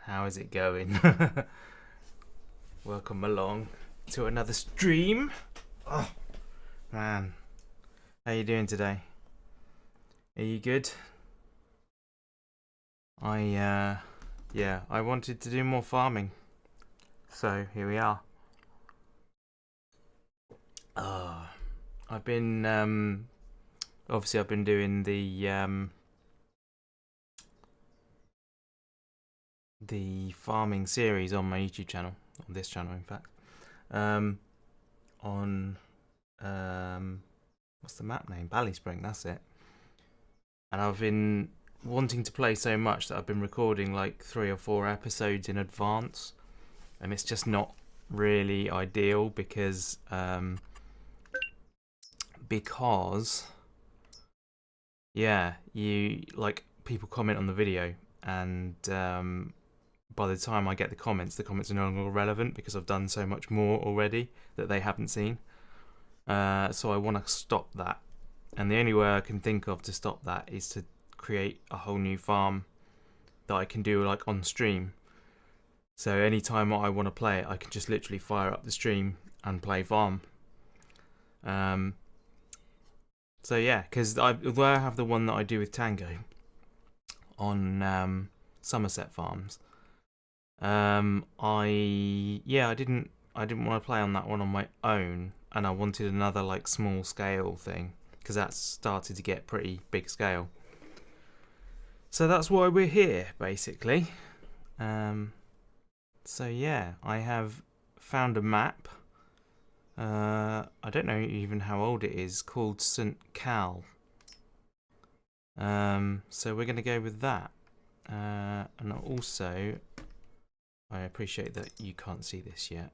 How is it going? Welcome along to another stream. Oh, man. How you doing today? Are you good? I wanted to do more farming. So, here we are. I've been, obviously I've been doing the farming series on my YouTube channel, on this channel in fact, on what's the map name? Ballyspring, that's it. And I've been wanting to play so much that I've been recording like 3 or 4 episodes in advance, and it's just not really ideal because yeah, you like people comment on the video, and by the time I get the comments are no longer relevant because I've done so much more already that they haven't seen. So I want to stop that, and the only way I can think of to stop that is to create a whole new farm that I can do like on stream. So anytime I want to play it, I can just literally fire up the stream and play farm. So yeah, because although I have the one that I do with Tango on Somerset Farms, I didn't want to play on that one on my own, and I wanted another like small scale thing because that's started to get pretty big scale. So that's why we're here basically. So yeah, I have found a map. I don't know even how old it is, called St. Cal. So we're going to go with that. And also, I appreciate that you can't see this yet.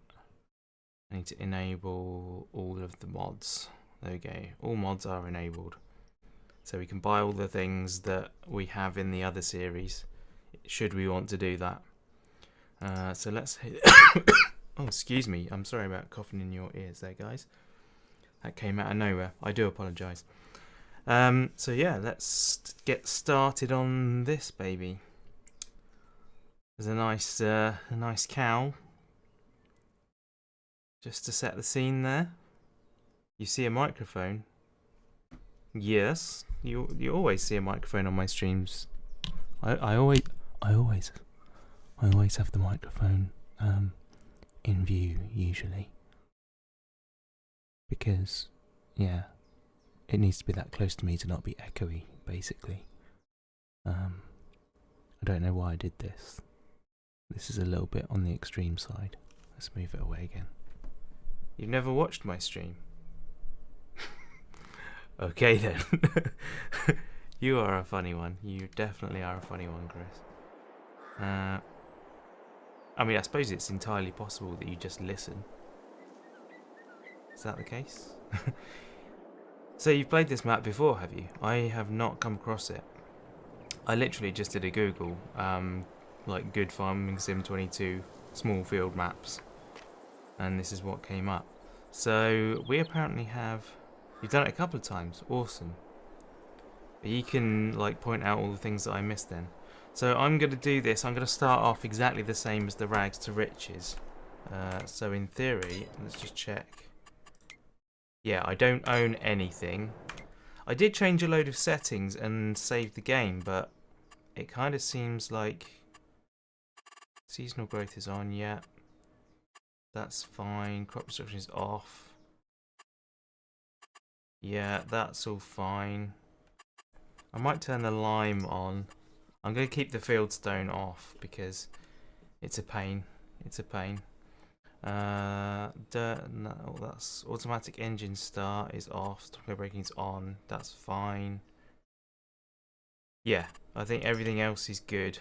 I need to enable all of the mods. There we go. All mods are enabled. So we can buy all the things that we have in the other series, should we want to do that. So let's hit... Oh, excuse me. I'm sorry about coughing in your ears there, guys. That came out of nowhere. I do apologise. So yeah, let's get started on this baby. There's a nice cow. Just to set the scene there. You see a microphone. Yes, you always see a microphone on my streams. I always have the microphone in view usually, because yeah, it needs to be that close to me to not be echoey basically. I don't know why I did this. This is a little bit on the extreme side. Let's move it away again. You've never watched my stream? Okay then. You are a funny one. You definitely are a funny one, Chris. I mean, I suppose it's entirely possible that you just listen. Is that the case? So you've played this map before, have you? I have not come across it. I literally just did a Google, like Good Farming Sim 22 small field maps, and this is what came up. So we apparently have... You've done it a couple of times. Awesome. You can like point out all the things that I missed then. So I'm going to do this. I'm going to start off exactly the same as the Rags to Riches. So in theory, let's just check. Yeah, I don't own anything. I did change a load of settings and save the game, but it kind of seems like seasonal growth is on. Yeah, that's fine. Crop destruction is off. Yeah, that's all fine. I might turn the lime on. I'm going to keep the fieldstone off because it's a pain. It's a pain. No, that's automatic engine start is off. Stop braking is on. That's fine. Yeah, I think everything else is good.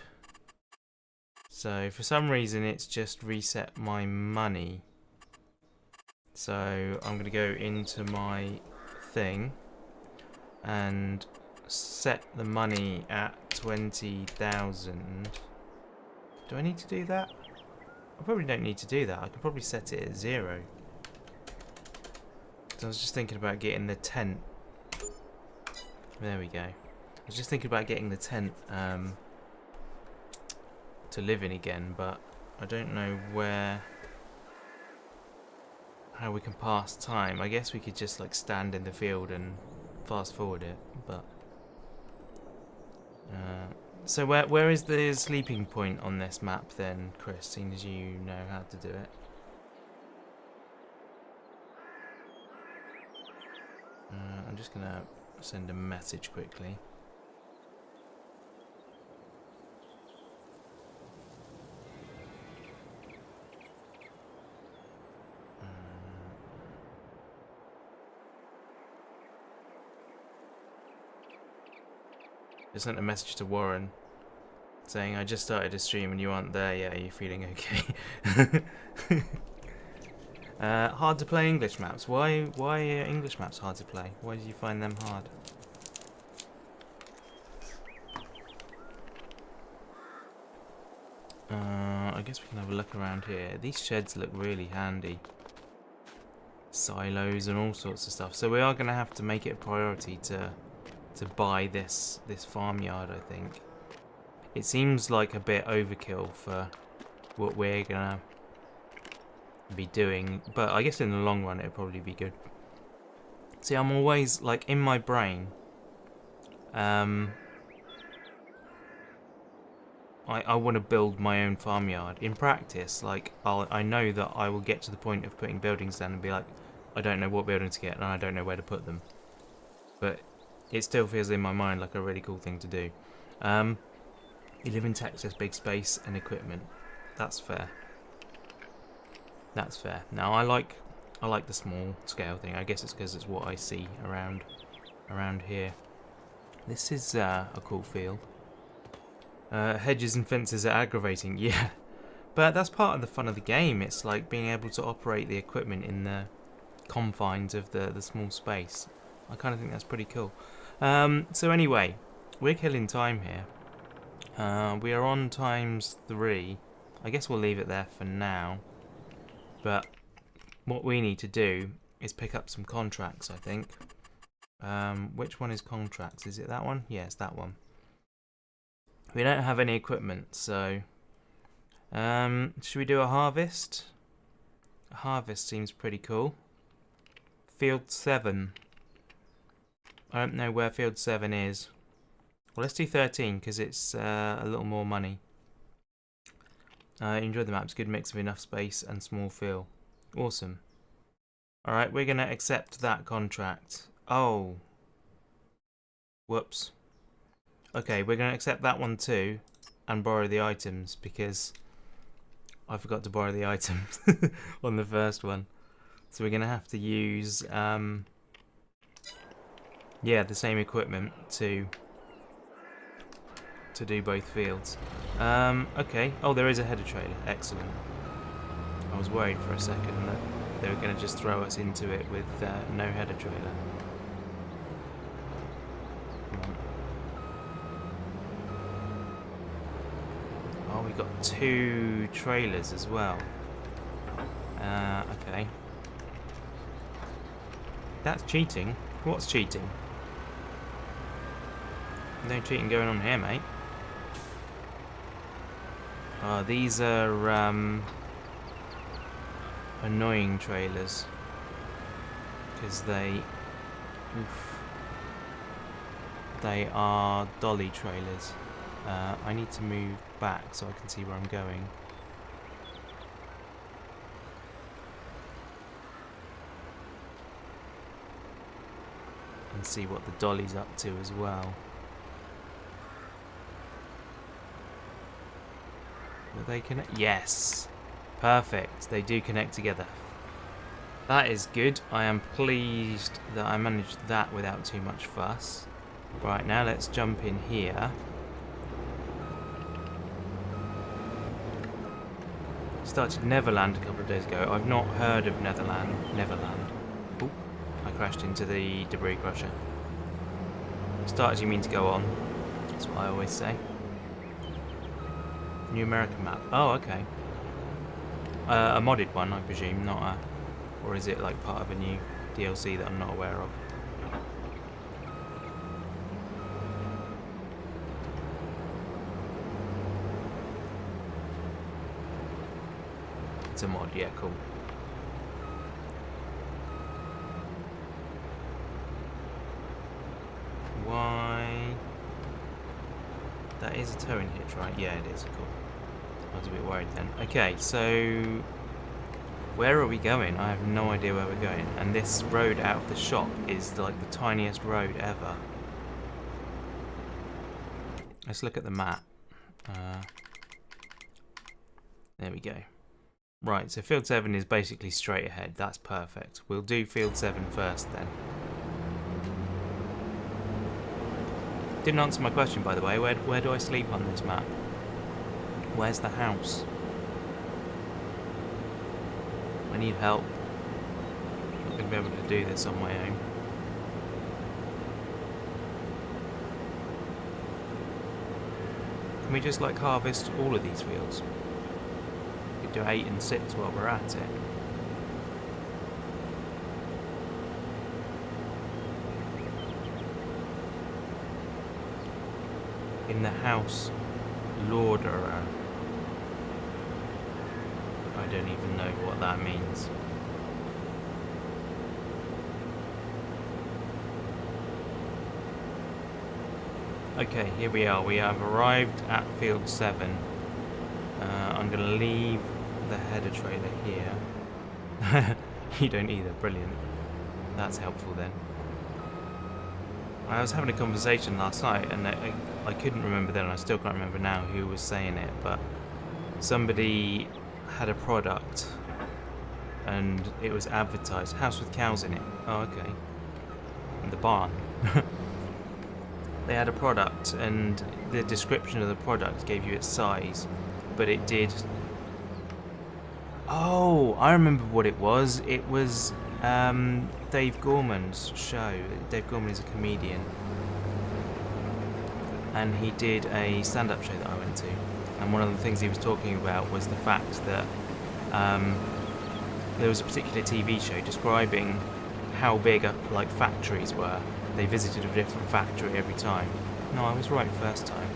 So for some reason it's just reset my money. So I'm going to go into my thing and set the money at 20,000. Do I need to do that? I probably don't need to do that. I can probably set it at 0. So I was just thinking about getting the tent. There we go. I was just thinking about getting the tent to live in again, but I don't know how we can pass time. I guess we could just like stand in the field and fast forward it, but so where is the sleeping point on this map then, Chris, seeing as you know how to do it? I'm just gonna send a message quickly. Just sent a message to Warren saying, I just started a stream and you aren't there yet, are you feeling okay? Hard to play English maps. Why are English maps hard to play? Why did you find them hard? I guess we can have a look around here. These sheds look really handy. Silos and all sorts of stuff. So we are going to have to make it a priority to buy this farmyard, I think. It seems like a bit overkill for what we're going to be doing, but I guess in the long run it'll probably be good. See, I'm always, like, in my brain, I want to build my own farmyard. In practice, like, I know that I will get to the point of putting buildings down and be like, I don't know what buildings to get and I don't know where to put them. But it still feels in my mind like a really cool thing to do. You live in Texas, big space and equipment. That's fair. That's fair. Now I like the small scale thing. I guess it's because it's what I see around here. This is a cool field. Hedges and fences are aggravating, yeah. But that's part of the fun of the game. It's like being able to operate the equipment in the confines of the small space. I kind of think that's pretty cool. So anyway, we're killing time here. We are on ×3. I guess we'll leave it there for now. But what we need to do is pick up some contracts, I think. Which one is contracts? Is it that one? Yes, that one. We don't have any equipment, so should we do a harvest? A harvest seems pretty cool. Field 7. I don't know where Field 7 is. Well, let's do 13 because it's a little more money. Enjoy the maps. Good mix of enough space and small field. Awesome. Alright, we're going to accept that contract. Oh. Whoops. Okay, we're going to accept that one too and borrow the items because I forgot to borrow the items on the first one. So we're going to have to use yeah, the same equipment to do both fields. Okay. Oh, there is a header trailer. Excellent. I was worried for a second that they were going to just throw us into it with no header trailer. Oh, we got 2 trailers as well. Okay. That's cheating. What's cheating? No cheating going on here, mate. These are annoying trailers because they are dolly trailers. I need to move back so I can see where I'm going. And see what the dolly's up to as well. Will they connect? Yes! Perfect. They do connect together. That is good. I am pleased that I managed that without too much fuss. Right, now let's jump in here. Started Neverland a couple of days ago. I've not heard of Neverland. Ooh, I crashed into the debris crusher. Start as you mean to go on. That's what I always say. New American map. Oh, okay. A modded one, I presume, not a... Or is it like part of a new DLC that I'm not aware of? it's a mod. Yeah, cool. Why? That is a towing hitch, right? Yeah, it is. Cool. I was a bit worried then. Okay, so where are we going? I have no idea where we're going. And this road out of the shop is like the tiniest road ever. Let's look at the map. There we go. Right, so field 7 is basically straight ahead. That's perfect. We'll do field 7 first then. Didn't answer my question, by the way. Where do I sleep on this map? Where's the house? I need help. I'm not going to be able to do this on my own. Can we just like harvest all of these fields? We could do 8 and 6 while we're at it. In the house, Lauderer. I don't even know what that means. Okay, here we are. We have arrived at field 7. I'm going to leave the header trailer here. You don't either. Brilliant. That's helpful then. I was having a conversation last night and I couldn't remember then, and I still can't remember now who was saying it, but somebody had a product and it was advertised, house with cows in it. Oh, okay. In the barn. They had a product and the description of the product gave you its size, but it did... Oh, I remember what it was. It was Dave Gorman's show. Dave Gorman is a comedian, and he did a stand-up show that I went to, and one of the things he was talking about was the fact that there was a particular TV show describing how big like factories were. They visited a different factory every time. No, I was right first time.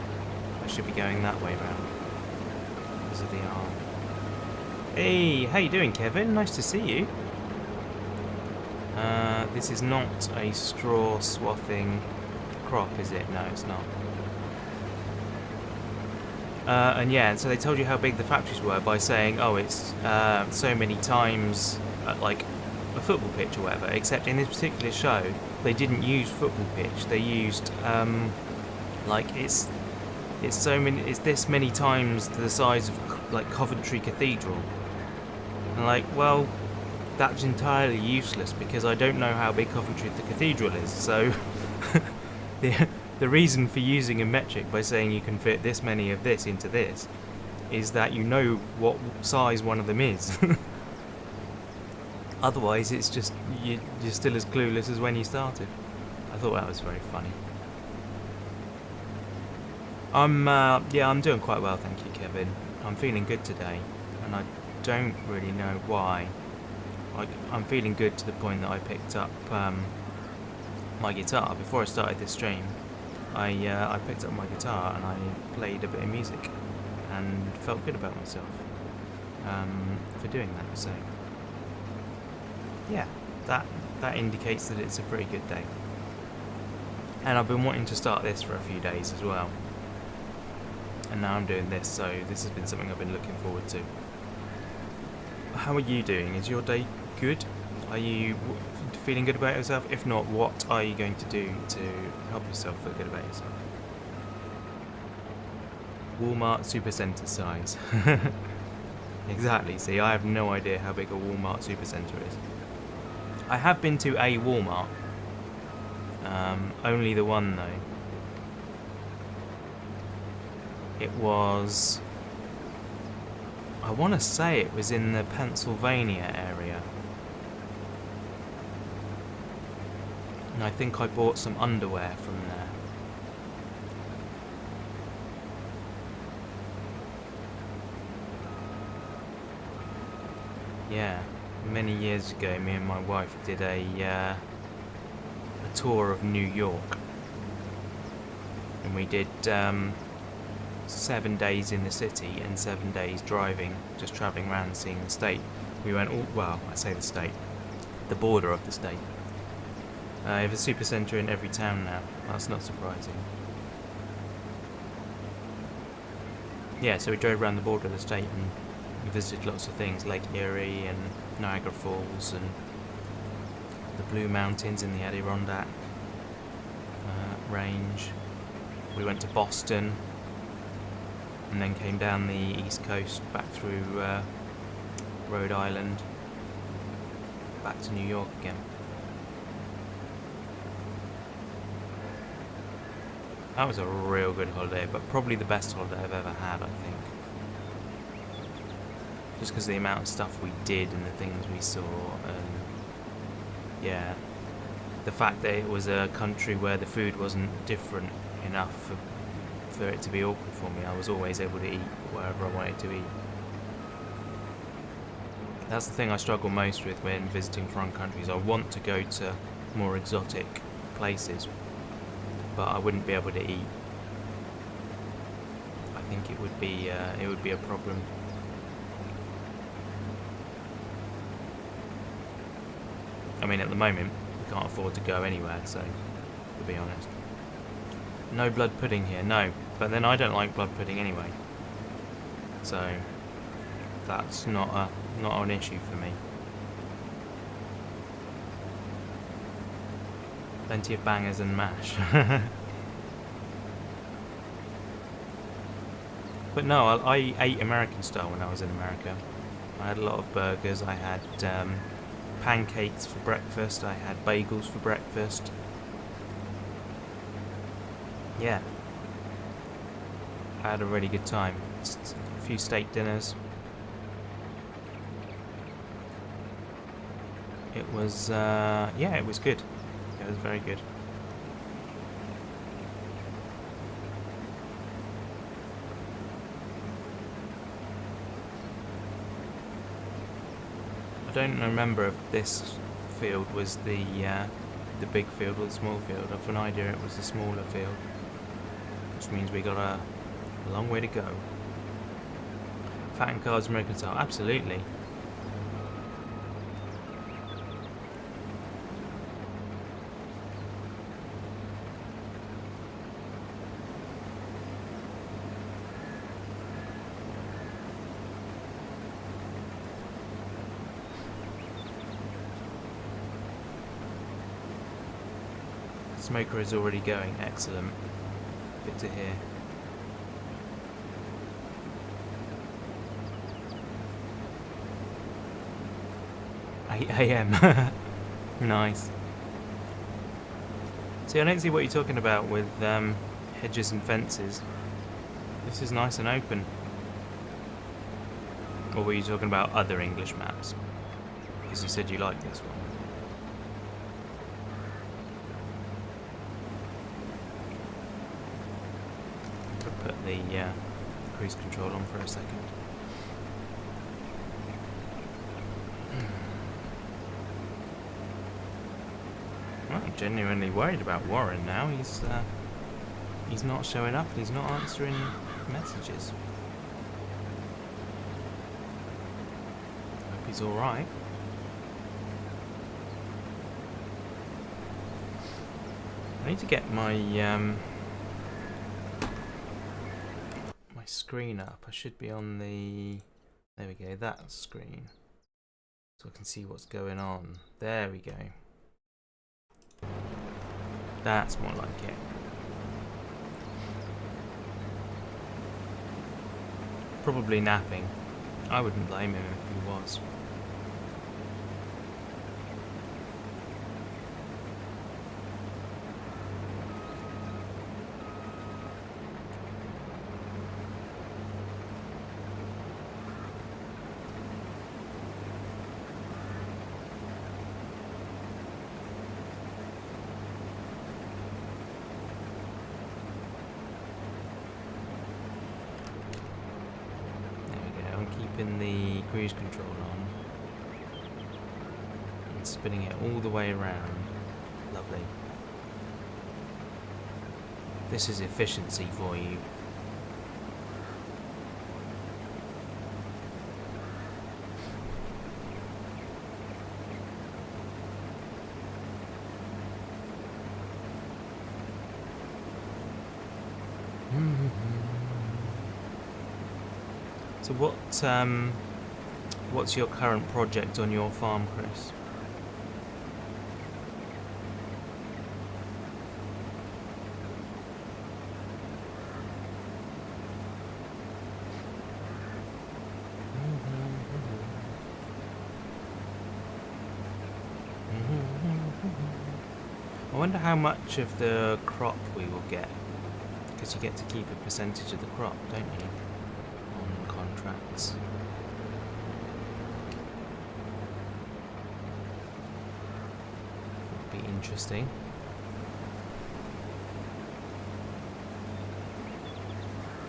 I should be going that way round because of the arm. Hey, how you doing, Kevin? Nice to see you. This is not a straw swathing crop, is it? No, it's not. And yeah, so they told you how big the factories were by saying, oh, it's so many times like a football pitch or whatever. Except in this particular show, they didn't use football pitch. They used like it's this many times the size of like Coventry Cathedral. And like, well, that's entirely useless because I don't know how big Coventry the Cathedral is. So the reason for using a metric by saying you can fit this many of this into this is that you know what size one of them is. Otherwise, it's just you're still as clueless as when you started. I thought that was very funny. I'm doing quite well, thank you, Kevin. I'm feeling good today, and I don't really know why. Like, I'm feeling good to the point that I picked up my guitar before I started this stream. I picked up my guitar and I played a bit of music, and felt good about myself for doing that. So yeah, that indicates that it's a pretty good day. And I've been wanting to start this for a few days as well, and now I'm doing this, so this has been something I've been looking forward to. How are you doing? Is your day good? Are you feeling good about yourself? If not, what are you going to do to help yourself feel good about yourself? Walmart Supercenter size. Exactly, see, I have no idea how big a Walmart Supercenter is. I have been to a Walmart. Only the one though. It was... I want to say it was in the Pennsylvania area. And I think I bought some underwear from there. Yeah, many years ago, me and my wife did a tour of New York. And we did 7 days in the city and 7 days driving, just travelling around and seeing the state. We went all, well, I say the state, the border of the state. You have a supercentre in every town now. That's not surprising. Yeah, so we drove around the border of the state and we visited lots of things, Lake Erie and Niagara Falls and the Blue Mountains in the Adirondack range. We went to Boston and then came down the east coast back through Rhode Island back to New York again. That was a real good holiday, but probably the best holiday I've ever had, I think. Just because of the amount of stuff we did and the things we saw, and yeah, the fact that it was a country where the food wasn't different enough for it to be awkward for me. I was always able to eat wherever I wanted to eat. That's the thing I struggle most with when visiting foreign countries. I want to go to more exotic places, but I wouldn't be able to eat. I think it would be a problem. I mean, at the moment we can't afford to go anywhere, so to be honest. No blood pudding here, no. But then I don't like blood pudding anyway, so that's not an issue for me. Plenty of bangers and mash. But no, I ate American style when I was in America. I had a lot of burgers. I had pancakes for breakfast. I had bagels for breakfast. Yeah, I had a really good time. Just a few steak dinners. It was yeah, it was good. It was very good. I don't remember if this field was the big field or the small field. I've an idea it was the smaller field, which means we got a long way to go. Fattened carbs, American style, absolutely. Smoker is already going, excellent. Good to hear. 8 AM. Nice. See, I don't see what you're talking about with hedges and fences. This is nice and open. Or were you talking about other English maps? Because you said you liked this one. Put the cruise control on for a second. Well, I'm genuinely worried about Warren now. He's not showing up and he's not answering messages. Hope he's alright. I need to get my my screen up. I should be on the, there we go, that screen, so I can see what's going on. There we go. That's more like it. Probably napping. I wouldn't blame him if he was. Keeping the cruise control on and spinning it all the way around. Lovely. This is efficiency for you. So what's your current project on your farm, Chris? I wonder how much of the crop we will get, because you get to keep a percentage of the crop, don't you, on contracts. Would be interesting.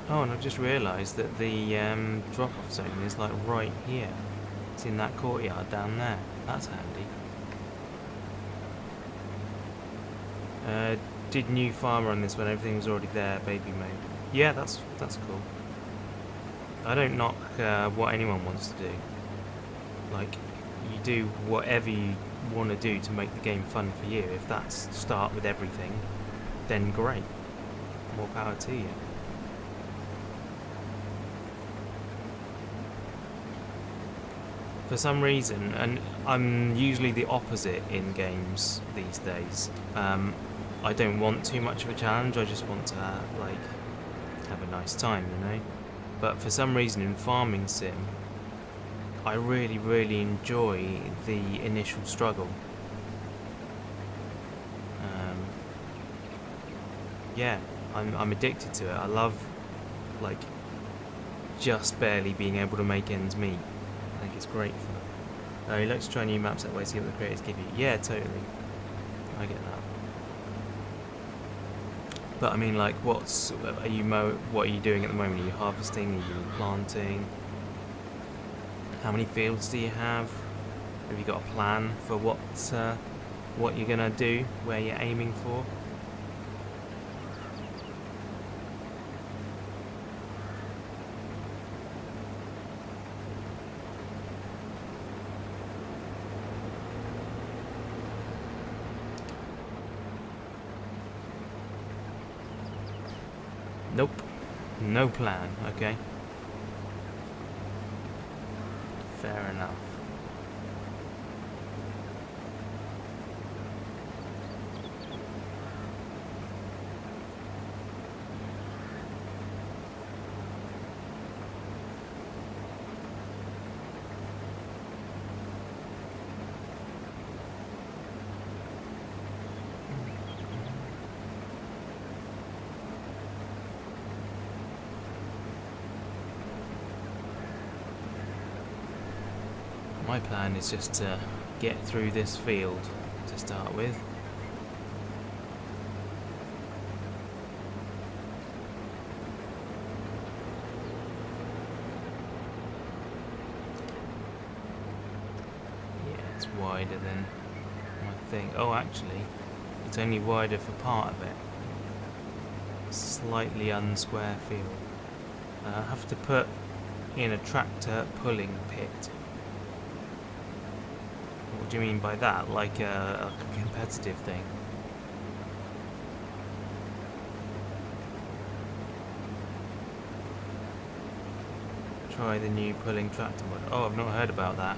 Oh, and I've just realised that the drop-off zone is like right here. It's in that courtyard down there. That's handy. Did new farmer on this when everything was already there, baby mode? Yeah, that's cool. I don't knock what anyone wants to do. Like, you do whatever you want to do to make the game fun for you. If that's start with everything, then great. More power to you. For some reason, and I'm usually the opposite in games these days, I don't want too much of a challenge, I just want to have a nice time, you know? But for some reason in Farming Sim, I really, really enjoy the initial struggle. Yeah, I'm addicted to it. I love, like, just barely being able to make ends meet. I think it's great fun. You like to try new maps that way, see what the creators give you. Yeah, totally. I get that. But I mean, like, what are you doing at the moment? Are you harvesting? Are you planting? How many fields do you have? Have you got a plan for what you're gonna do? Where you're aiming for? Nope. No plan, okay. Fair enough. My plan is just to get through this field to start with. Yeah, it's wider than I think. Oh, actually, it's only wider for part of it. Slightly unsquare field. I have to put in a tractor pulling pit. What do you mean by that? Like a competitive thing? Try the new pulling tractor mod. Oh, I've not heard about that.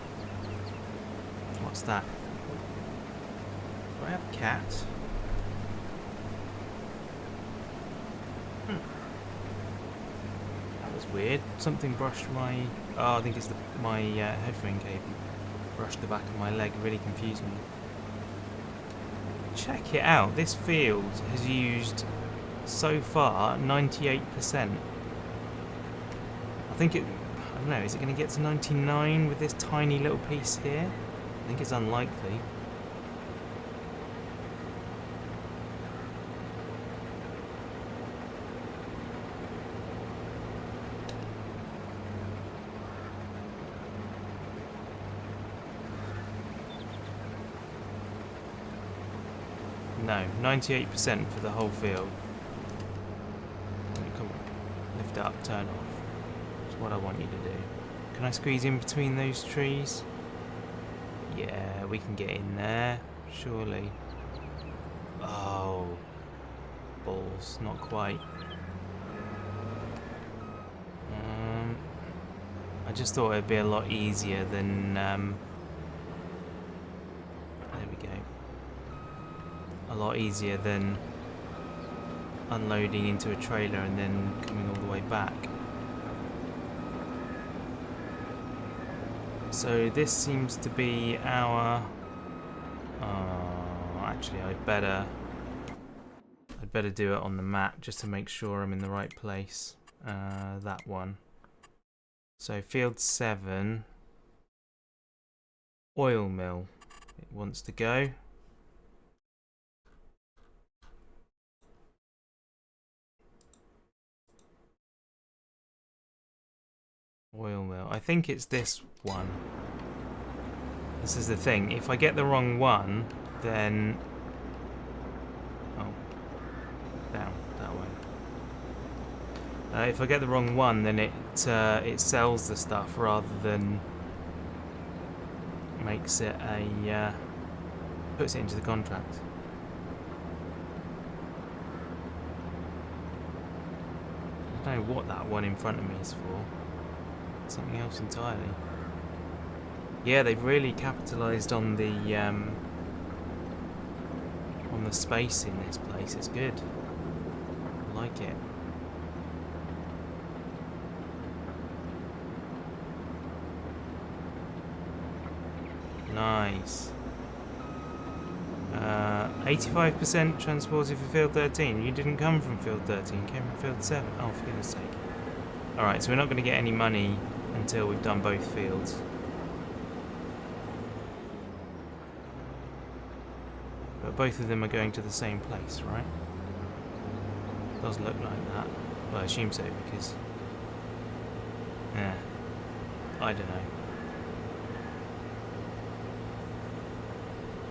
What's that? Do I have a cat? That was weird. Something brushed my... Oh, I think it's my headphone cable. Brushed the back of my leg, really confused me. Check it out, this field has used so far 98%. I think I don't know, is it going to get to 99 with this tiny little piece here? I think it's unlikely. No, 98% for the whole field. Come on, lift it up, turn off. That's what I want you to do. Can I squeeze in between those trees? Yeah, we can get in there, surely. Oh, balls, not quite. I just thought it'd be a lot easier than, there we go. A lot easier than unloading into a trailer and then coming all the way back. So this seems to be our... actually, I'd better do it on the map just to make sure I'm in the right place. That one. So field 7, oil mill. It wants to go. Oil mill. I think it's this one. This is the thing. If I get the wrong one, then... Oh. Down. That way. If I get the wrong one, then it sells the stuff rather than makes it a... puts it into the contract. I don't know what that one in front of me is for. Something else entirely. Yeah, they've really capitalised on the space in this place. It's good. I like it. Nice. 85% transported for field 13. You didn't come from field 13. You came from field 7. Oh, for goodness sake. Alright, so we're not going to get any money until we've done both fields. But both of them are going to the same place, right? Does look like that. Well, I assume so, because... I don't know.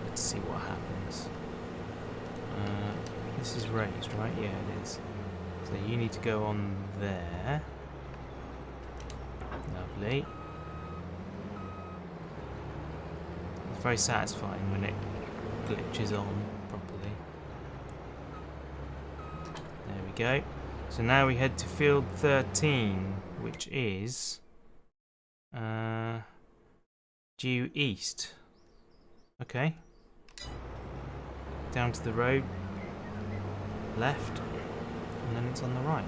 Let's see what happens. This is raised, right? Yeah, it is. So you need to go on there. Lovely. It's very satisfying when it glitches on properly. There we go. So now we head to field 13, which is due east. Okay. Down to the road, left, and then it's on the right.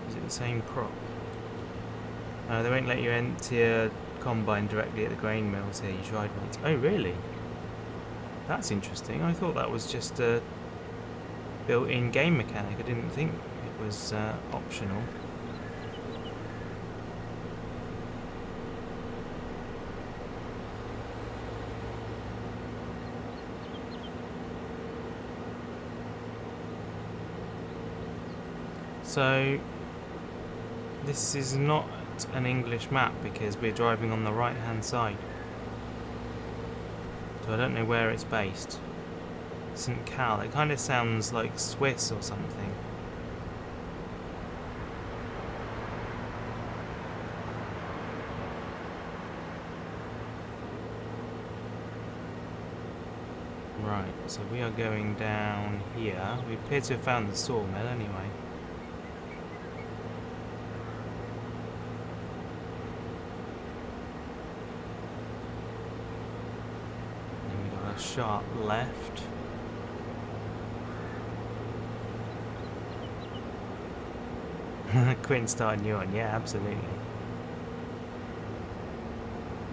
Is it the same crop? They won't let you enter your combine directly at the grain mills here. You tried once. Oh, really? That's interesting. I thought that was just a built-in game mechanic. I didn't think it was optional. So this is not an English map because we're driving on the right hand side. So I don't know where it's based. St. Cal, it kind of sounds like Swiss or something. Right, so we are going down here. We appear to have found the sawmill anyway. Sharp left. Quinn starting you on, yeah, absolutely.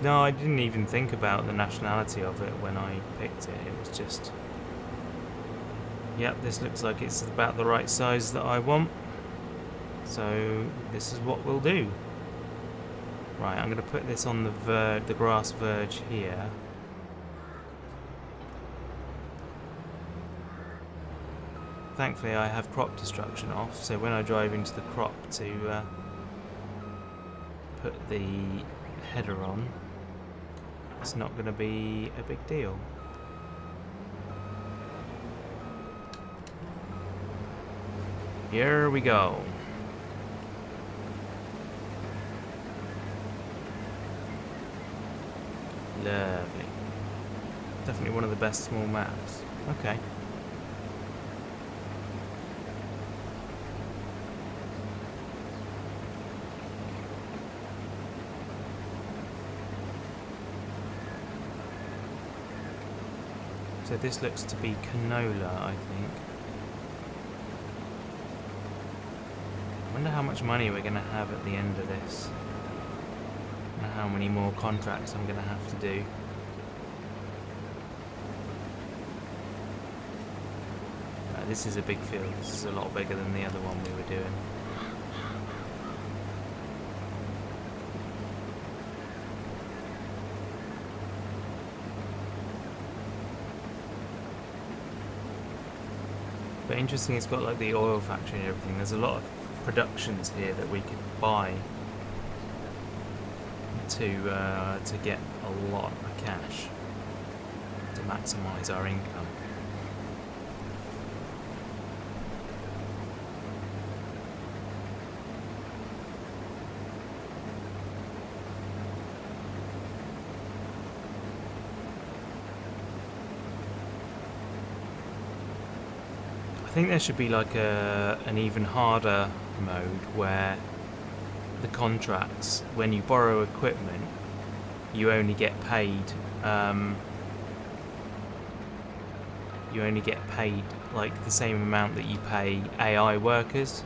No, I didn't even think about the nationality of it when I picked it. It was just, yep, this looks like it's about the right size that I want. So this is what we'll do. Right, I'm going to put this on the grass verge here. Thankfully I have crop destruction off, so when I drive into the crop to put the header on, it's not going to be a big deal. Here we go. Lovely. Definitely one of the best small maps. Okay. So this looks to be canola, I think. I wonder how much money we're going to have at the end of this. And how many more contracts I'm going to have to do. This is a big field. This is a lot bigger than the other one we were doing. But interesting, it's got like the oil factory and everything. There's a lot of productions here that we could buy to get a lot of cash to maximise our income. I think there should be like an even harder mode where the contracts, when you borrow equipment, you only get paid. You only get paid like the same amount that you pay AI workers.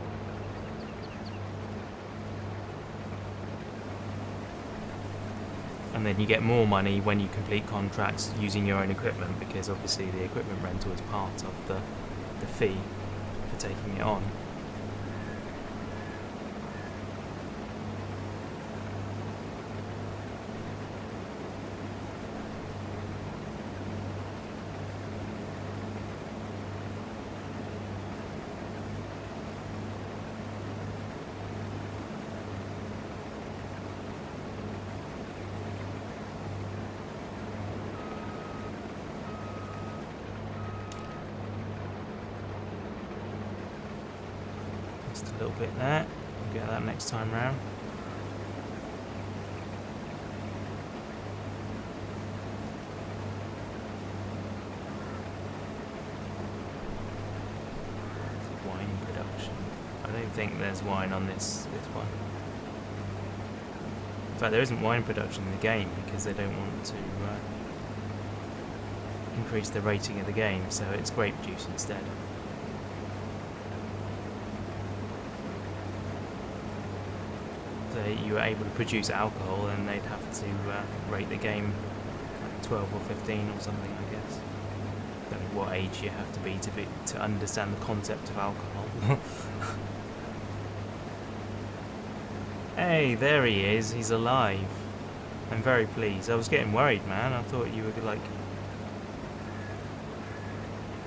And then you get more money when you complete contracts using your own equipment, because obviously the equipment rental is part of the fee for taking it on. Just a little bit there. We'll get that next time round. Wine production. I don't think there's wine on this one. In fact, there isn't wine production in the game because they don't want to increase the rating of the game, so it's grape juice instead. You were able to produce alcohol, and they'd have to rate the game like 12 or 15 or something, I guess. Don't know what age you have to be to understand the concept of alcohol. Hey, there he is. He's alive. I'm very pleased. I was getting worried, man. I thought you were like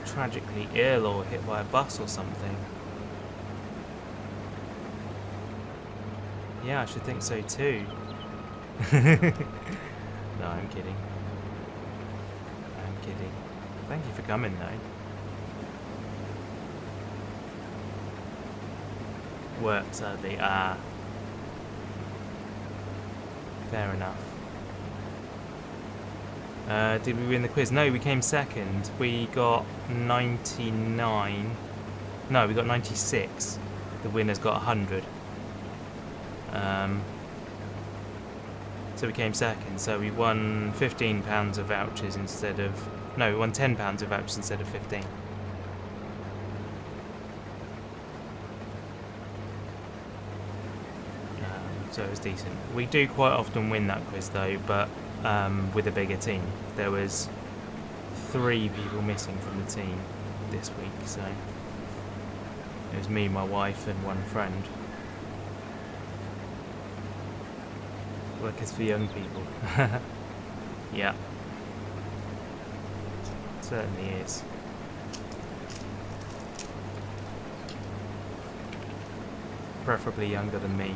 tragically ill or hit by a bus or something. Yeah, I should think so too. No, I'm kidding. I'm kidding. Thank you for coming though. Work sadly. Fair enough. Did we win the quiz? No, we came second. We got 99. No, we got 96. The winner's got 100. So we came second, so we won £15 of vouchers instead of... No, we won £10 of vouchers instead of 15. So it was decent. We do quite often win that quiz though, but with a bigger team. There was 3 people missing from the team this week, so it was me, my wife and one friend. Work is for young people. Yeah. Certainly is. Preferably younger than me.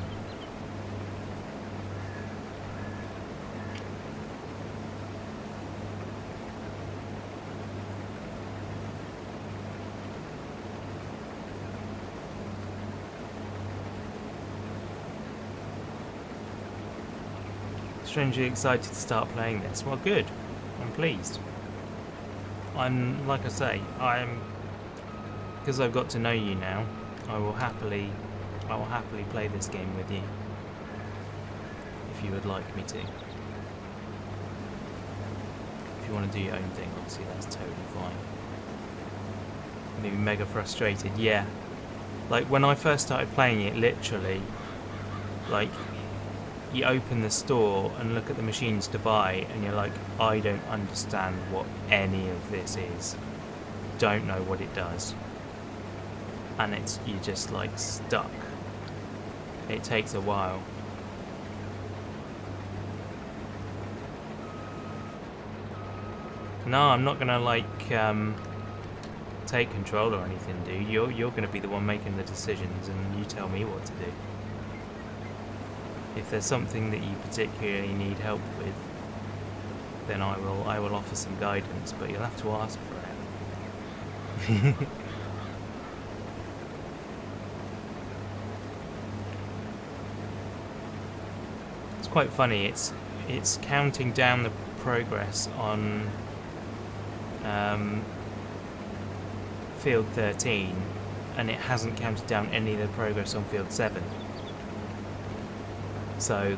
Strangely excited to start playing this. Well, good. I'm pleased. I'm, like I say, because I've got to know you now, I will happily play this game with you, if you would like me to. If you you want to do your own thing, obviously that's totally fine. Maybe mega frustrated, yeah. Like when I first started playing it, literally, like you open the store and look at the machines to buy and you're like, I don't understand what any of this is. Don't know what it does. And you're just like stuck. It takes a while. No, I'm not gonna like take control or anything, dude. You're gonna be the one making the decisions, and you tell me what to do. If there's something that you particularly need help with, then I will offer some guidance, but you'll have to ask for it. It's quite funny. It's counting down the progress on field 13, and it hasn't counted down any of the progress on field 7. So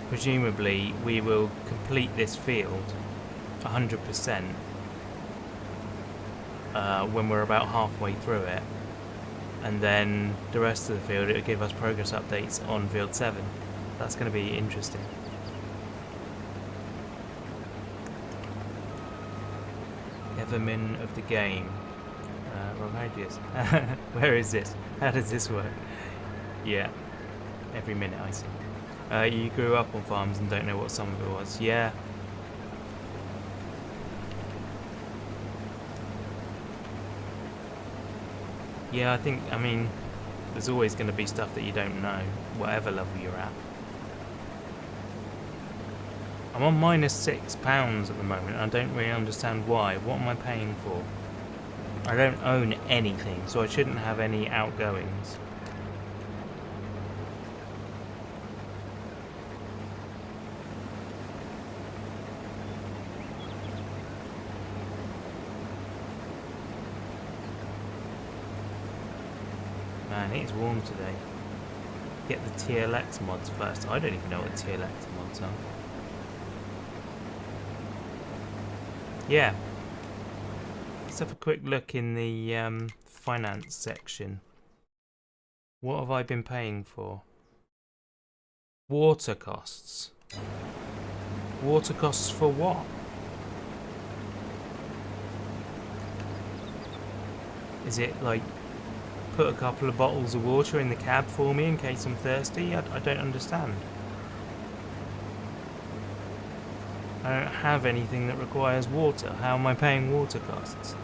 presumably we will complete this field 100% when we're about halfway through it, and then the rest of the field, it'll give us progress updates on field 7. That's going to be interesting. Evermin of the game. Wrong ideas. Where is this? How does this work? Yeah. Every minute I see. You grew up on farms and don't know what some of it was. Yeah. Yeah, I mean, there's always going to be stuff that you don't know, whatever level you're at. I'm on -£6 at the moment, and I don't really understand why. What am I paying for? I don't own anything, so I shouldn't have any outgoings. Man, it is warm today. Get the TLX mods first. I don't even know what TLX mods are. Yeah. Let's have a quick look in the finance section. What have I been paying for? Water costs. Water costs for what? Is it like put a couple of bottles of water in the cab for me in case I'm thirsty? I don't understand. I don't have anything that requires water. How am I paying water costs?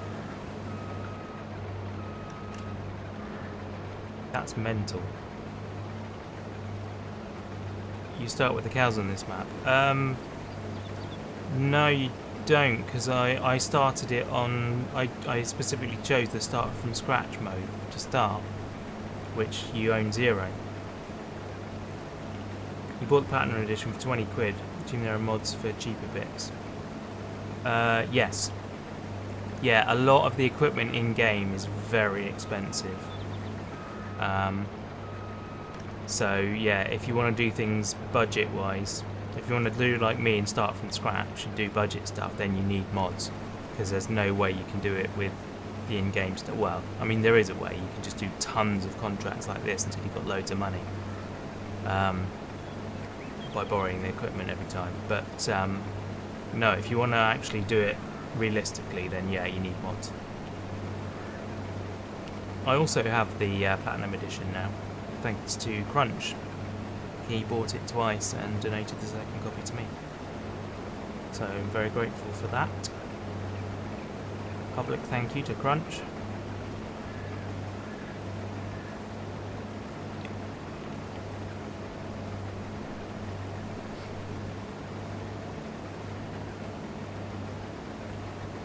That's mental. You start with the cows on this map. No, you don't, because I started it on... I specifically chose the start from scratch mode to start, which you own 0. You bought the Platinum Edition for 20 quid. Assume there are mods for cheaper bits. Yes. Yeah, a lot of the equipment in-game is very expensive. So yeah, if you want to do things budget-wise, if you want to do like me and start from scratch and do budget stuff, then you need mods, because there's no way you can do it with the in-game stuff. Well, I mean, there is a way. You can just do tons of contracts like this until you've got loads of money, by borrowing the equipment every time. But no, if you want to actually do it realistically, then yeah, you need mods. I also have the Platinum Edition now, thanks to Crunch. He bought it twice and donated the second copy to me. So I'm very grateful for that. Public thank you to Crunch.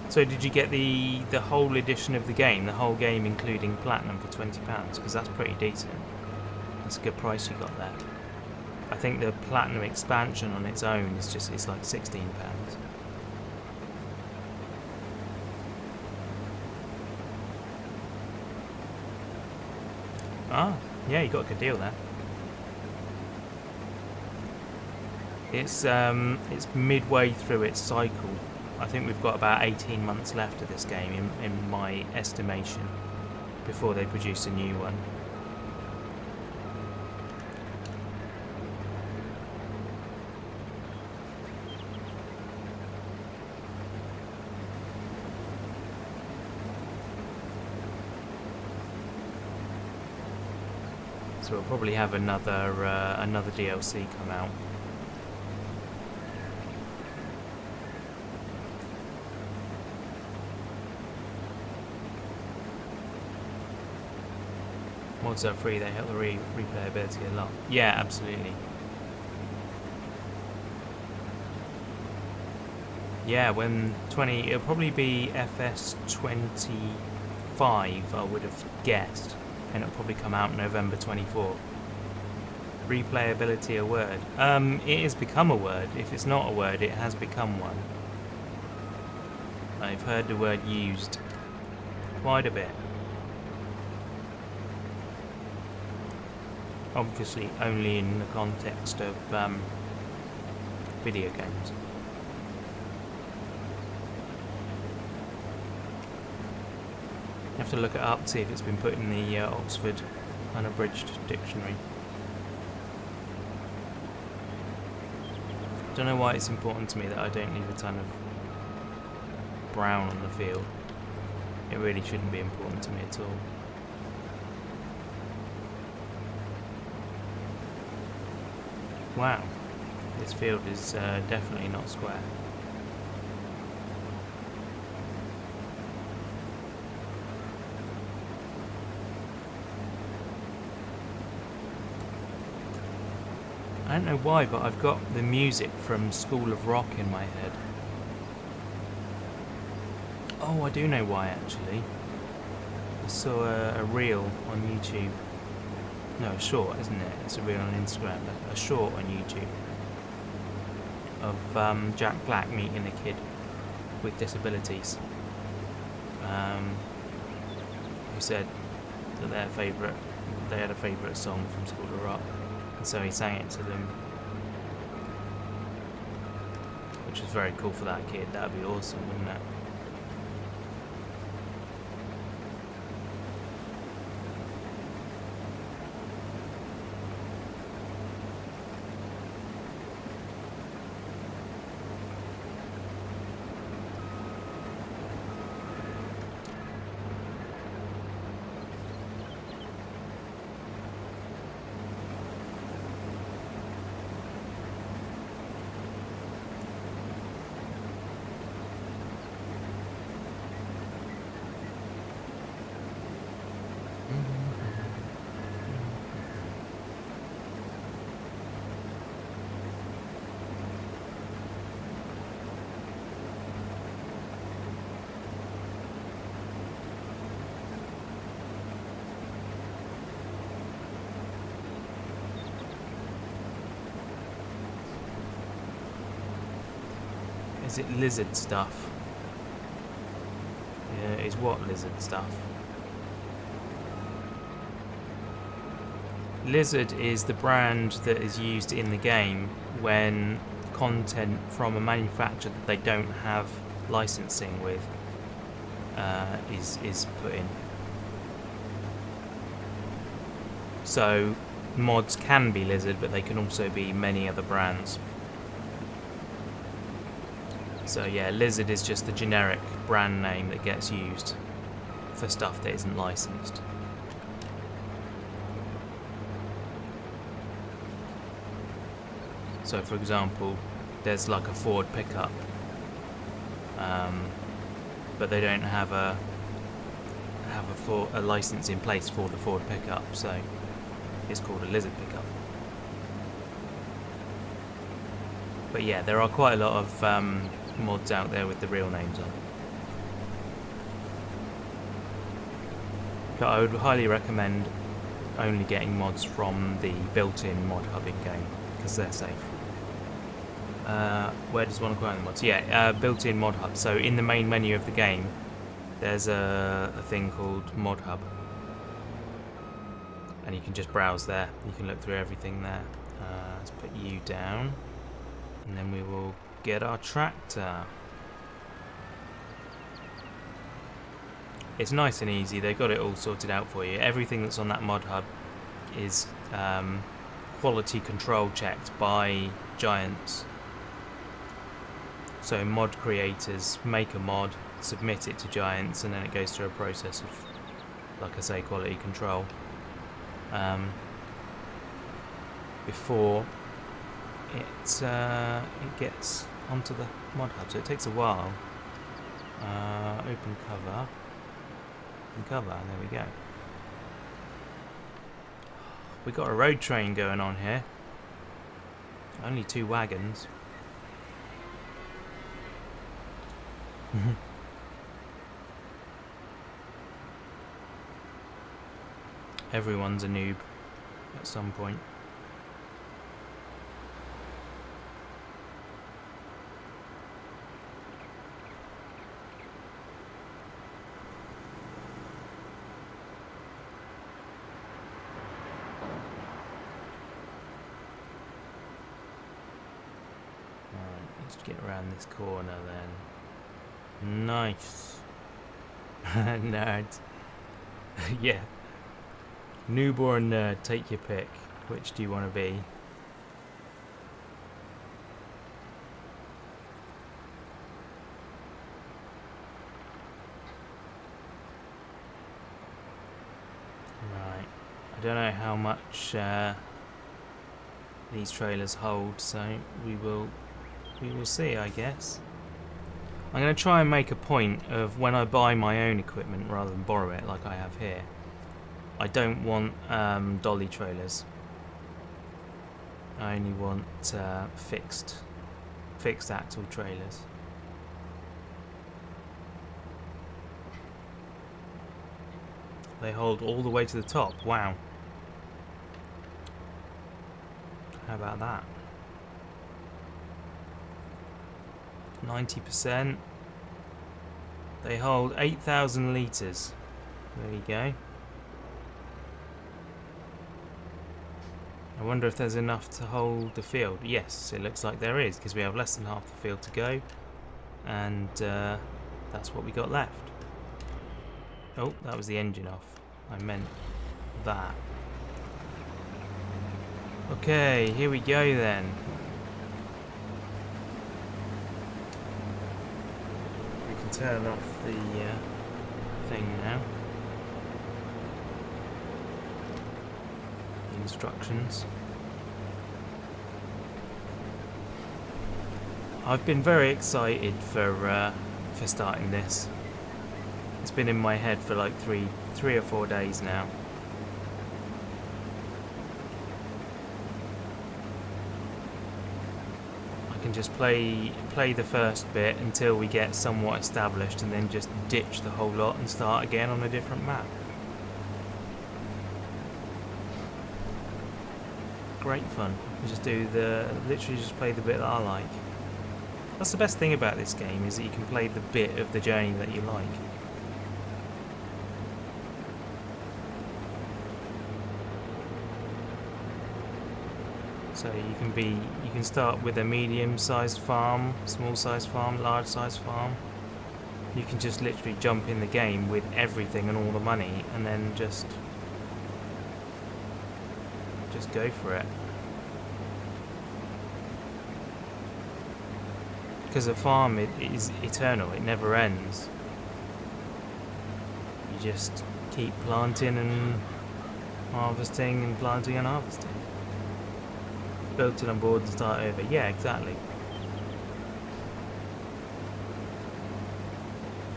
So did you get the whole edition of the game, the whole game including Platinum for £20? Because that's pretty decent. That's a good price you got there. I think the Platinum expansion on its own is it's like £16. Ah, yeah, you got a good deal there. It's midway through its cycle. I think we've got about 18 months left of this game, in my estimation, before they produce a new one. So we'll probably have another DLC come out. Mods are free, they help the replayability a lot. Yeah, absolutely. Yeah, it'll probably be FS25, I would have guessed, and it'll probably come out November 24. Replayability a word? It has become a word. If it's not a word, it has become one. I've heard the word used quite a bit. Obviously only in the context of video games. You have to look it up to see if it's been put in the Oxford Unabridged Dictionary. Don't know why it's important to me that I don't leave a ton of brown on the field. It really shouldn't be important to me at all. Wow, this field is definitely not square. I don't know why, but I've got the music from School of Rock in my head. Oh, I do know why actually. I saw a reel on YouTube. No, a short, isn't it? It's a reel on Instagram, but a short on YouTube of Jack Black meeting a kid with disabilities, who said that they had a favourite song from School of Rock, and so he sang it to them, which was very cool for that kid. That would be awesome, wouldn't it? Is it lizard stuff? Yeah, is what lizard stuff? Lizard is the brand that is used in the game when content from a manufacturer that they don't have licensing with is put in. So mods can be Lizard, but they can also be many other brands. So yeah, Lizard is just the generic brand name that gets used for stuff that isn't licensed. So for example, there's like a Ford pickup, but they don't have a license in place for the Ford pickup, so it's called a Lizard pickup. But yeah, there are quite a lot of mods out there with the real names on. But I would highly recommend only getting mods from the built-in mod hub in-game, because they're safe. Where does one acquire the mods? Yeah, built-in mod hub. So in the main menu of the game, there's a thing called mod hub, and you can just browse there. You can look through everything there. Let's put you down. And then we will get our tractor. It's nice and easy. They got it all sorted out for you. Everything that's on that mod hub is quality control checked by Giants. So mod creators make a mod, submit it to Giants, and then it goes through a process of, like I say, quality control before it gets onto the mod hub. So it takes a while. Open cover. There we go. We got a road train going on here. Only 2 wagons. Everyone's a noob at some point. Let's get around this corner then. Nice. Nerd. Yeah. Noob or nerd, take your pick. Which do you want to be? Right. I don't know how much these trailers hold, so we will see, I guess. I'm going to try and make a point of when I buy my own equipment rather than borrow it like I have here. I don't want dolly trailers. I only want fixed axle trailers. They hold all the way to the top. Wow. How about that? 90%. They hold 8,000 litres. There you go. I wonder if there's enough to hold the field. Yes, it looks like there is, because we have less than half the field to go. And that's what we got left. Oh, that was the engine off. I meant that. Okay, here we go then. We can turn off the thing now. The instructions. I've been very excited for starting this. It's been in my head for like three or 4 days now. I can just play the first bit until we get somewhat established, and then just ditch the whole lot and start again on a different map. Great fun. Just literally just play the bit that I like. That's the best thing about this game, is that you can play the bit of the journey that you like. So you can start with a medium-sized farm, small-sized farm, large-sized farm. You can just literally jump in the game with everything and all the money, and then just go for it. Because a farm, it is eternal, it never ends. You just keep planting and harvesting and planting and harvesting. Build till I'm bored and start over. Yeah, exactly.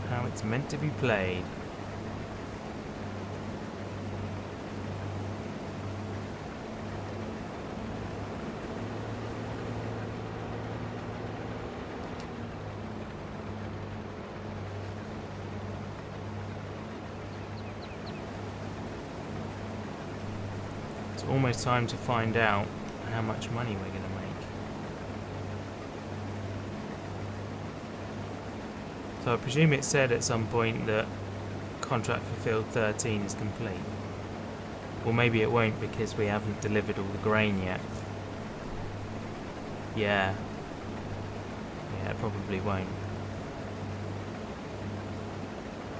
How it's meant to be played. It's almost time to find out how much money we're going to make. So I presume it said at some point that contract for field 13 is complete. Well, maybe it won't, because we haven't delivered all the grain yet. Yeah, Yeah, it probably won't.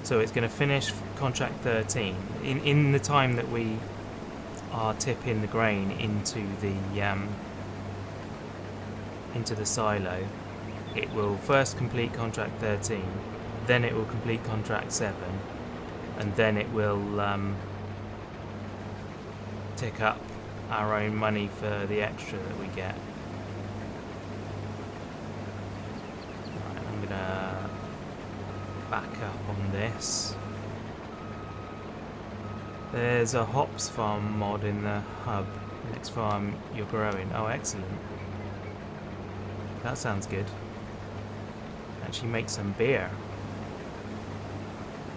So it's going to finish contract 13 in the time that we are tipping the grain into the silo. It will first complete contract 13, then it will complete contract 7, and then it will tick up our own money for the extra that we get. Right, I'm gonna back up on this. There's a hops farm mod in the hub. Next farm you're growing. Oh, excellent. That sounds good. Actually make some beer.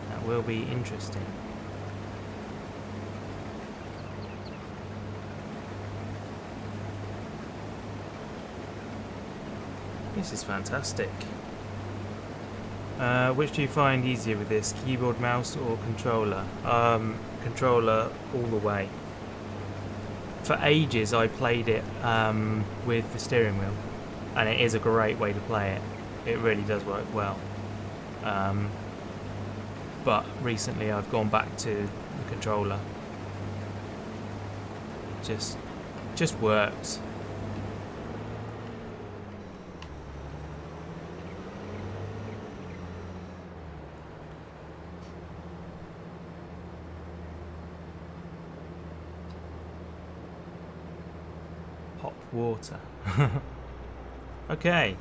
That will be interesting. This is fantastic. Which do you find easier with this? Keyboard, mouse or controller? Controller all the way. For ages I played it with the steering wheel, and it is a great way to play it. It really does work well. But recently I've gone back to the controller. It just works. Hot water. Okay.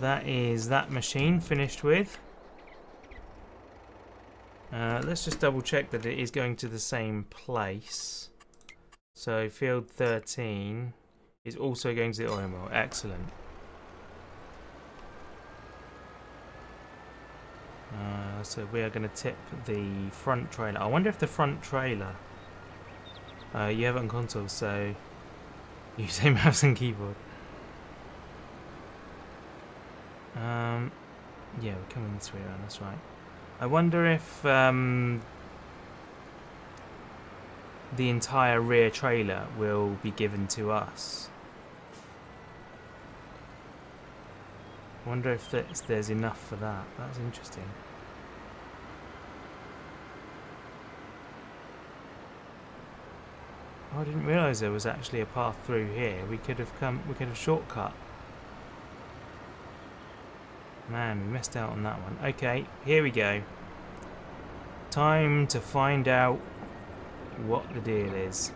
That is that machine finished with. Let's just double check that it is going to the same place. So field 13 is also going to the oil mill. Excellent. So we are going to tip the front trailer. I wonder if the front trailer... you have it on console, so you say mouse and keyboard. Yeah, we're coming this way around, that's right. I wonder if the entire rear trailer will be given to us. I wonder if there's enough for that. That's interesting. Oh, I didn't realise there was actually a path through here. We could have shortcut. Man, we missed out on that one. Okay, here we go. Time to find out what the deal is.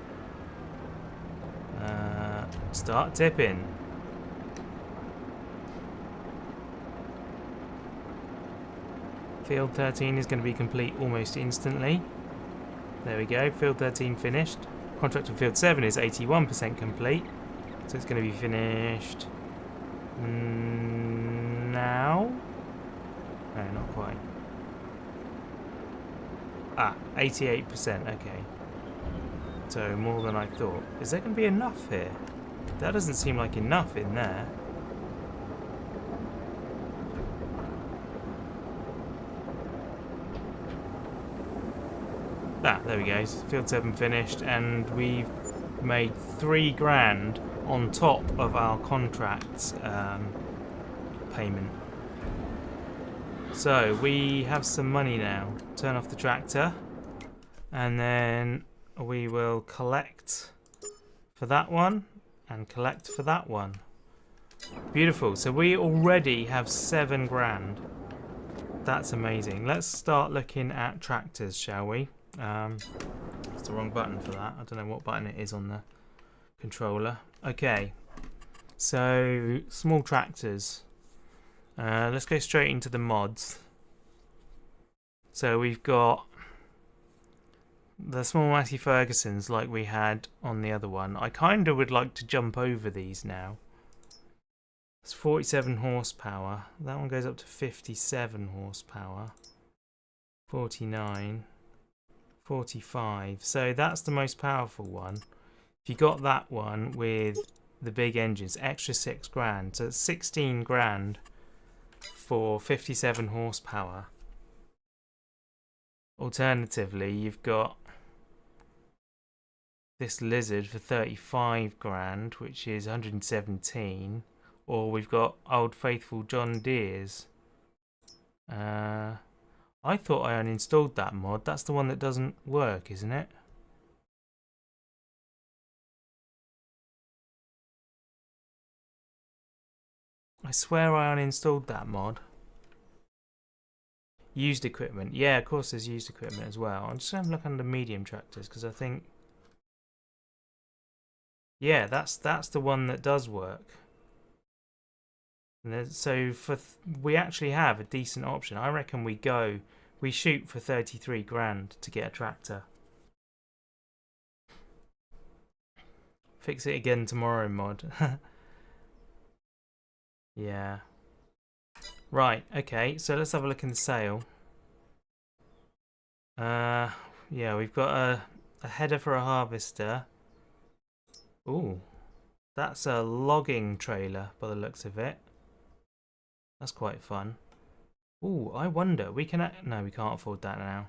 Start tipping. Field 13 is going to be complete almost instantly. There we go, field 13 finished. Contract on field 7 is 81% complete. So it's going to be finished now? No, not quite. 88%, okay. So more than I thought. Is there going to be enough here? That doesn't seem like enough in there. There we go. Field 7 finished, and we've made $3,000 on top of our contract payment. So we have some money now. Turn off the tractor, and then we will collect for that one and collect for that one. Beautiful. So we already have $7,000. That's amazing. Let's start looking at tractors, shall we? It's the wrong button for that. I don't know what button it is on the controller. Okay, so small tractors. Let's go straight into the mods. So we've got the small Massey Fergusons like we had on the other one. I kind of would like to jump over these now. It's 47 horsepower. That one goes up to 57 horsepower. 49. 45. So that's the most powerful one. If you got that one with the big engines, extra $6,000. So it's $16,000 for 57 horsepower. Alternatively, you've got this Lizard for $35,000, which is 117. or we've got Old Faithful John Deere's. I thought I uninstalled that mod. That's the one that doesn't work, isn't it? I swear I uninstalled that mod. Used equipment. Yeah, of course there's used equipment as well. I'm just going to look under medium tractors because I think... Yeah, that's the one that does work. And so we actually have a decent option. I reckon we shoot for 33 grand to get a tractor. Fix it again tomorrow, mod. Yeah. Right, okay, so let's have a look in the sale. Yeah, we've got a header for a harvester. Ooh, that's a logging trailer by the looks of it. That's quite fun. Ooh, I wonder, we can... No, we can't afford that now.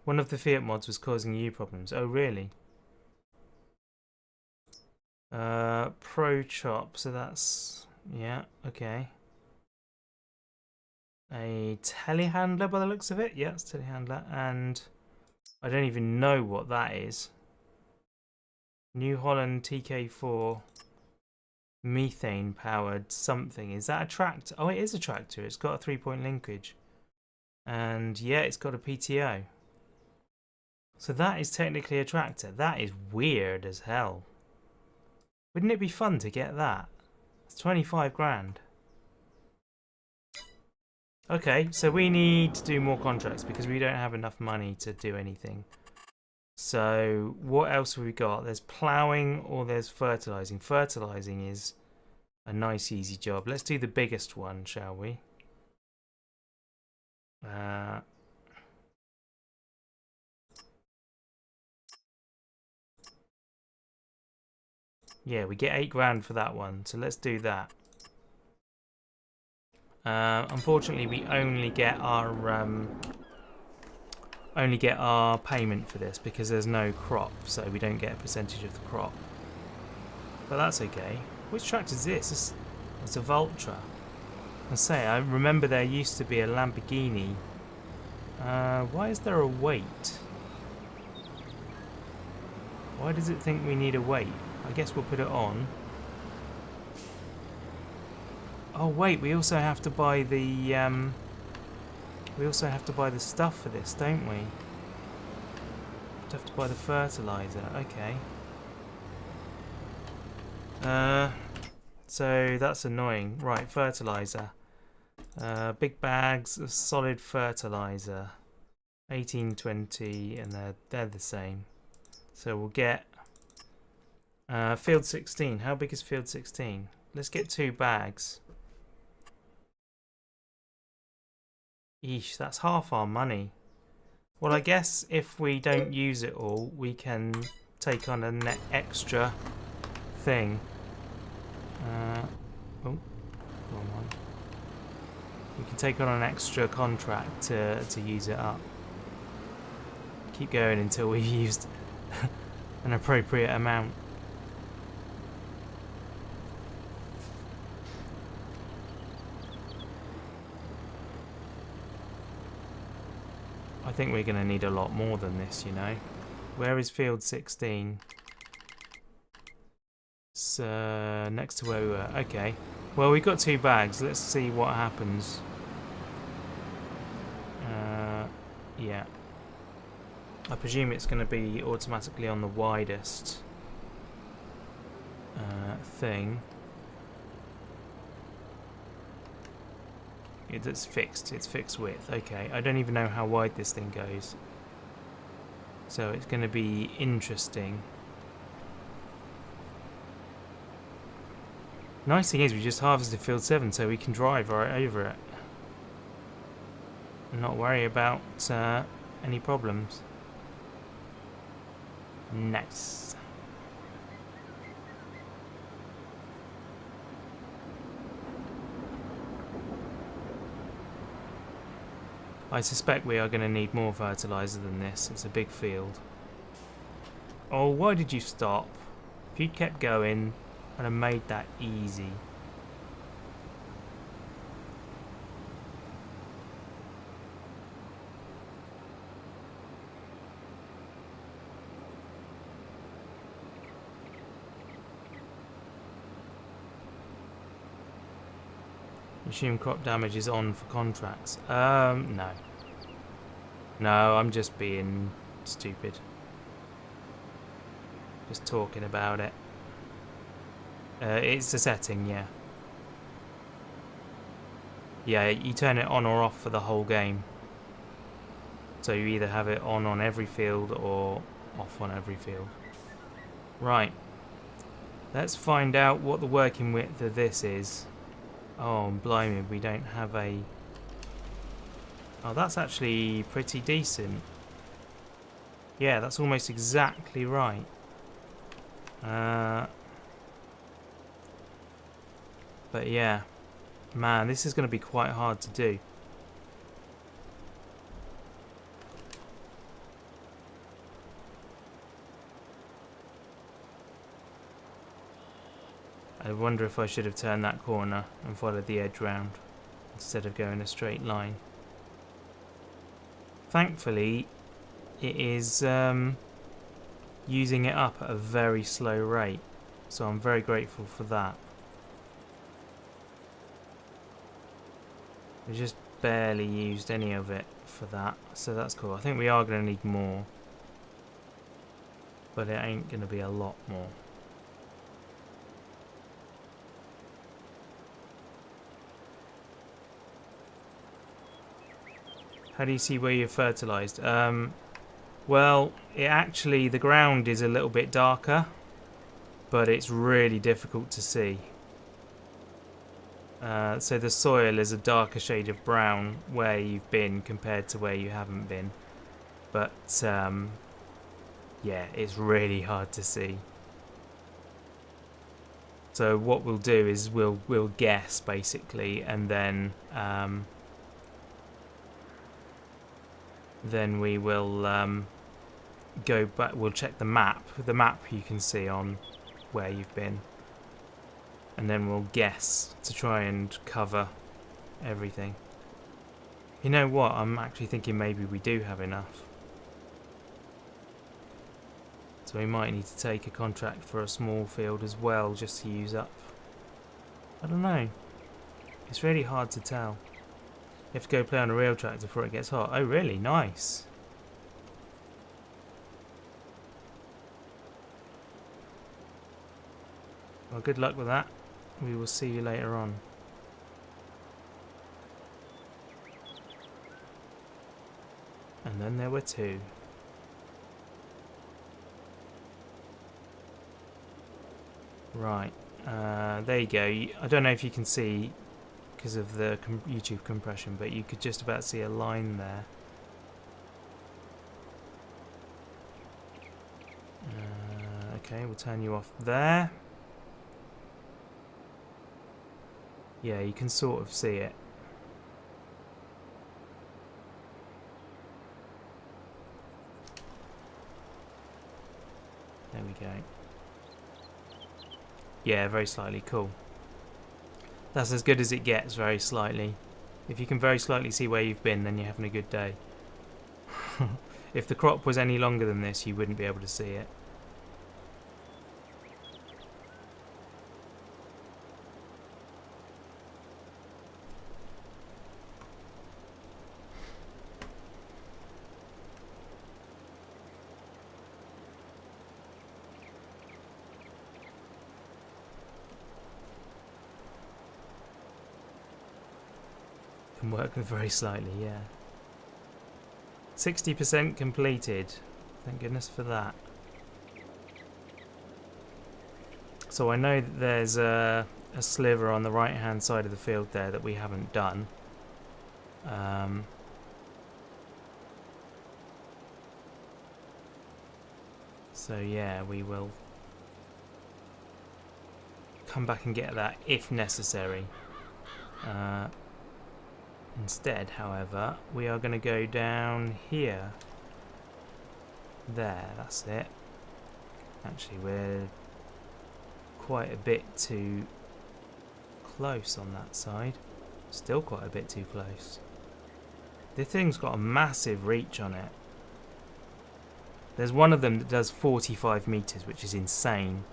One of the Fiat mods was causing you problems. Oh, really? Pro chop, so that's... Yeah, okay. A telehandler by the looks of it. Yeah, it's telehandler. And I don't even know what that is. New Holland TK4 methane powered something. Is that a tractor? Oh, it is a tractor. It's got a 3-point linkage. And yeah, it's got a PTO. So that is technically a tractor. That is weird as hell. Wouldn't it be fun to get that? It's 25 grand. Okay, so we need to do more contracts because we don't have enough money to do anything. So what else have we got? There's ploughing or there's fertilizing. Fertilizing is a nice easy job. Let's do the biggest one, shall we? Yeah, we get 8 grand for that one, so let's do that. Unfortunately, we only get our payment for this because there's no crop, so we don't get a percentage of the crop. But that's okay. Which tractor is this? It's a Valtra. I remember there used to be a Lamborghini. Why is there a weight? Why does it think we need a weight? I guess we'll put it on. Oh wait, we also have to buy the stuff for this, don't we? Have to buy the fertilizer. Okay. So that's annoying. Right, fertilizer. Big bags of solid fertilizer. 1820, and they're the same. So we'll get field 16. How big is field 16? Let's get 2 bags. Eesh, that's half our money. Well, I guess if we don't use it all, we can take on an extra thing. Oh, wrong one. We can take on an extra contract to use it up. Keep going until we've used an appropriate amount. I think we're going to need a lot more than this, you know. Where is field 16? It's next to where we were. Okay. Well, we've got 2 bags. Let's see what happens. Yeah. I presume it's going to be automatically on the widest thing. It's fixed. It's fixed width. Okay. I don't even know how wide this thing goes. So it's going to be interesting. Nice thing is we just harvested field 7 so we can drive right over it. And not worry about any problems. Nice. I suspect we are going to need more fertilizer than this. It's a big field. Oh, why did you stop? If you'd kept going, I'd have made that easy. Assume crop damage is on for contracts. No. No, I'm just being stupid. Just talking about it. It's a setting, yeah. Yeah, you turn it on or off for the whole game. So you either have it on every field or off on every field. Right. Let's find out what the working width of this is. Oh, blimey, we don't have a... Oh, that's actually pretty decent. Yeah, that's almost exactly right. But yeah. Man, this is going to be quite hard to do. I wonder if I should have turned that corner and followed the edge round instead of going a straight line. Thankfully, it is using it up at a very slow rate, so I'm very grateful for that. We just barely used any of it for that, so that's cool. I think we are going to need more, but it ain't going to be a lot more. How do you see where you're fertilised? Well, the ground is a little bit darker, but it's really difficult to see. So the soil is a darker shade of brown where you've been compared to where you haven't been. But, yeah, it's really hard to see. So what we'll do is we'll guess, basically, and then we will go back. We'll check the map. The map you can see on where you've been, and then we'll guess to try and cover everything. You know what? I'm actually thinking maybe we do have enough, so we might need to take a contract for a small field as well, just to use up. I don't know. It's really hard to tell. You have to go play on a real tractor before it gets hot. Oh, really? Nice. Well, good luck with that. We will see you later on. And then there were two. Right. There you go. I don't know if you can see because of the YouTube compression, but you could just about see a line there. Okay, we'll turn you off there. Yeah, you can sort of see it. There we go. Yeah, very slightly. Cool. That's as good as it gets, very slightly. If you can very slightly see where you've been, then you're having a good day. If the crop was any longer than this, you wouldn't be able to see it. Can work with very slightly, yeah. 60% completed. Thank goodness for that. So I know that there's a sliver on the right hand side of the field there that we haven't done. So yeah, we will come back and get that if necessary. Instead, however, we are going to go down here. There, that's it. Actually, we're quite a bit too close on that side. Still quite a bit too close. This thing's got a massive reach on it. There's one of them that does 45 meters, which is insane.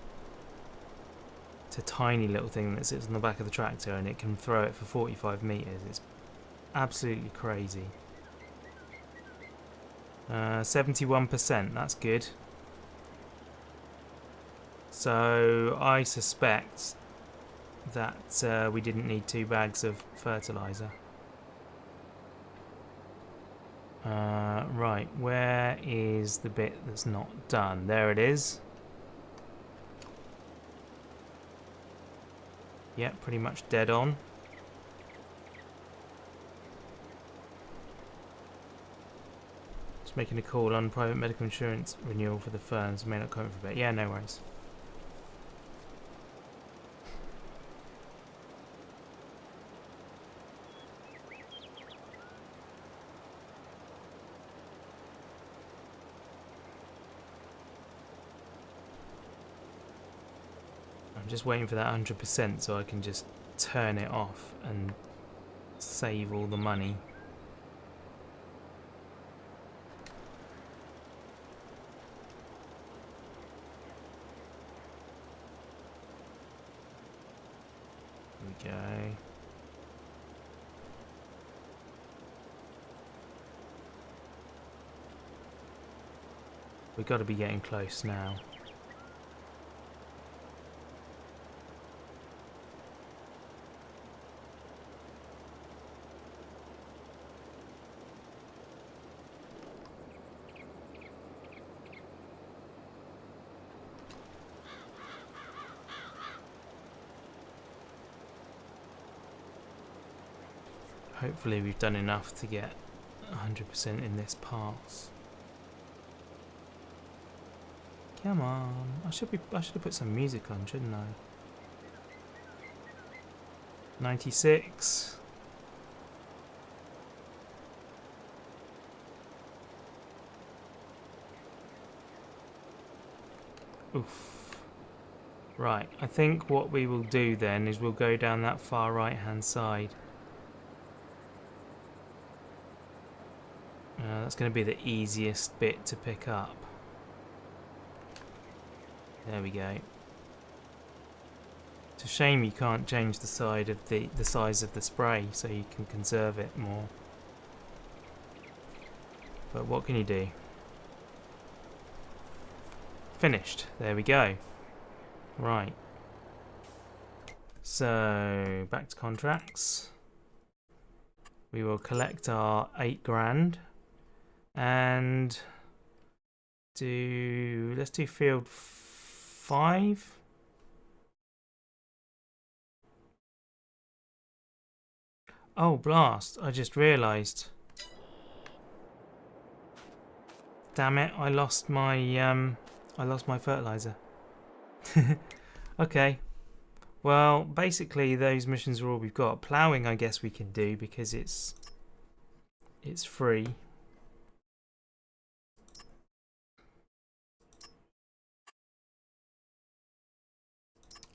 It's a tiny little thing that sits on the back of the tractor and it can throw it for 45 metres. It's absolutely crazy. 71%, that's good. So I suspect that we didn't need 2 bags of fertiliser. Right, where is the bit that's not done? There it is. Yep, pretty much dead on. Just making a call on private medical insurance renewal for the firms. May not come for a bit. Yeah, no worries. I'm just waiting for that 100% so I can just turn it off and save all the money. There we go. We've got to be getting close now. Hopefully we've done enough to get 100% in this pass. Come on. I should have put some music on, shouldn't I? 96. Oof. Right, I think what we will do then is we'll go down that far right hand side. That's going to be the easiest bit to pick up. There we go. It's a shame you can't change the side of the size of the spray so you can conserve it more. But what can you do? Finished. There we go. Right. So back to contracts. We will collect our 8 grand and let's do field 5. Oh blast, I just realised. Damn it, I lost my fertilizer. Okay. Well, basically those missions are all we've got. Ploughing I guess we can do because it's free.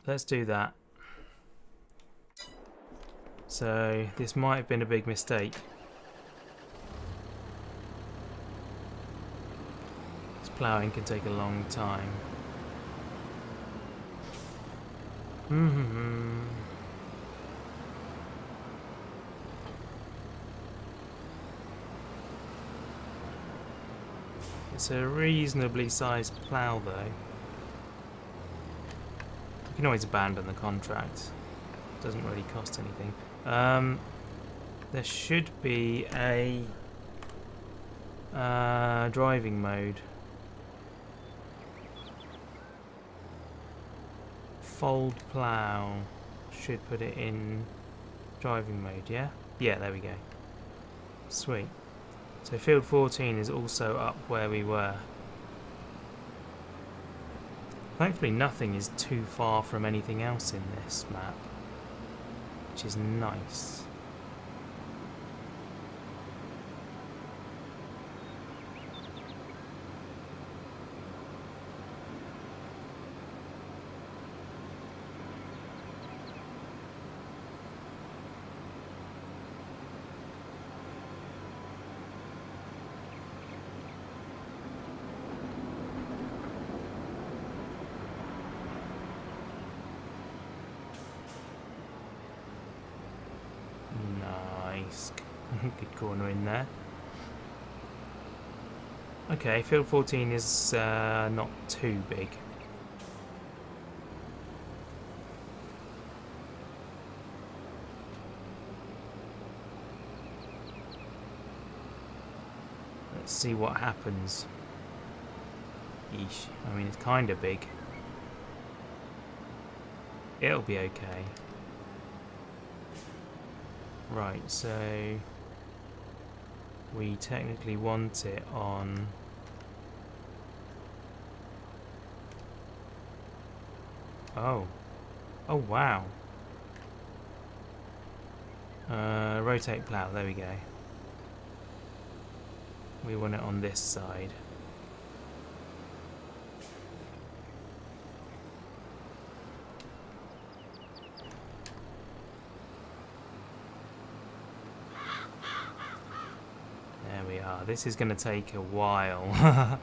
Let's do that. So this might have been a big mistake. This ploughing can take a long time. It's a reasonably sized plough though. You can always abandon the contract. It doesn't really cost anything. There should be a driving mode. Fold plough should put it in driving mode, yeah? Yeah, there we go. Sweet. So field 14 is also up where we were. Thankfully nothing is too far from anything else in this map, which is nice. Good corner in there. Okay, field 14 is not too big. Let's see what happens. Yeesh. I mean, it's kind of big. It'll be okay. Right, so we technically want it on... Oh. Oh, wow. Rotate plough, there we go. We want it on this side. There we are. This is going to take a while.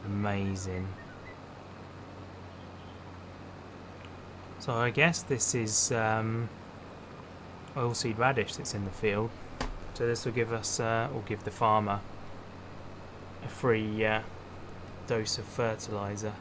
Amazing. So I guess this is oilseed radish that's in the field. So this will give us, or give the farmer, a free dose of fertilizer.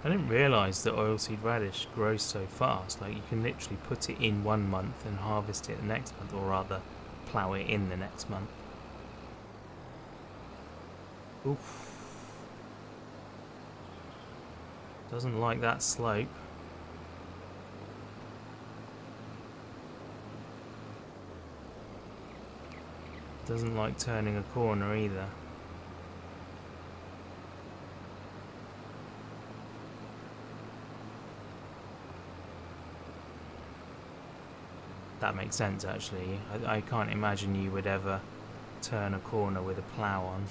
I didn't realise that oilseed radish grows so fast. Like, you can literally put it in 1 month and harvest it the next month, or rather plough it in the next month. Oof. Doesn't like that slope. Doesn't like turning a corner either. That makes sense, actually. I can't imagine you would ever turn a corner with a plough on.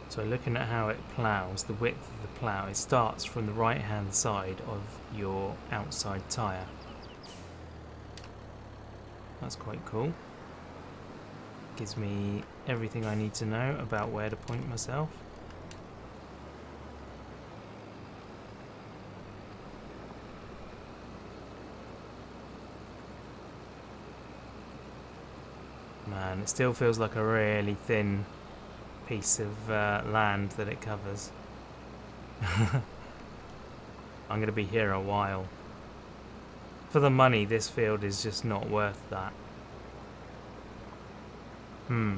So looking at how it ploughs, the width of the plough, it starts from the right hand side of your outside tyre. That's quite cool. Gives me everything I need to know about where to point myself. Man, it still feels like a really thin piece of land that it covers. I'm going to be here a while. For the money, this field is just not worth that. I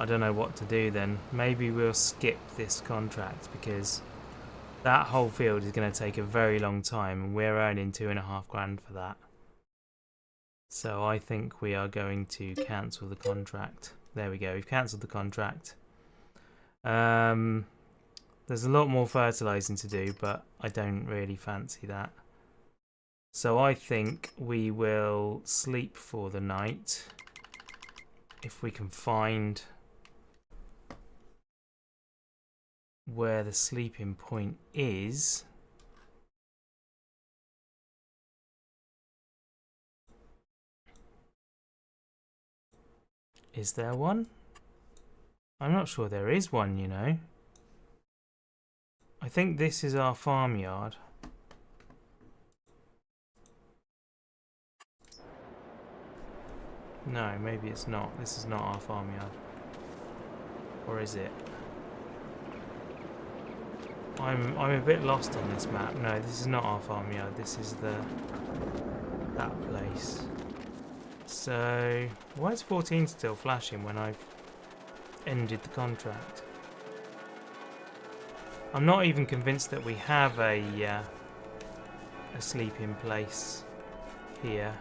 don't know what to do then. Maybe we'll skip this contract, because that whole field is going to take a very long time and we're earning 2.5 grand for that. So I think we are going to cancel the contract. There we go, we've cancelled the contract. There's a lot more fertilising to do, but I don't really fancy that. So I think we will sleep for the night. If we can find where the sleeping point is. Is there one? I'm not sure there is one, you know. I think this is our farmyard. No, maybe it's not. This is not our farmyard. Or is it? I'm a bit lost on this map. No, this is not our farmyard. This is that place. So, why is 14 still flashing when I've ended the contract? I'm not even convinced that we have a a sleeping place here.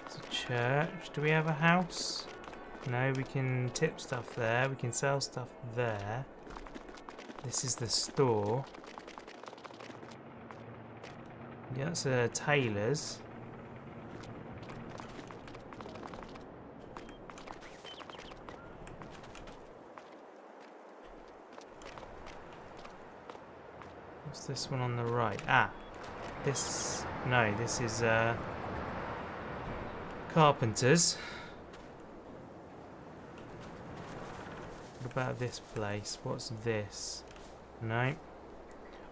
It's a church. Do we have a house? No, we can tip stuff there. We can sell stuff there. This is the store. Yeah, that's a tailor's. What's this one on the right? Ah, this... No, this is carpenter's. What about this place? What's this? No.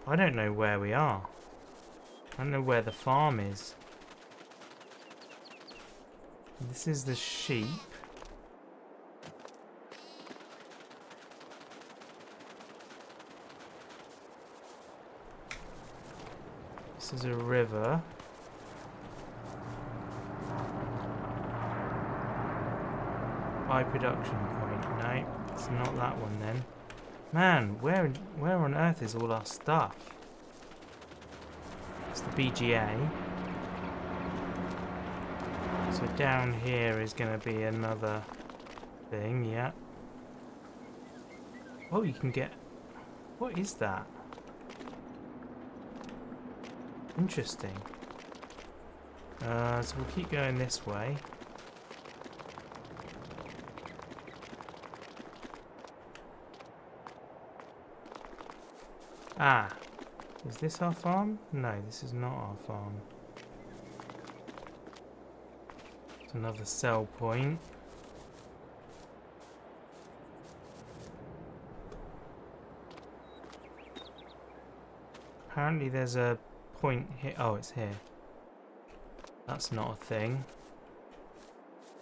I don't know where we are. I don't know where the farm is. This is the sheep. This is a river. High production point. No, it's not that one then. Man, where on earth is all our stuff? It's the BGA. So down here is going to be another thing, yeah. Oh, you can get... What is that? Interesting. So we'll keep going this way. Ah, is this our farm? No, this is not our farm. It's another sell point. Apparently there's a point here. Oh, it's here. That's not a thing.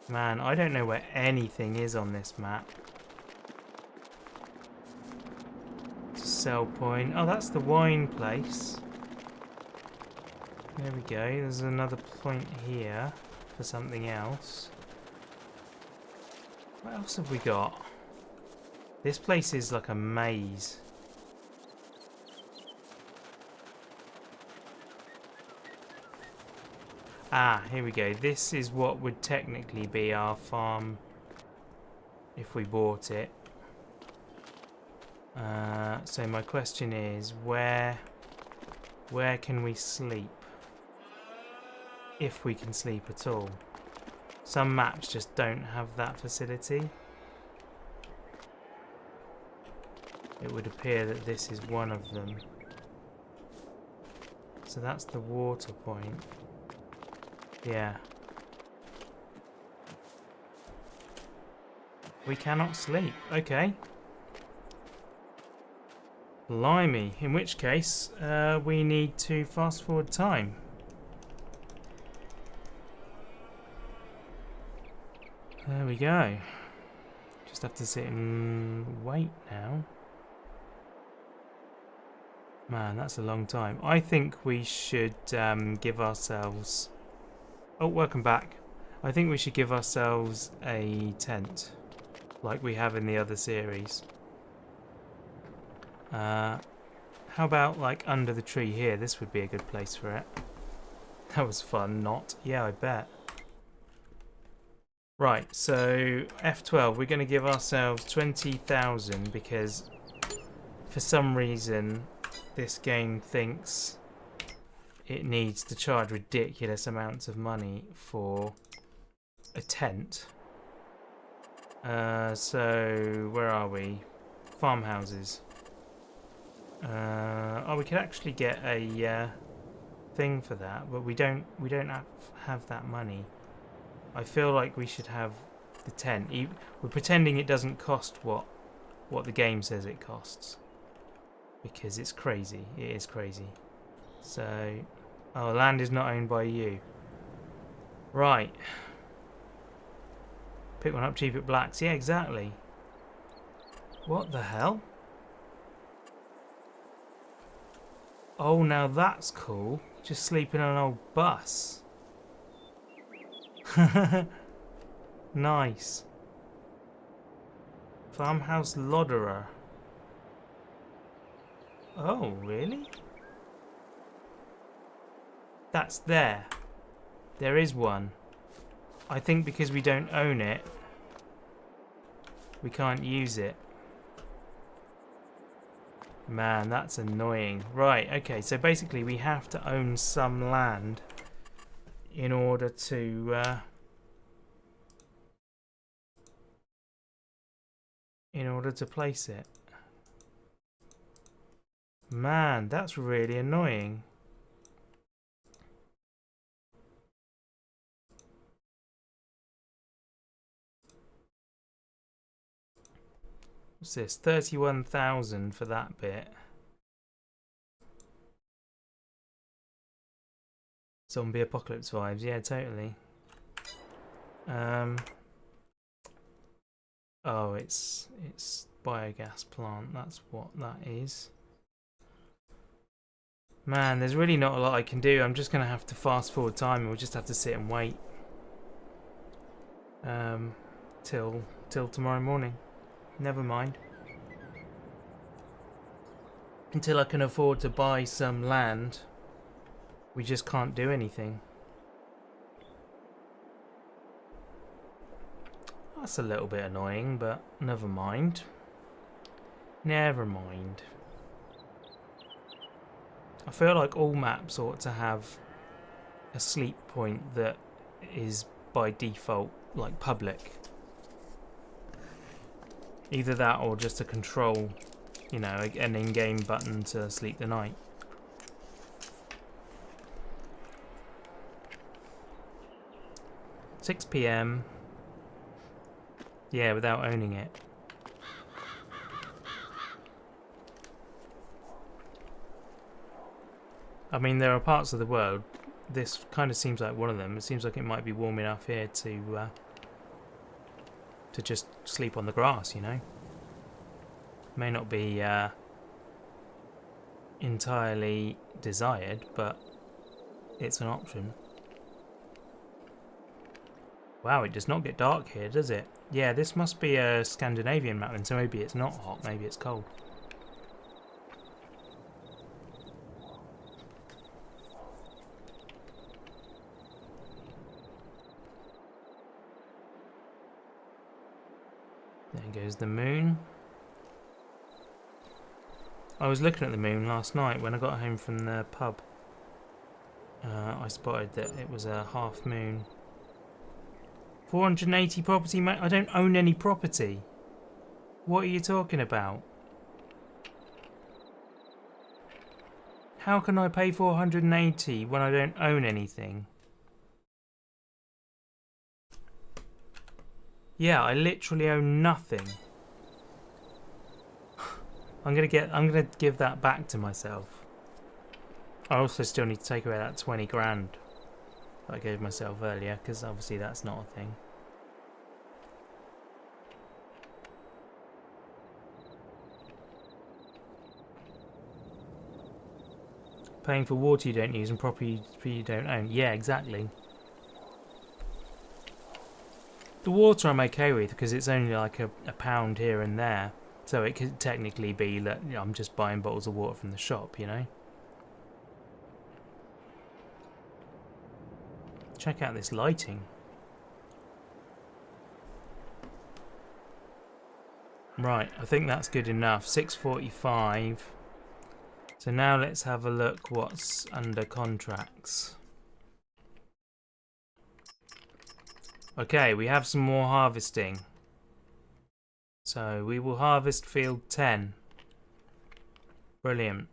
Man, I don't know where anything is on this map. It's a sell point. Oh, that's the wine place. There we go. There's another point here for something else. What else have we got? This place is like a maze. Ah, here we go. This is what would technically be our farm if we bought it. So my question is, where can we sleep? If we can sleep at all. Some maps just don't have that facility. It would appear that this is one of them. So that's the water point. Yeah. We cannot sleep. Okay. Blimey. In which case, we need to fast forward time. There we go. Just have to sit and wait now. Man, that's a long time. I think we should give ourselves... Oh, welcome back. I think we should give ourselves a tent, like we have in the other series. How about like under the tree here? This would be a good place for it. That was fun, not? Yeah, I bet. Right, so F12, we're going to give ourselves 20,000 because for some reason this game thinks it needs to charge ridiculous amounts of money for a tent. So where are we? Farmhouses. Oh, we could actually get a thing for that, but we don't have that money. I feel like we should have the tent. We're pretending it doesn't cost what the game says it costs, because it's crazy. It is crazy. So, oh, land is not owned by you. Right. Pick one up cheap at Blacks. Yeah, exactly. What the hell? Oh, now that's cool. Just sleeping on an old bus. Nice. Farmhouse Lodderer. Oh, really? That's there. There is one. I think because we don't own it, we can't use it. Man, that's annoying. Right, okay, so basically we have to own some land in order to place it. Man, that's really annoying. What's this? 31,000 for that bit. Zombie apocalypse vibes, yeah, totally. Oh, it's biogas plant. That's what that is. Man, there's really not a lot I can do. I'm just gonna have to fast forward time, and we'll just have to sit and wait till tomorrow morning. Never mind. Until I can afford to buy some land, we just can't do anything. That's a little bit annoying, but never mind. Never mind. I feel like all maps ought to have a sleep point that is by default like public. Either that or just a control, you know, an in-game button to sleep the night. $6 PM. Yeah, without owning it. I mean, there are parts of the world, this kind of seems like one of them. It seems like it might be warm enough here to just sleep on the grass, you know. May not be entirely desired, but it's an option. Wow, it does not get dark here, does it? Yeah, this must be a Scandinavian map, and so maybe it's not hot, maybe it's cold. There goes the moon. I was looking at the moon last night when I got home from the pub. I spotted that it was a half moon. 480 property, mate. I don't own any property. What are you talking about? How can I pay 480 when I don't own anything? Yeah, I literally own nothing. I'm gonna give that back to myself. I also still need to take away that 20 grand that I gave myself earlier, because obviously that's not a thing. Paying for water you don't use and property you don't own. Yeah, exactly. The water I'm okay with because it's only like a pound here and there. So it could technically be that, you know, I'm just buying bottles of water from the shop, you know? Check out this lighting. Right, I think that's good enough. 6:45. So now let's have a look what's under contracts. Okay, we have some more harvesting. So we will harvest field 10. Brilliant.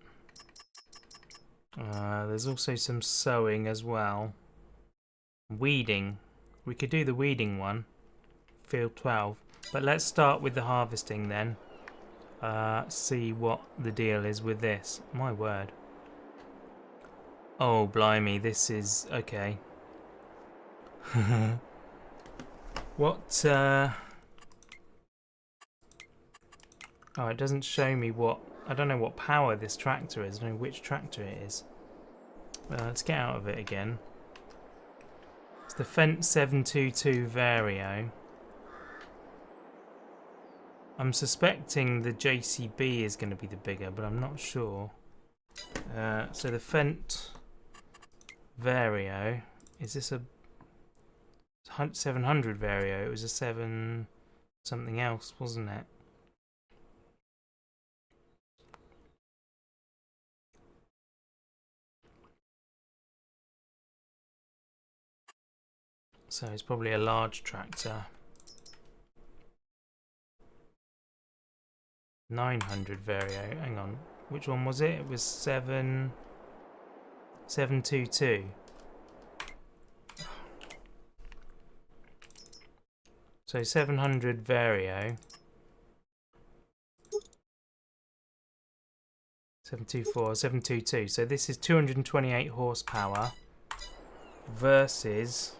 There's also some sowing as well. Weeding. We could do the weeding one. Field 12. But let's start with the harvesting then. See what the deal is with this. My word. Oh, blimey, this is... okay. What, oh, it doesn't show me what... I don't know what power this tractor is. I don't know which tractor it is. Let's get out of it again. It's the Fendt 722 Vario. I'm suspecting the JCB is going to be the bigger, but I'm not sure. So the Fendt Vario, is this a 700 Vario? It was a 7 something else, wasn't it? So it's probably a large tractor. 900 Vario. Hang on, which one was it? It was 722. So 700 Vario. 724, 722. So this is 228 horsepower versus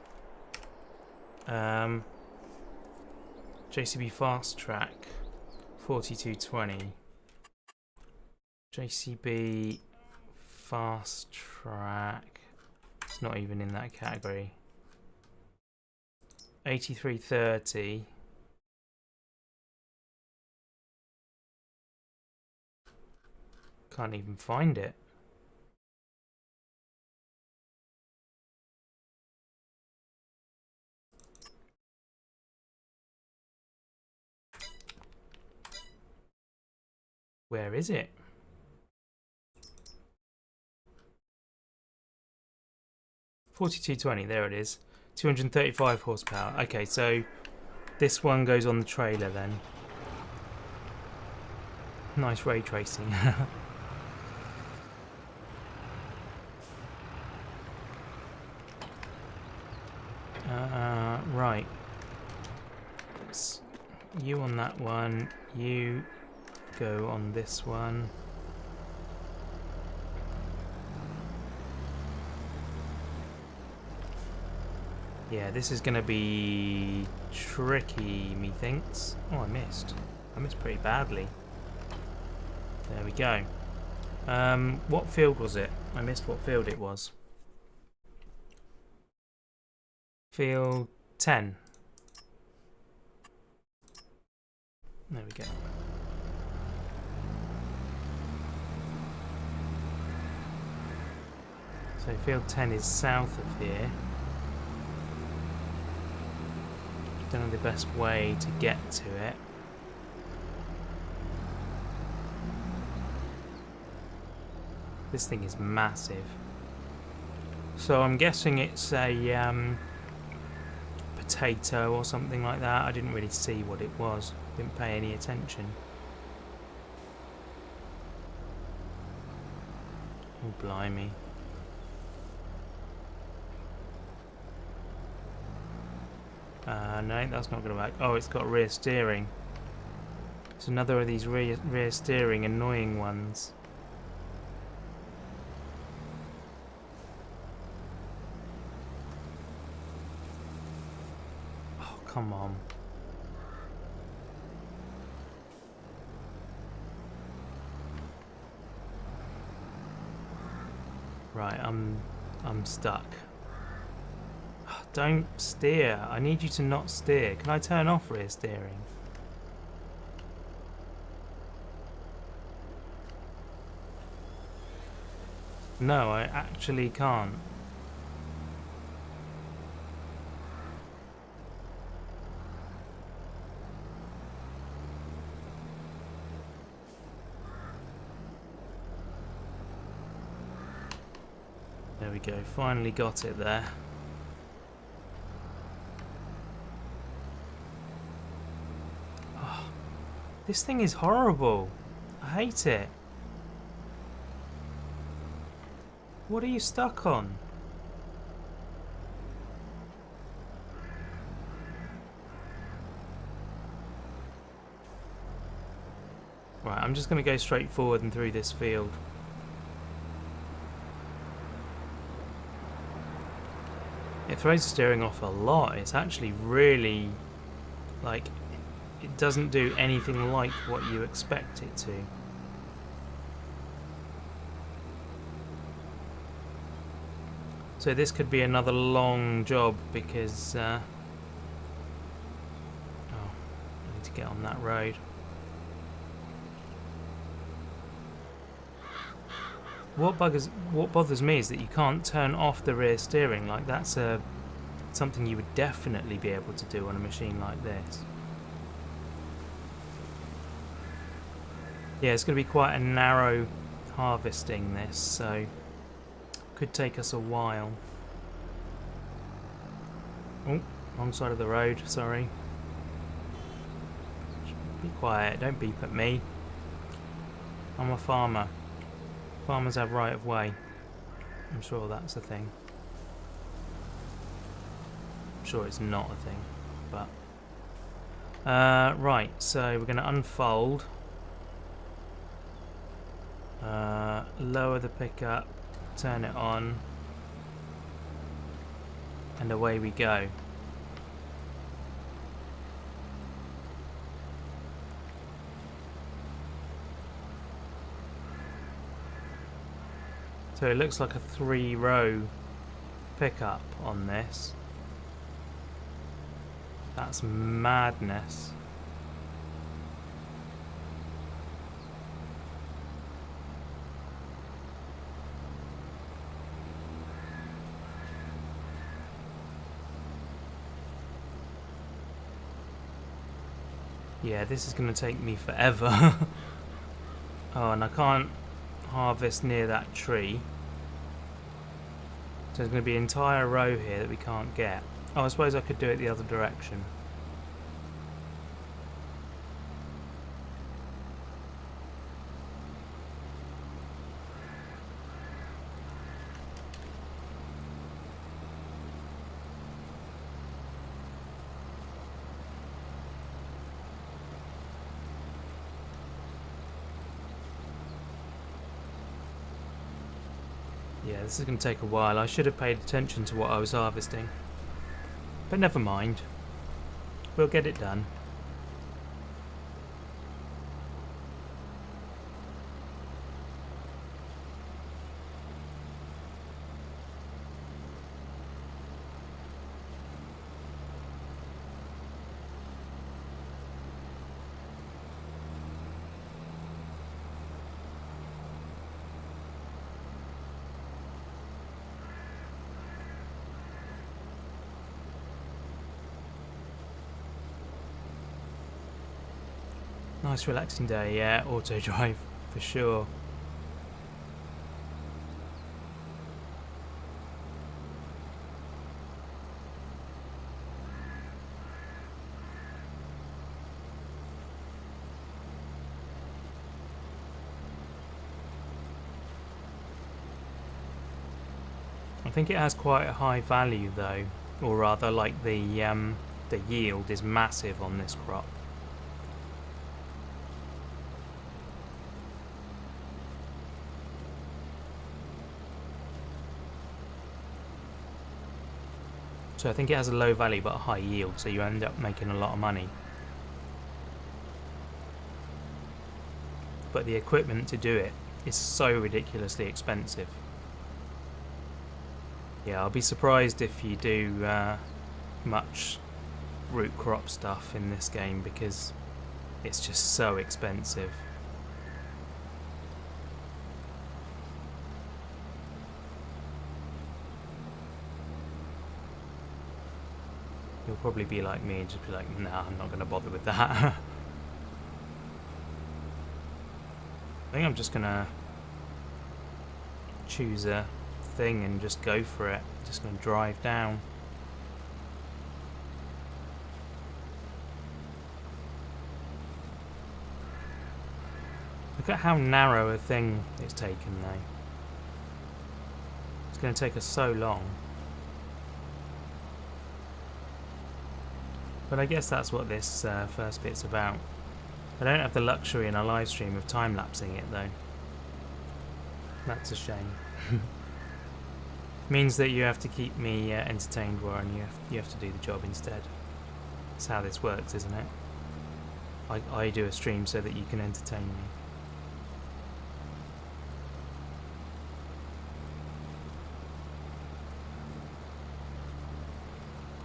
JCB Fast Track 4220. JCB Fast Track, it's not even in that category. 8330. Can't even find it. Where is it? $42.20, there it is. 235 horsepower. Okay, so this one goes on the trailer then. Nice ray tracing. Right. You on that one. You go on this one. Yeah, this is going to be tricky, methinks. Oh, I missed. I missed pretty badly. There we go. What field was it? I missed what field it was. Field 10. There we go. So field 10 is south of here. Don't know the best way to get to it. This thing is massive. So I'm guessing it's a potato or something like that. I didn't really see what it was. Didn't pay any attention. Oh, blimey. No, that's not going to work. Oh, it's got rear steering. It's another of these rear steering annoying ones. Oh, come on. Right, I'm stuck. Don't steer. I need you to not steer. Can I turn off rear steering? No, I actually can't. There we go. Finally got it there. This thing is horrible. I hate it. What are you stuck on? Right, I'm just going to go straight forward and through this field. It throws the steering off a lot. It's actually really, like, it doesn't do anything like what you expect it to. So this could be another long job because oh, I need to get on that road. What bothers me is that you can't turn off the rear steering. Like, that's something you would definitely be able to do on a machine like this. Yeah, it's going to be quite a narrow harvesting this, so could take us a while. Oh, wrong side of the road, sorry. Be quiet, don't beep at me. I'm a farmer. Farmers have right of way. I'm sure that's a thing. I'm sure it's not a thing, but... right, so we're going to unfold. Lower the pickup, turn it on, and away we go. So it looks like a 3-row pickup on this. That's madness. Yeah, this is going to take me forever. Oh, and I can't harvest near that tree. So there's going to be an entire row here that we can't get. Oh, I suppose I could do it the other direction. Yeah, this is going to take a while. I should have paid attention to what I was harvesting. But never mind. We'll get it done. Nice relaxing day, yeah, auto drive for sure. I think it has quite a high value though, or rather like the yield is massive on this crop. So I think it has a low value but a high yield, so you end up making a lot of money. But the equipment to do it is so ridiculously expensive. Yeah, I'll be surprised if you do much root crop stuff in this game because it's just so expensive. You'll probably be like me and just be like, nah, I'm not going to bother with that. I think I'm just going to choose a thing and just go for it. Just going to drive down. Look at how narrow a thing it's taken though. It's going to take us so long. But I guess that's what this first bit's about. I don't have the luxury in a live stream of time-lapsing it though. That's a shame. Means that you have to keep me entertained, Warren. You have to do the job instead. That's how this works, isn't it? I do a stream so that you can entertain me.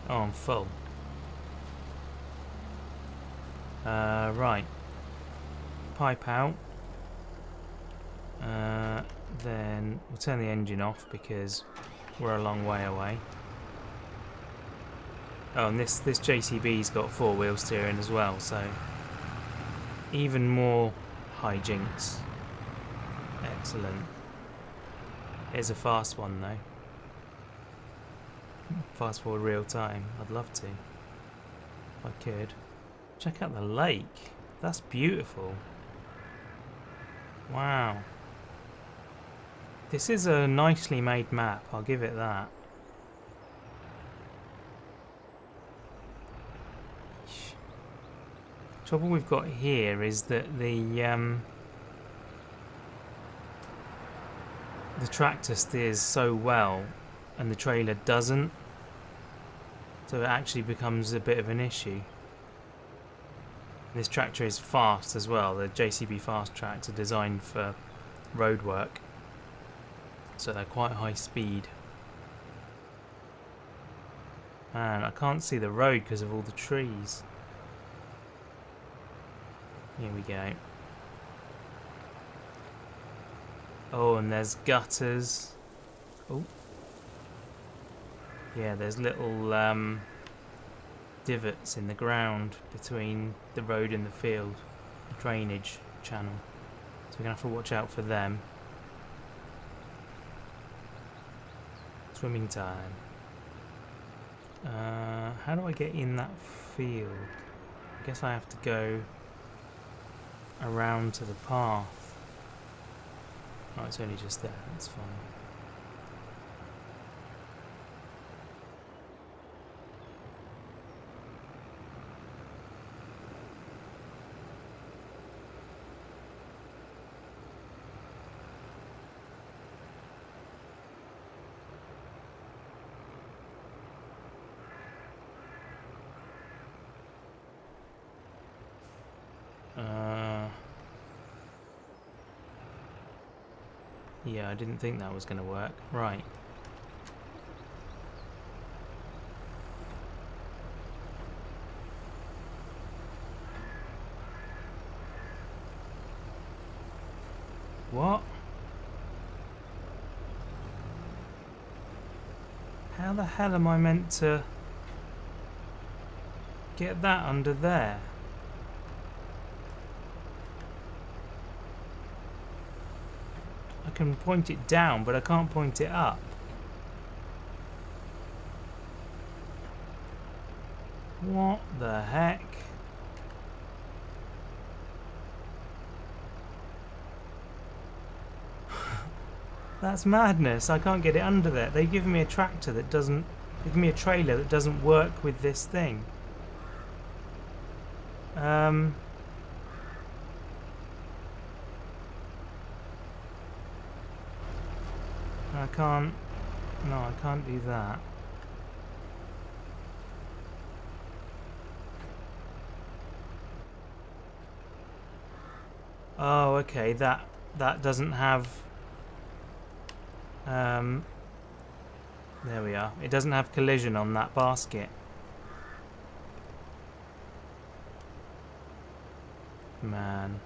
Oh, I'm full. Right. Pipe out. then we'll turn the engine off because we're a long way away. Oh, and this JCB's got four-wheel steering as well, so even more hijinks. Excellent. Here's a fast one though. Fast forward real time. I'd love to. If I could. Check out the lake. That's beautiful. Wow. This is a nicely made map, I'll give it that. Trouble we've got here is that the tractor steers so well and the trailer doesn't, so it actually becomes a bit of an issue. This tractor is fast as well. The JCB fast tracks are designed for road work, so they're quite high speed. Man, I can't see the road because of all the trees. Here we go. Oh, and there's gutters. Oh. Yeah, there's little divots in the ground between the road and the field. Drainage channel. So we're going to have to watch out for them. Swimming time. How do I get in that field? I guess I have to go around to the path. Oh, it's only just there, that's fine. Yeah, I didn't think that was going to work. Right. What? How the hell am I meant to get that under there? I can point it down, but I can't point it up. What the heck? That's madness. I can't get it under there. They give me a tractor that doesn't... They give me a trailer that doesn't work with this thing. I can't... No, I can't do that. Oh, okay. That doesn't have... there we are. It doesn't have collision on that basket. Man.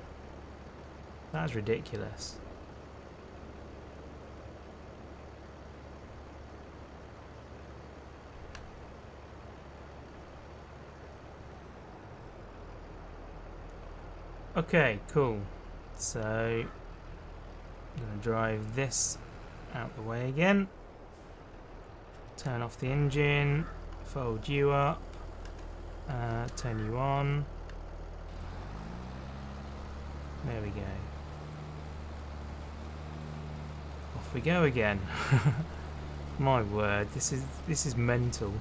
That's ridiculous. Okay, cool. So, I'm going to drive this out the way again. Turn off the engine. Fold you up. Turn you on. There we go. Off we go again. My word, this is mental.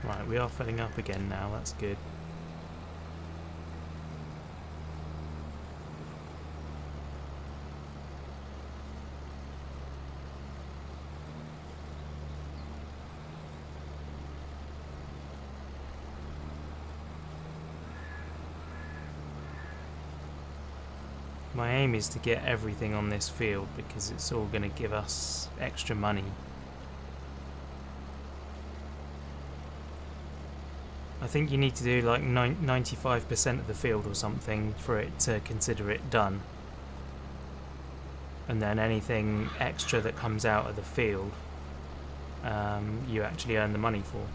Right, we are filling up again now, that's good. My aim is to get everything on this field because it's all going to give us extra money. I think you need to do like 95% of the field or something for it to consider it done. And then anything extra that comes out of the field, you actually earn the money for.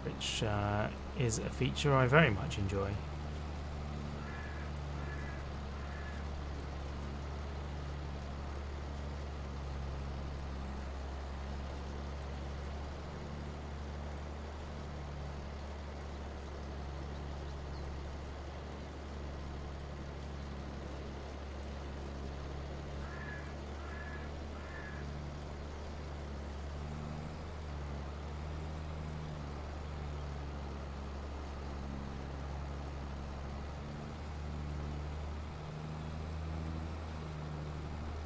Which is a feature I very much enjoy.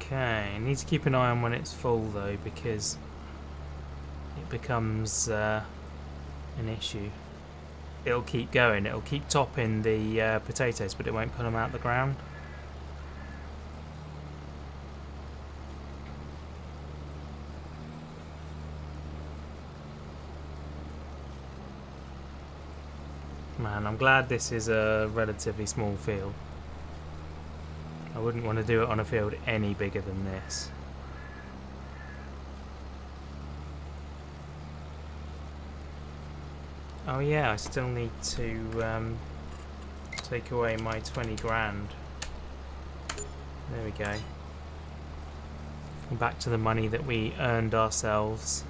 Okay, I need to keep an eye on when it's full though, because it becomes an issue. It'll keep going, it'll keep topping the potatoes, but it won't put them out the ground. Man, I'm glad this is a relatively small field. I wouldn't want to do it on a field any bigger than this. Oh yeah, I still need to take away my 20 grand. There we go. Back to the money that we earned ourselves.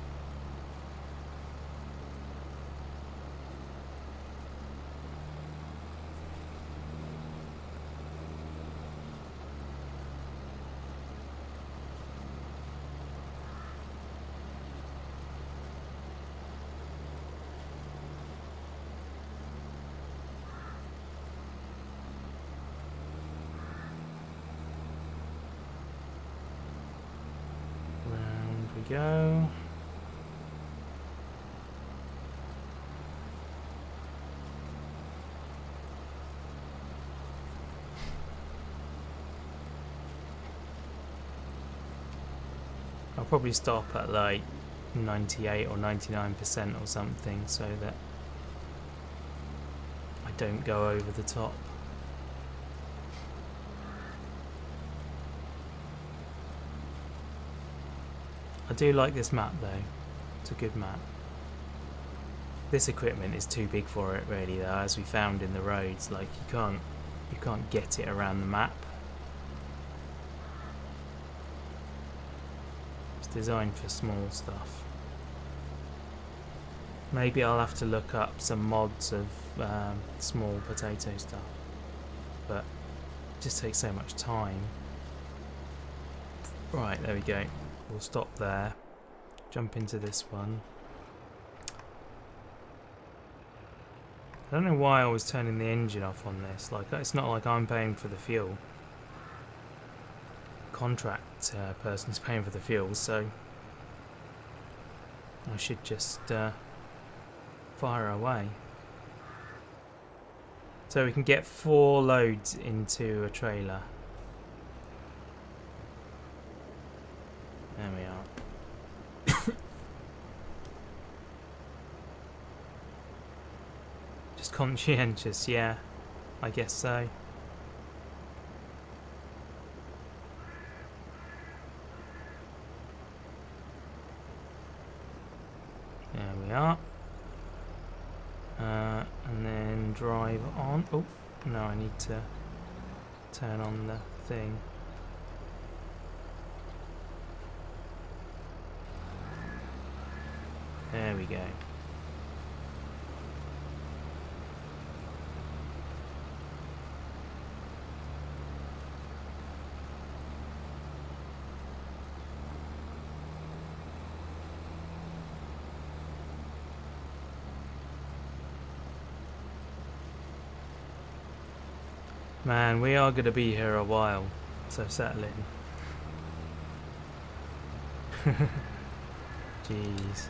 Go. I'll probably stop at like 98 or 99% or something so that I don't go over the top. I do like this map though, it's a good map. This equipment is too big for it really though, as we found in the roads, like you can't get it around the map. It's designed for small stuff. Maybe I'll have to look up some mods of small potato stuff, but it just takes so much time. Right, there we go. We'll stop there, jump into this one. I don't know why I was turning the engine off on this, like it's not like I'm paying for the fuel. Contract person is paying for the fuel, so I should just fire away. So we can get 4 loads into a trailer. There we are. Just conscientious, yeah. I guess so. There we are. And then drive on. Oh, no, I need to turn on the thing. There we go. Man, we are going to be here a while, so settle in. Jeez.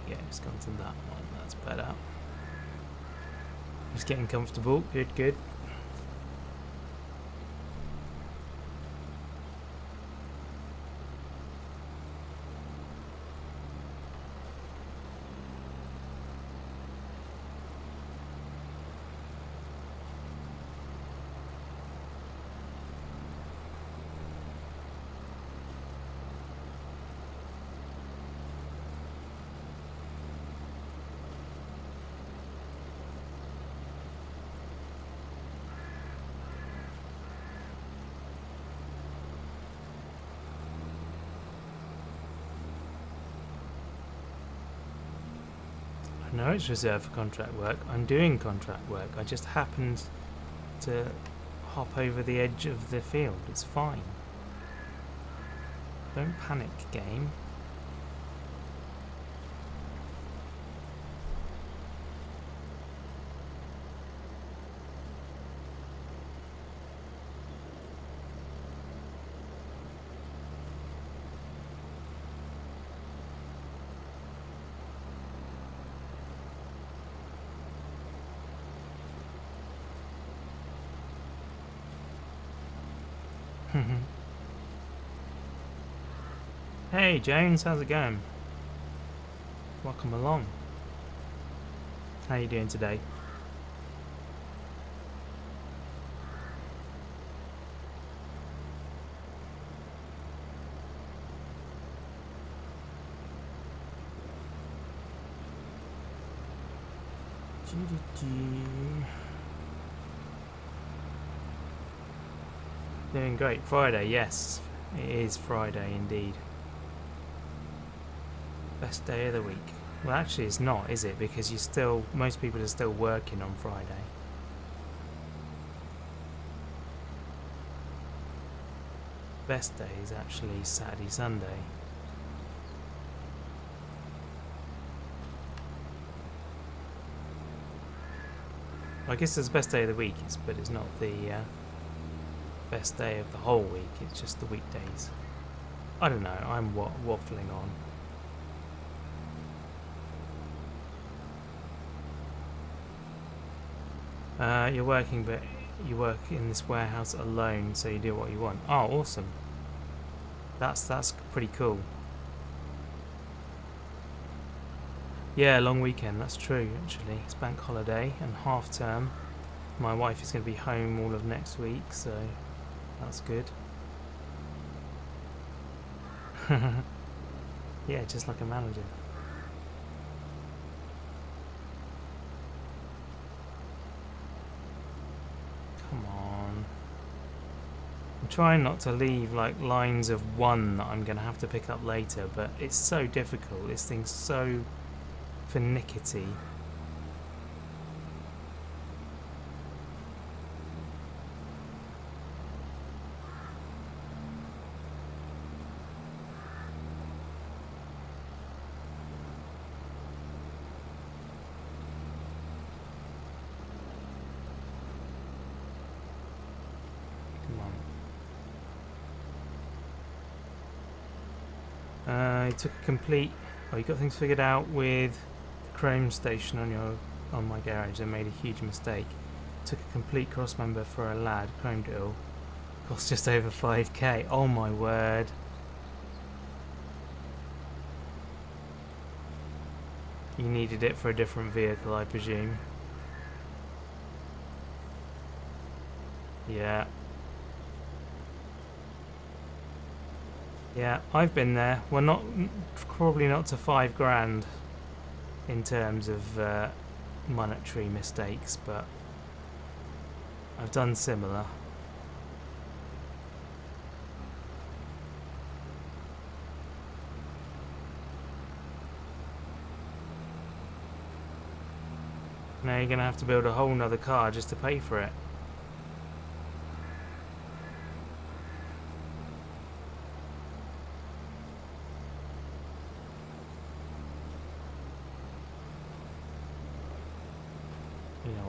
Yeah, it's gone to that one, that's That's better. Just getting comfortable. Good, good. No, it's reserved for contract work. I'm doing contract work. I just happened to hop over the edge of the field. It's fine. Don't panic, game. Hey Jones, how's it going? Welcome along. How you doing today? Doing great. Friday, yes. It is Friday indeed. Best day of the week. Well, actually it's not, is it? Because most people are still working on Friday. Best day is actually Saturday, Sunday. I guess it's the best day of the week, but it's not the best day of the whole week. It's just the weekdays. I don't know. I'm waffling on. You're working, but you work in this warehouse alone, so you do what you want. Oh, awesome. That's pretty cool. Yeah, long weekend, that's true actually. It's bank holiday and half term. My wife is going to be home all of next week, so that's good. Yeah, just like a manager. Come on. I'm trying not to leave like lines of one that I'm going to have to pick up later, but it's so difficult. This thing's so finicky. You took a complete. Oh, you got things figured out with the Chrome station on my garage. I made a huge mistake. Took a complete cross member for a lad. Chromed it all. Cost just over 5k. Oh my word! You needed it for a different vehicle, I presume. Yeah. Yeah, I've been there. Well, probably not to 5 grand in terms of monetary mistakes, but I've done similar. Now you're going to have to build a whole nother car just to pay for it.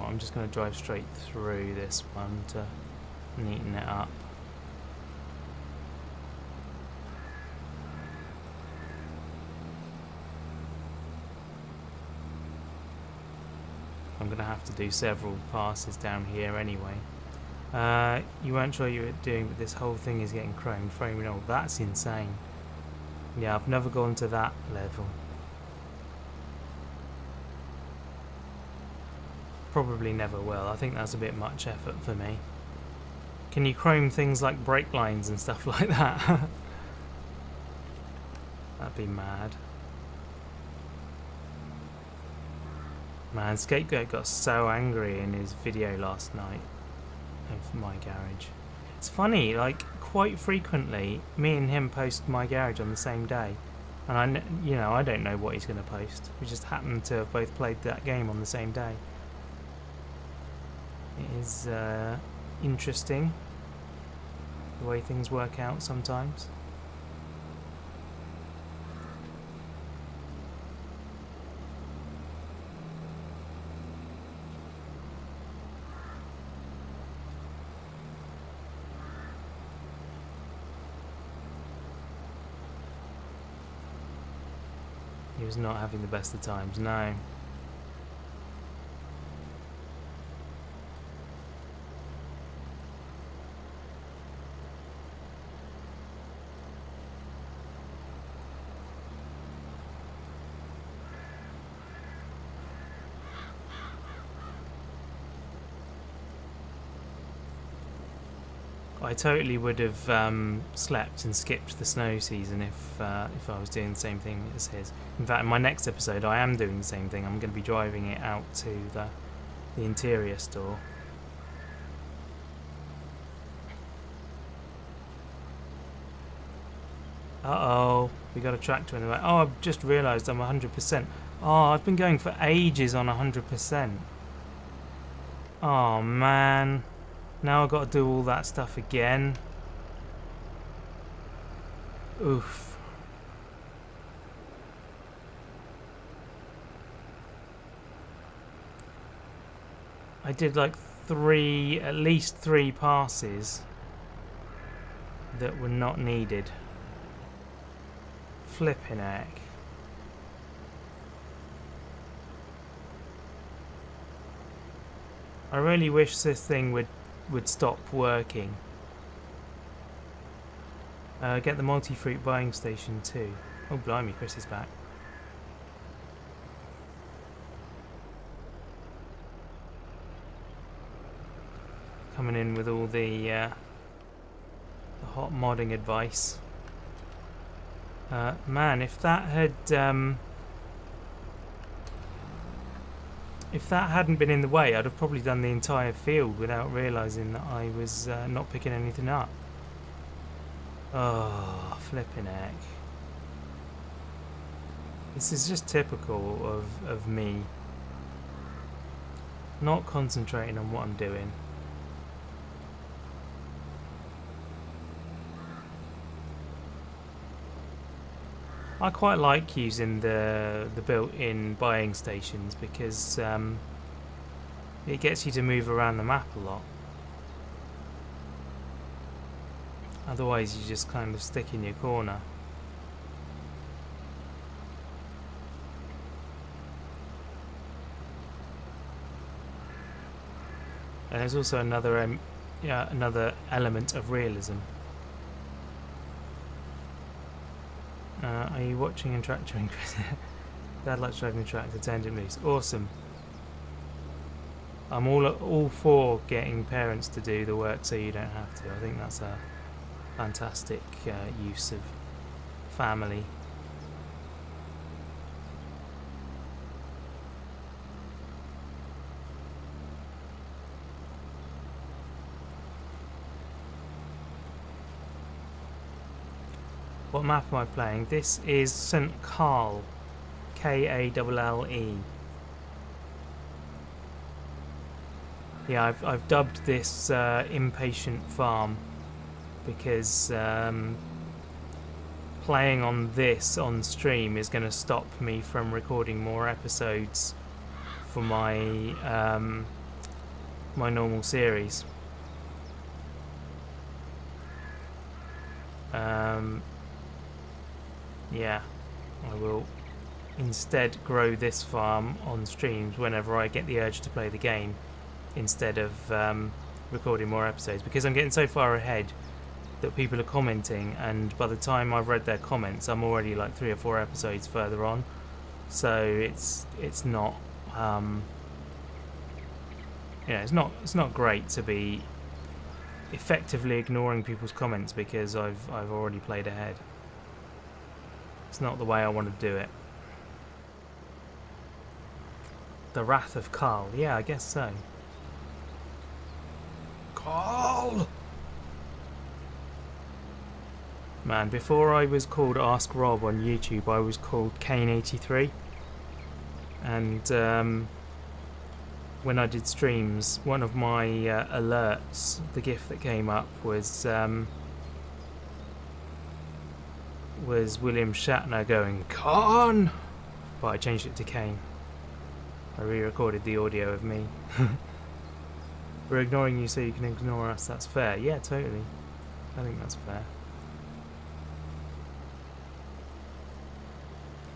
I'm just going to drive straight through this one to neaten it up. I'm going to have to do several passes down here anyway. You weren't sure you were doing, but this whole thing is getting chromed, framing all. That's insane. Yeah, I've never gone to that level. Probably never will. I think that's a bit much effort for me. Can you chrome things like brake lines and stuff like that? That'd be mad. Man, Scapegoat got so angry in his video last night of my garage. It's funny, like, quite frequently, me and him post my garage on the same day. And I don't know what he's going to post. We just happen to have both played that game on the same day. It is interesting the way things work out sometimes. He was not having the best of times, no. I totally would have slept and skipped the snow season if I was doing the same thing as his. In fact, in my next episode, I am doing the same thing. I'm going to be driving it out to the interior store. Uh-oh, we got a tractor in the way. Oh, I've just realised I'm 100%. Oh, I've been going for ages on 100%. Oh, man. Now I've got to do all that stuff again. Oof. I did like at least three passes that were not needed. Flipping heck. I really wish this thing would stop working. Get the multi-fruit buying station too. Oh blimey, Chris is back. Coming in with all the hot modding advice. Man, if that hadn't been in the way, I'd have probably done the entire field without realising that I was not picking anything up. Oh, flipping heck. This is just typical of me. Not concentrating on what I'm doing. I quite like using the built-in buying stations because it gets you to move around the map a lot. Otherwise you just kind of stick in your corner. And there's also another element of realism. Are you watching and tractoring, Chris? Dad likes driving the tractor, tangent loose. Awesome. I'm all for getting parents to do the work so you don't have to. I think that's a fantastic use of family. What map am I playing? This is St. Carl, K-A-L-L-E. Yeah, I've dubbed this Impatient Farm because playing on this on stream is going to stop me from recording more episodes for my my normal series. Yeah, I will instead grow this farm on streams whenever I get the urge to play the game, instead of recording more episodes, because I'm getting so far ahead that people are commenting, and by the time I've read their comments I'm already like 3 or 4 episodes further on. So it's not it's not great to be effectively ignoring people's comments because I've already played ahead. It's not the way I want to do it. The Wrath of Carl. Yeah, I guess so. Carl! Man, before I was called Ask Rob on YouTube, I was called Kane83. And when I did streams, one of my alerts, the GIF that came up was William Shatner going, Khan! But I changed it to Kane. I re-recorded the audio of me. We're ignoring you so you can ignore us, that's fair. Yeah, totally. I think that's fair.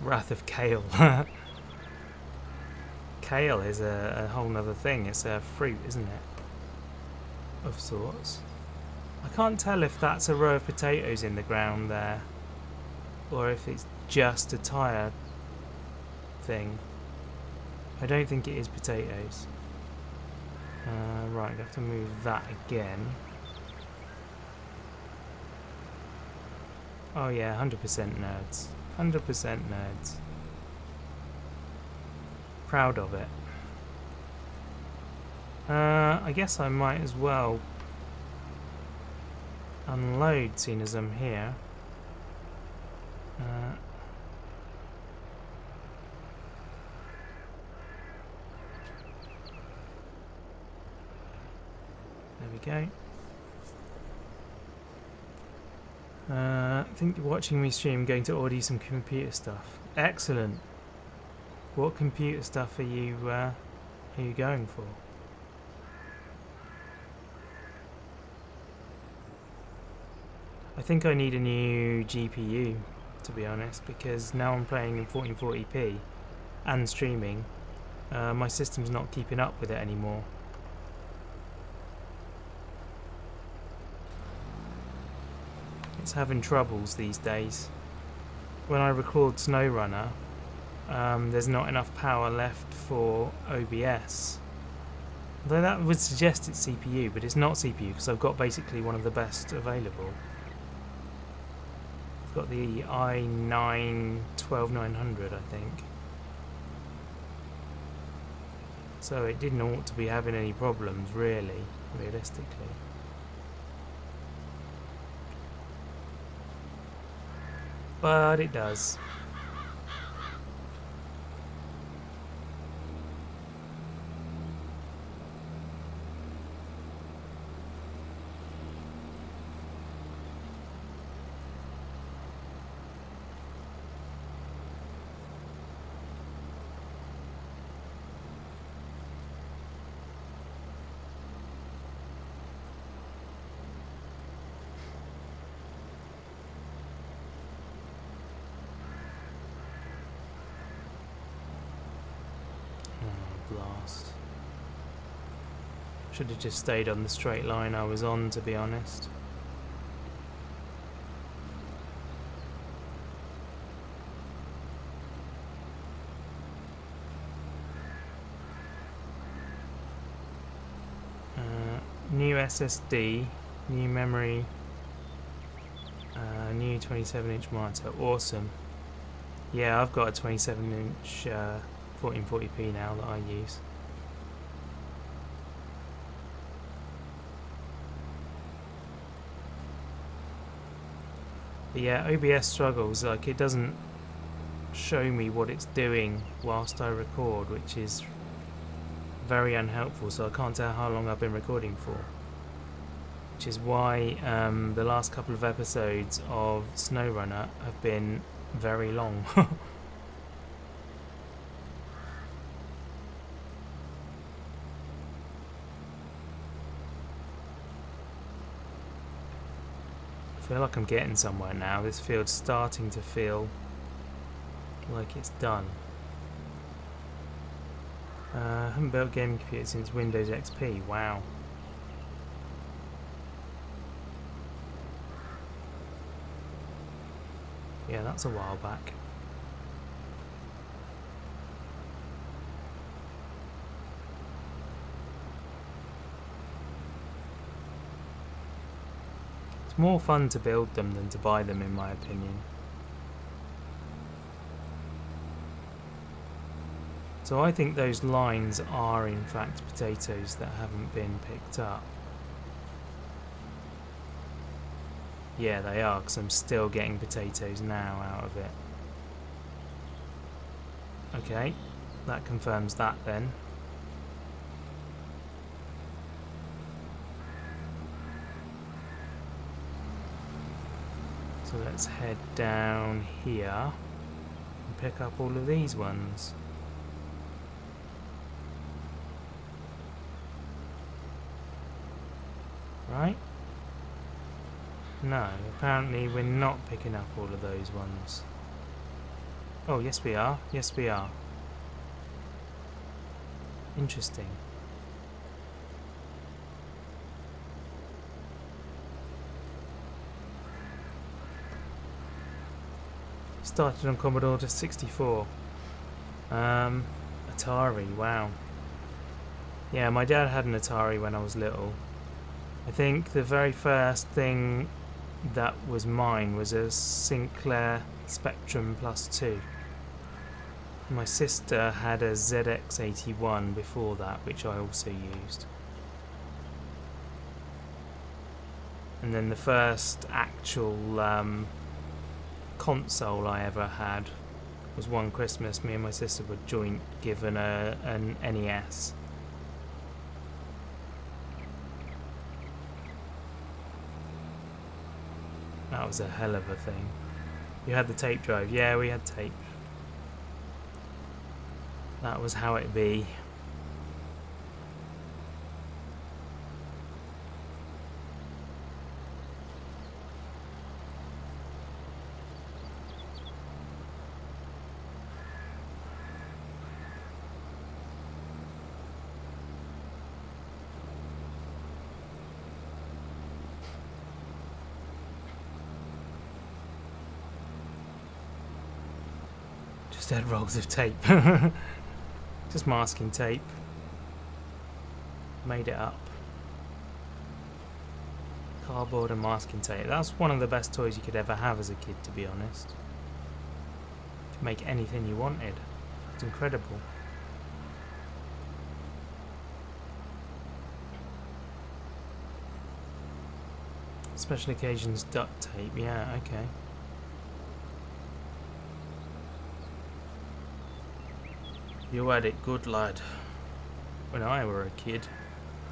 Wrath of Kale. Kale is a whole nother thing. It's a fruit, isn't it? Of sorts. I can't tell if that's a row of potatoes in the ground there, or if it's just a tyre thing. I don't think it is potatoes. Right, I have to move that again. Oh yeah, 100% nerds. 100% nerds. Proud of it. I guess I might as well unload, seeing as I'm here. There we go. I think you're watching me stream, going to order you some computer stuff. Excellent. What computer stuff are you going for? I think I need a new GPU, to be honest, because now I'm playing in 1440p and streaming. My system's not keeping up with it anymore. It's having troubles these days. When I record SnowRunner, there's not enough power left for OBS. Though that would suggest it's CPU, but it's not CPU because I've got basically one of the best available. I've got the i9 12900, I think. So it didn't ought to be having any problems, really, realistically. But it does. Blast. Should have just stayed on the straight line I was on, to be honest. New SSD, new memory, new 27-inch monitor. Awesome. Yeah, I've got a 27-inch 1440p now that I use. But yeah, OBS struggles, like it doesn't show me what it's doing whilst I record, which is very unhelpful, so I can't tell how long I've been recording for. Which is why the last couple of episodes of SnowRunner have been very long. I feel like I'm getting somewhere now. This field's starting to feel like it's done. Haven't built a gaming computer since Windows XP. Wow. Yeah, that's a while back. It's more fun to build them than to buy them, in my opinion. So I think those lines are in fact potatoes that haven't been picked up. Yeah, they are, because I'm still getting potatoes now out of it. Okay, that confirms that then. So let's head down here and pick up all of these ones. Right? No, apparently we're not picking up all of those ones. Oh, yes we are. Yes we are. Interesting. Started on Commodore 64. Atari, wow. Yeah, my dad had an Atari when I was little. I think the very first thing that was mine was a Sinclair Spectrum Plus 2. My sister had a ZX81 before that, which I also used. And then the first actual console I ever had was one Christmas. Me and my sister were joint given an NES. That was a hell of a thing. You had the tape drive. Yeah, we had tape. That was how it be. Just had rolls of tape. Just masking tape. Made it up. Cardboard and masking tape. That's one of the best toys you could ever have as a kid, to be honest. You could make anything you wanted. It's incredible. Special occasions duct tape. Yeah, okay. You had it good, lad. When I were a kid,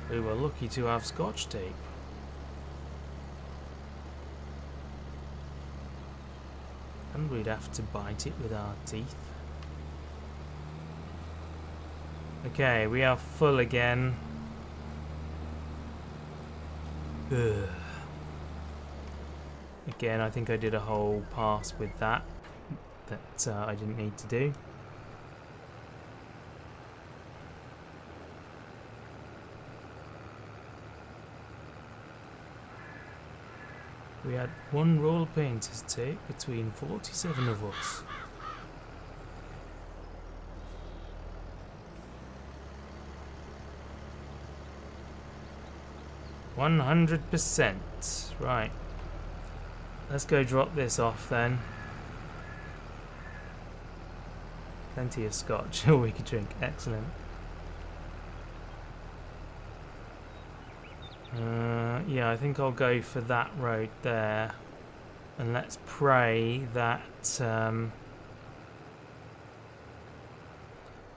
we were lucky to have Scotch tape. And we'd have to bite it with our teeth. Okay, we are full again. Ugh. Again, I think I did a whole pass with that I didn't need to do. We had one roll of painter's tape between 47 of us. %. Right. Let's go drop this off then. Plenty of scotch. Oh, we could drink. Excellent. Yeah, I think I'll go for that road there. And let's pray that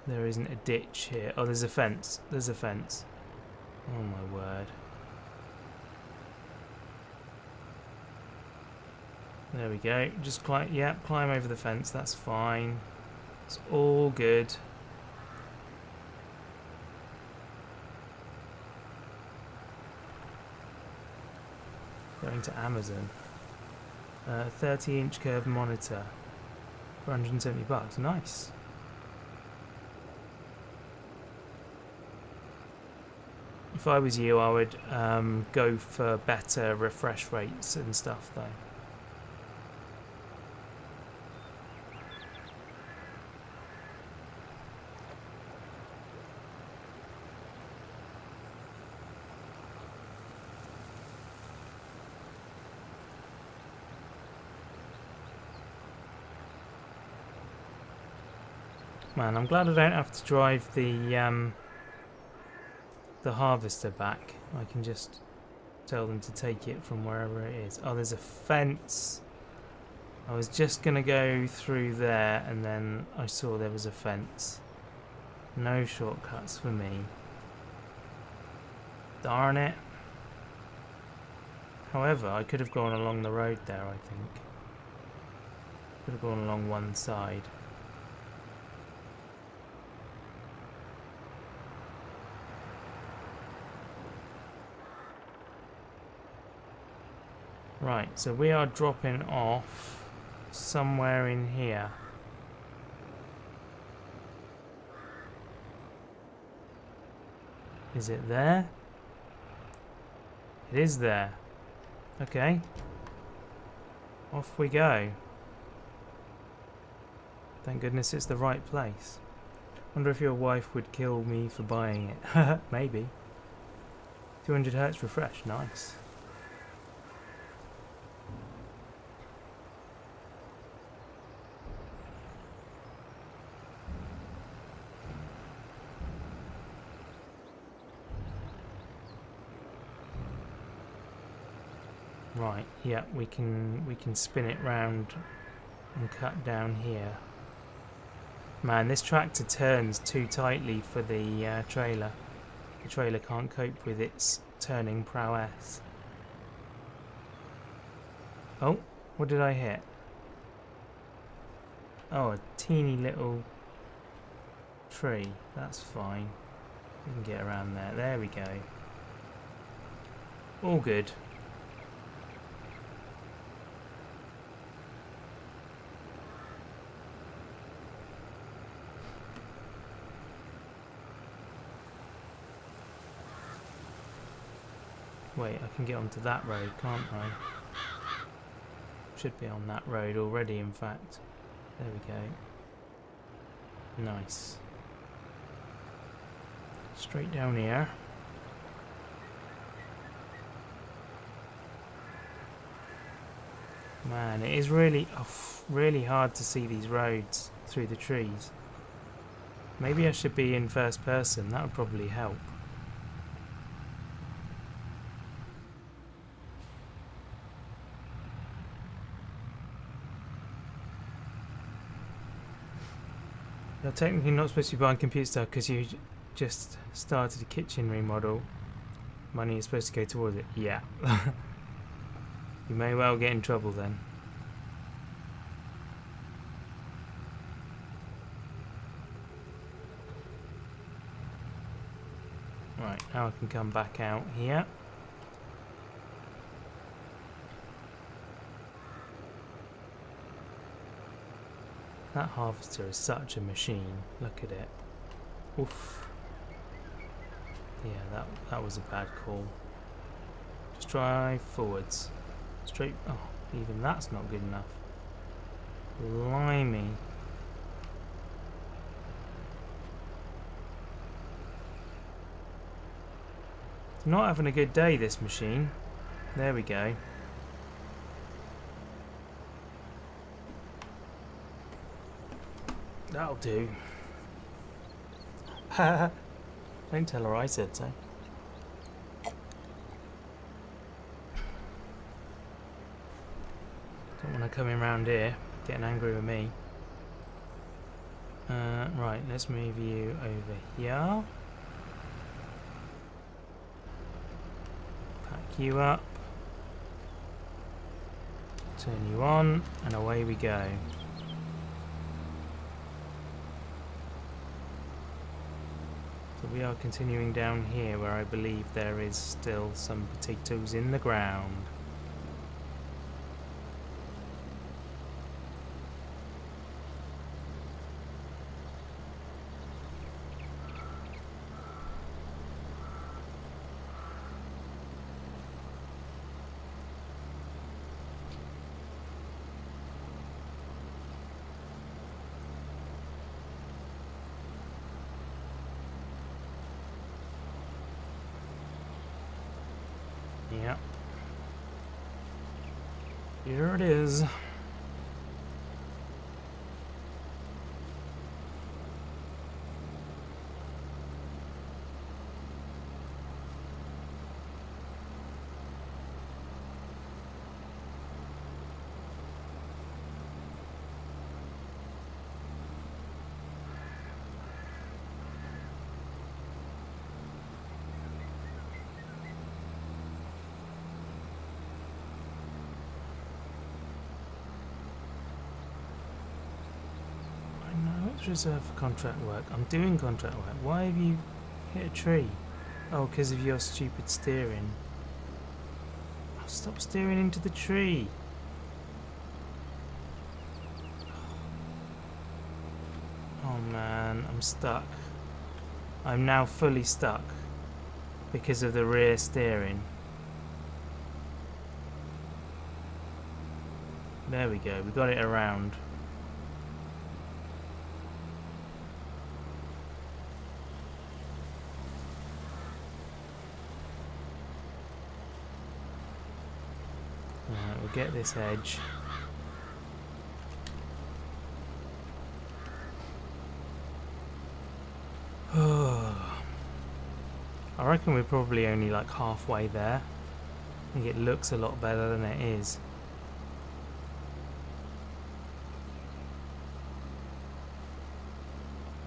there isn't a ditch here. Oh, there's a fence. There's a fence. Oh my word. There we go. Just climb. Yeah, climb over the fence. That's fine. It's all good. Going to Amazon. 30-inch curved monitor. for $170. Nice. If I was you, I would go for better refresh rates and stuff though. Man, I'm glad I don't have to drive the harvester back. I can just tell them to take it from wherever it is. Oh, there's a fence. I was just gonna go through there and then I saw there was a fence. No shortcuts for me. Darn it. However, I could have gone along the road there, I think. Could have gone along one side. Right, so we are dropping off somewhere in here. Is it there? It is there. Okay. Off we go. Thank goodness it's the right place. Wonder if your wife would kill me for buying it. Maybe. 200 Hz refresh, nice. Right, yeah, we can spin it round and cut down here. Man, this tractor turns too tightly for the trailer. The trailer can't cope with its turning prowess. Oh, what did I hit? Oh, a teeny little tree. That's fine. We can get around there. There we go. All good. Wait, I can get onto that road, can't I? Should be on that road already, in fact. There we go. Nice. Straight down here. Man, it is really hard to see these roads through the trees. Maybe I should be in first person, that would probably help. You're technically not supposed to be buying computer stuff because you just started a kitchen remodel. Money is supposed to go towards it. Yeah. You may well get in trouble then. Right, now I can come back out here. That harvester is such a machine. Look at it. Oof. Yeah, that was a bad call. Just drive forwards. Straight. Oh, even that's not good enough. Blimey. It's not having a good day, this machine. There we go. That'll do. Don't tell her I said so. Don't want to come in round here, getting angry with me. Right, let's move you over here. Pack you up. Turn you on, and away we go. So we are continuing down here where I believe there is still some potatoes in the ground. Yep. Here it is. Reserve for contract work. I'm doing contract work. Why have you hit a tree? Oh, because of your stupid steering. Oh, stop steering into the tree. Oh man, I'm stuck. I'm now fully stuck because of the rear steering. There we go, we got it around. Alright, we'll get this edge. I reckon we're probably only like halfway there. I think it looks a lot better than it is.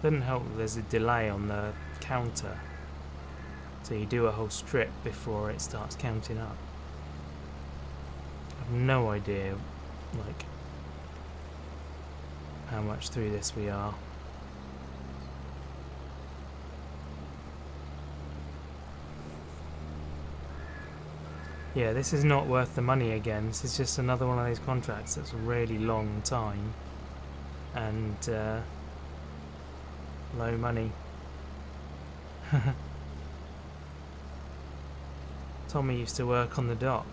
Doesn't help that there's a delay on the counter. So you do a whole strip before it starts counting up. I've no idea like how much through this we are. Yeah, this is not worth the money again. This is just another one of those contracts that's a really long time and low money. Tommy used to work on the dock.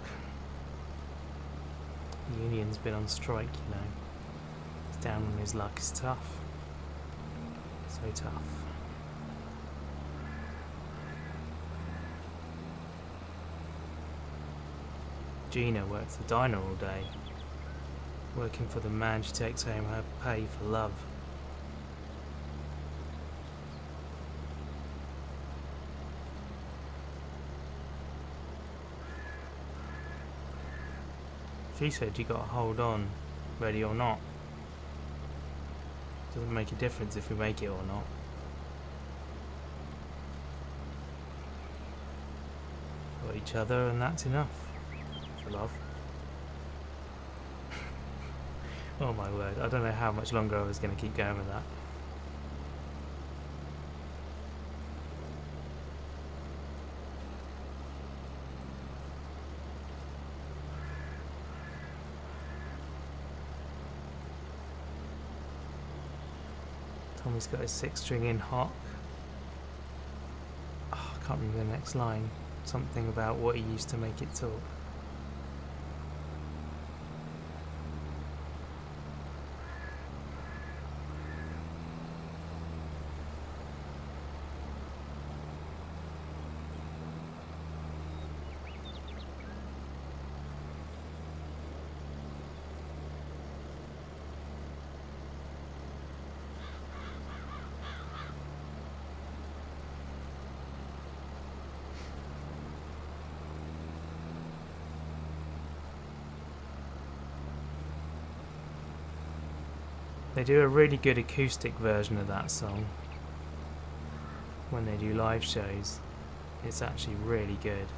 The union's been on strike, you know. He's down on his luck. It's tough. So tough. Gina works the diner all day, working for the man she takes home her pay for love. She said you gotta hold on, ready or not. Doesn't make a difference if we make it or not. Got each other and that's enough. For love. Oh my word, I don't know how much longer I was going to keep going with that. Tommy's got his 6-string in hock. Oh, I can't remember the next line. Something about what he used to make it talk. They do a really good acoustic version of that song when they do live shows. It's actually really good.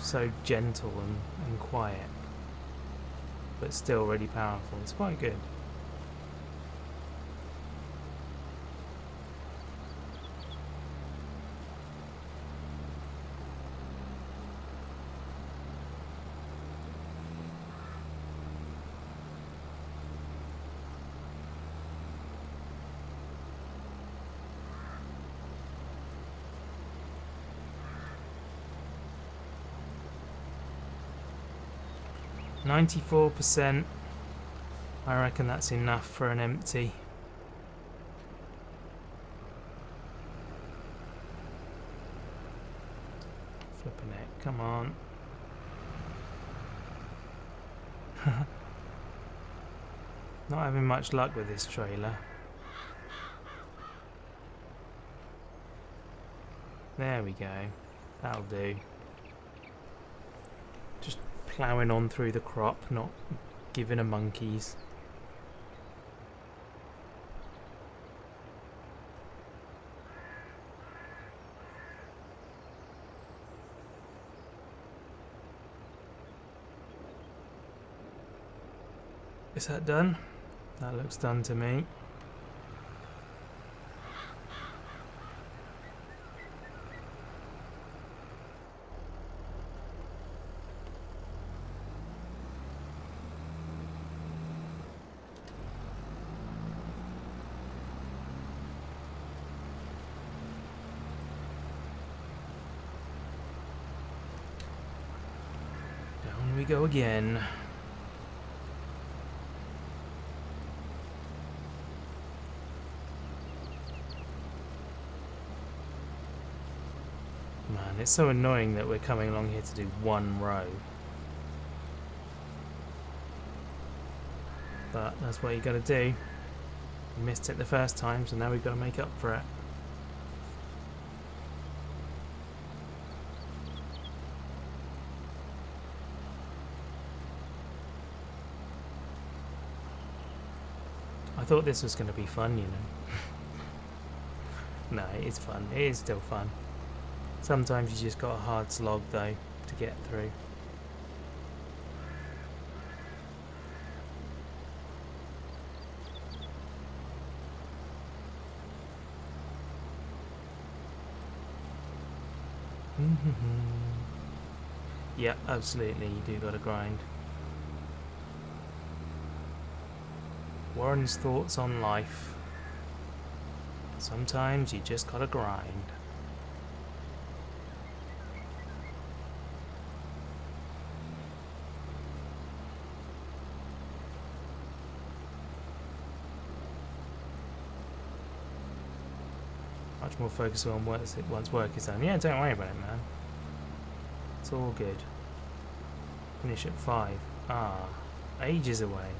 So gentle and quiet, but still really powerful. It's quite good. %. I reckon that's enough for an empty. Come on. Not having much luck with this trailer. There we go. That'll do. Just ploughing on through the crop, not giving a monkeys. Is that done? That looks done to me. Down we go again. Man, it's so annoying that we're coming along here to do one row. But that's what you gotta do. We missed it the first time, so now we've got to make up for it. I thought this was going to be fun, you know. No, it is fun. It is still fun. Sometimes you just got a hard slog, though, to get through. Yeah, absolutely, you do gotta grind. Warren's thoughts on life. Sometimes you just gotta grind. Much more focused on once work is done. Yeah, don't worry about it, man. It's all good. Finish at 5. Ah, ages away.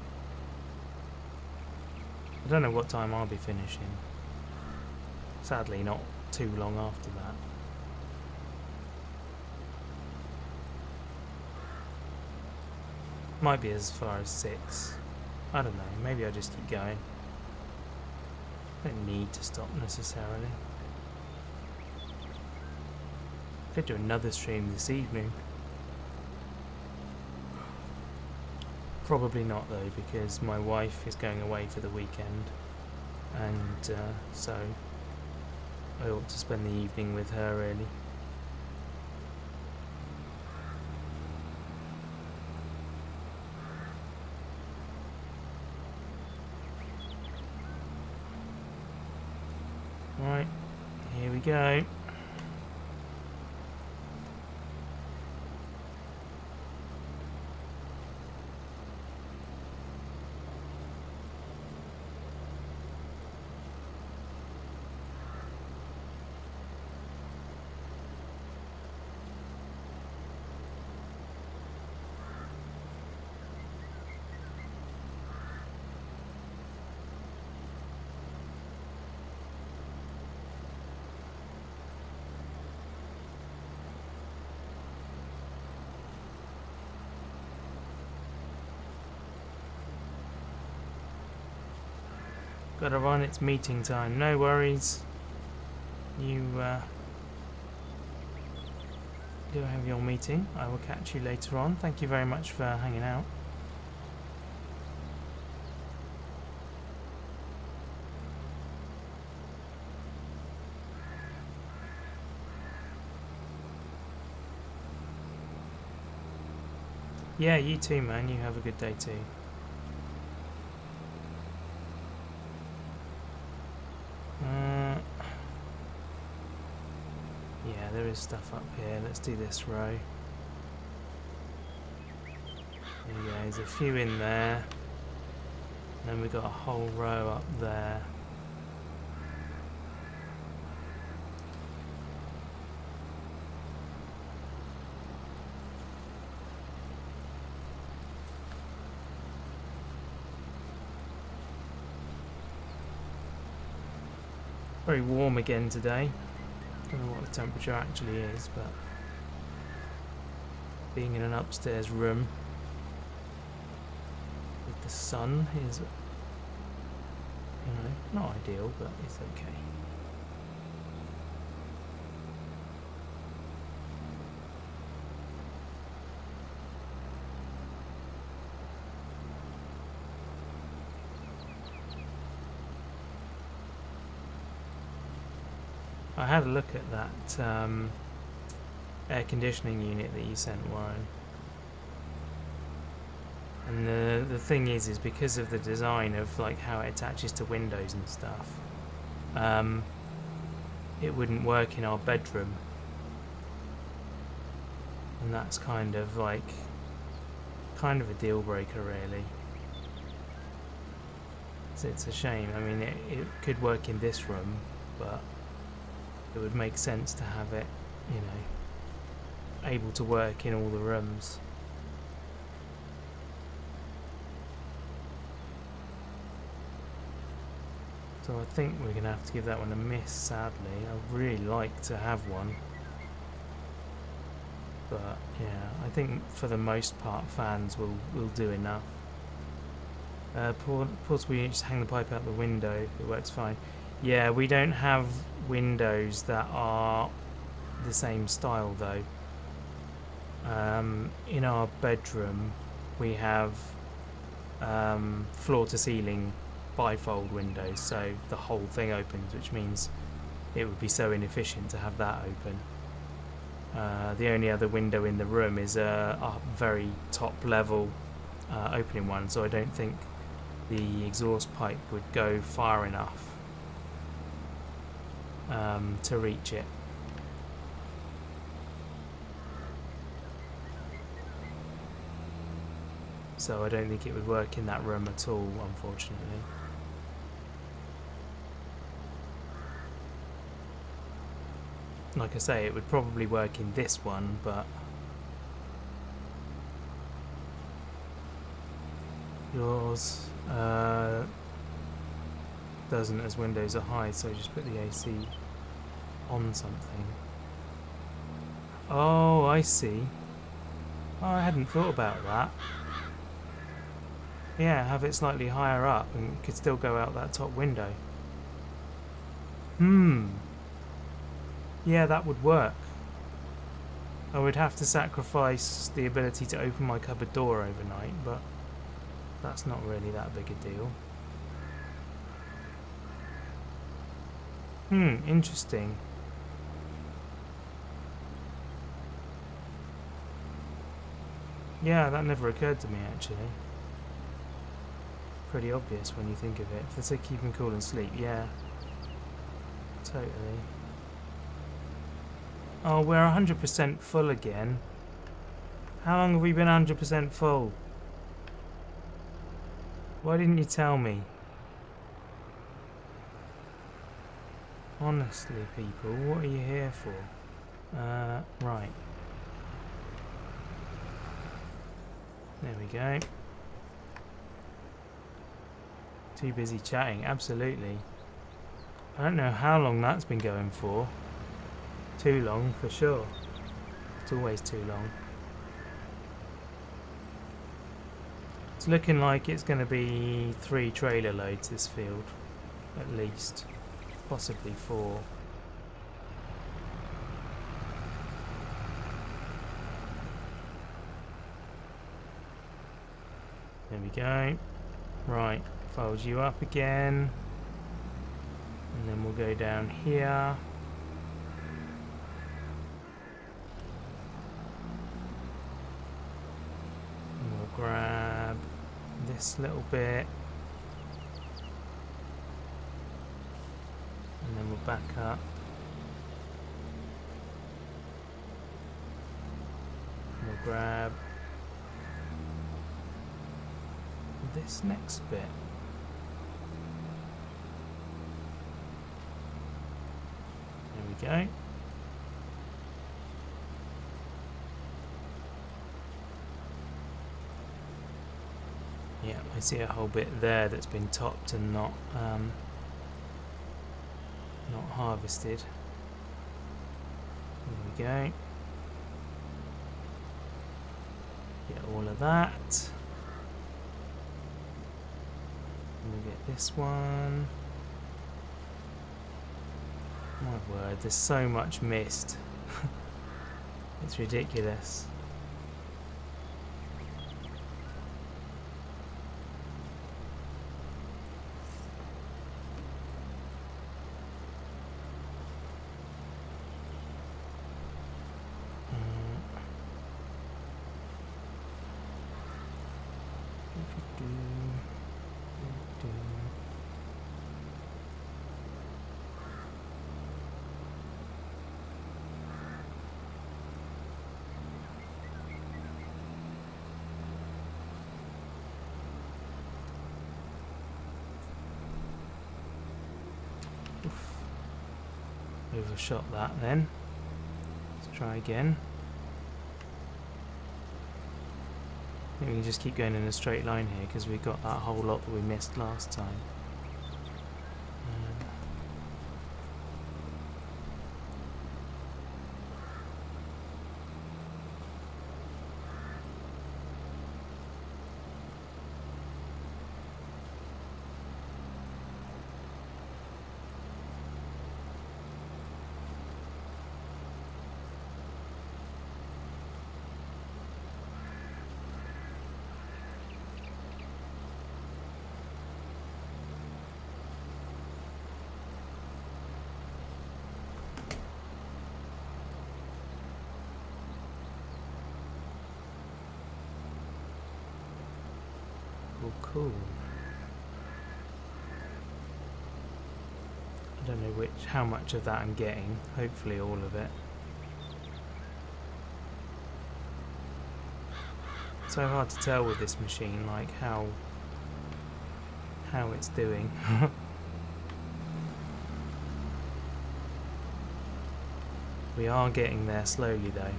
I don't know what time I'll be finishing. Sadly, not too long after that. Might be as far as 6. I don't know. Maybe I'll just keep going. Don't need to stop necessarily. Could do another stream this evening. Probably not though, because my wife is going away for the weekend, and so I ought to spend the evening with her really. Right, here we go. Gotta run, it's meeting time. No worries. You do have your meeting. I will catch you later on. Thank you very much for hanging out. Yeah, you too, man. You have a good day too. Yeah, there is stuff up here. Let's do this row. There you go. There's a few in there. Then we've got a whole row up there. Very warm again today. Don't know what the temperature actually is, but being in an upstairs room with the sun is, you know, not ideal, but it's okay. I had a look at that air conditioning unit that you sent, Warren. And the thing is because of the design of like how it attaches to windows and stuff, it wouldn't work in our bedroom. And that's kind of a deal breaker, really. So it's a shame. I mean, it could work in this room, but it would make sense to have it, you know, able to work in all the rooms. So I think we're going to have to give that one a miss, sadly. I'd really like to have one. But yeah, I think for the most part fans will do enough. Portable unit, just hang the pipe out the window, it works fine. Yeah, we don't have windows that are the same style though. In our bedroom we have floor to ceiling bifold windows, so the whole thing opens, which means it would be so inefficient to have that open. The only other window in the room is a very top level opening one, so I don't think the exhaust pipe would go far enough to reach it. So I don't think it would work in that room at all, unfortunately. Like I say, it would probably work in this one, but yours doesn't, as windows are high, so just put the AC on something. Oh, I see. Oh, I hadn't thought about that. Yeah, have it slightly higher up and it could still go out that top window. Yeah, that would work. I would have to sacrifice the ability to open my cupboard door overnight, but that's not really that big a deal. Interesting. Yeah, that never occurred to me actually. Pretty obvious when you think of it. If they say keep him cool and sleep, yeah. Totally. Oh, we're 100% full again. How long have we been 100% full? Why didn't you tell me? Honestly, people, what are you here for? Right. There we go. Too busy chatting, absolutely. I don't know how long that's been going for. Too long, for sure. It's always too long. It's looking like it's going to be 3 trailer loads this field, at least. Possibly 4. There we go. Right, fold you up again. And then we'll go down here. And we'll grab this little bit. And then we'll back up. And we'll grab this next bit. There we go. Yeah, I see a whole bit there that's been topped and not not harvested. There we go. Get all of that. And we get this one. My word, there's so much mist. It's ridiculous. Overshot that then. Let's try again. I think we can just keep going in a straight line here because we got that whole lot that we missed last time. Cool. I don't know how much of that I'm getting. Hopefully all of it. It's so hard to tell with this machine, like how it's doing. We are getting there slowly though.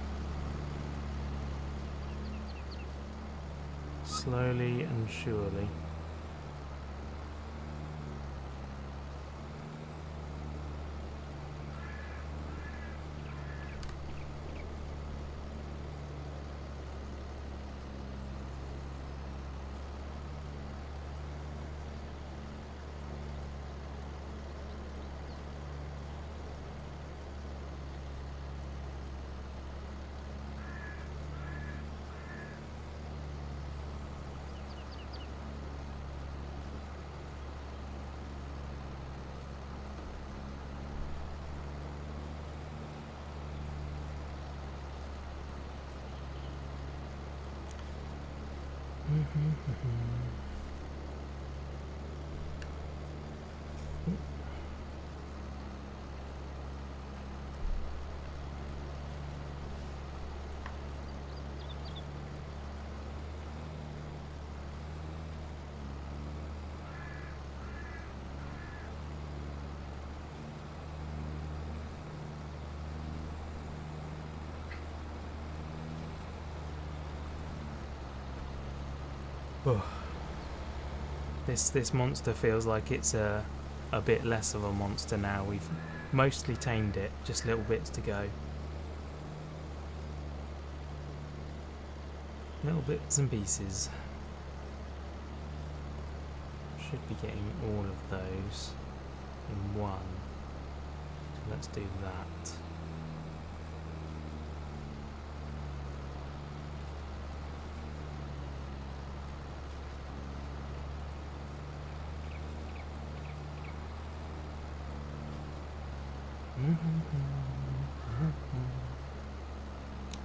Slowly and surely. Oh. This monster feels like it's a bit less of a monster now. We've mostly tamed it, just little bits to go. Little bits and pieces. Should be getting all of those in one. So let's do that.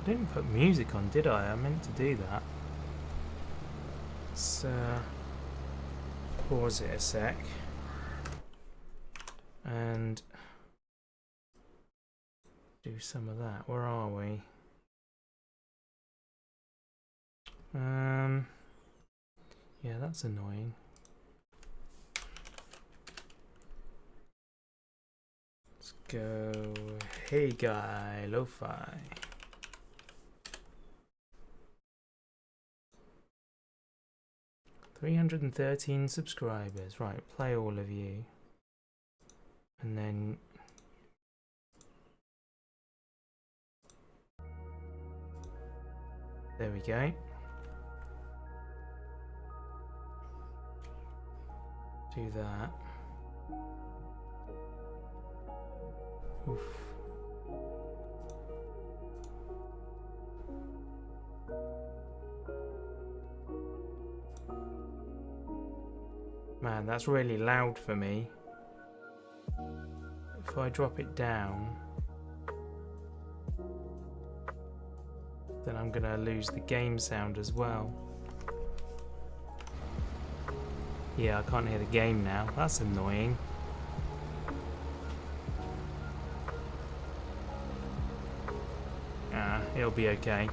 I didn't put music on, did I? I meant to do that. Let's pause it a sec and do some of that. Where are we? Yeah, that's annoying. Let's go. Hey guy, lo-fi. $313 subscribers. Right, play all of you. And then There we go. Do that. Oof. Man, that's really loud for me. If I drop it down, then I'm gonna lose the game sound as well. Yeah, I can't hear the game now. That's annoying. Ah, it'll be okay.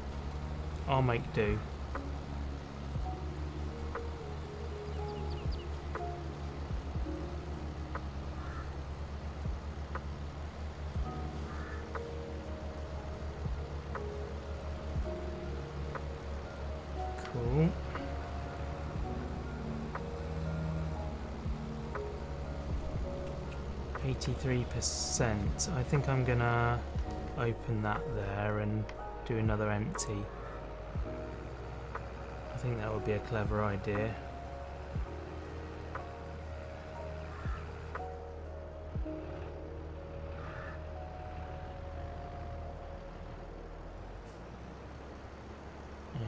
I'll make do. Cool. %. I think I'm gonna open that there and do another empty. I think that would be a clever idea. There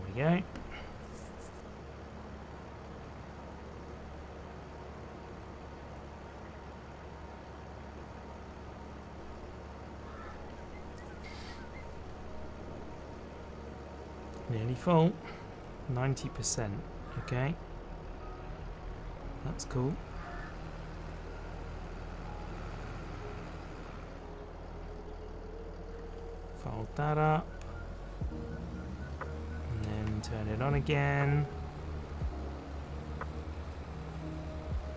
we go. Nearly full. 90%. Okay. That's cool. Fold that up. And then turn it on again.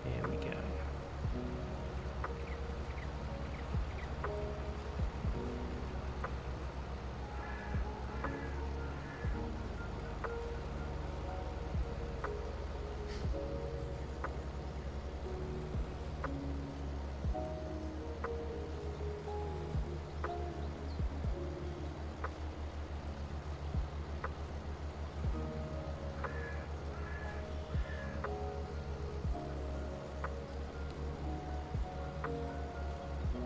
Here we go.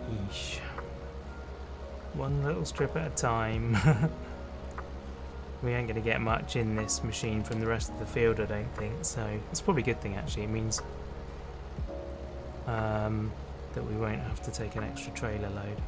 Yeesh. One little strip at a time. We ain't going to get much in this machine from the rest of the field, I don't think, so it's probably a good thing actually. It means that we won't have to take an extra trailer load.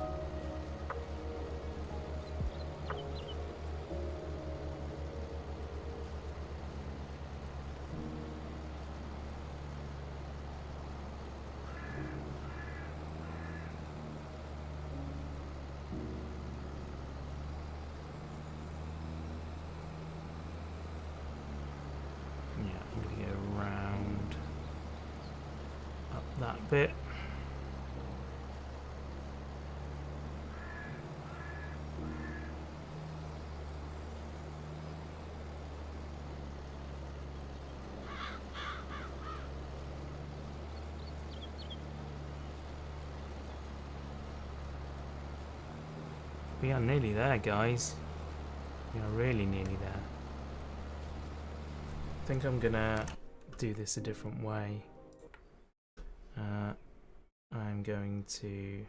That bit. We are nearly there, guys. We are really nearly there. I think I'm gonna do this a different way. I'm going to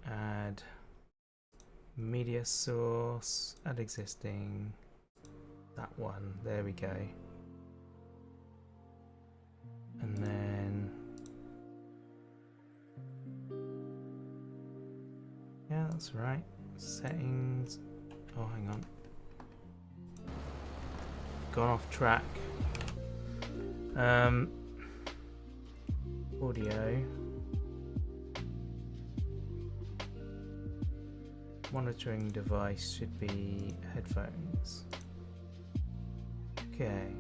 add media source, add existing, that one, there we go. And then, yeah, that's right, settings, oh hang on, gone off track. Audio, monitoring device should be headphones. Okay.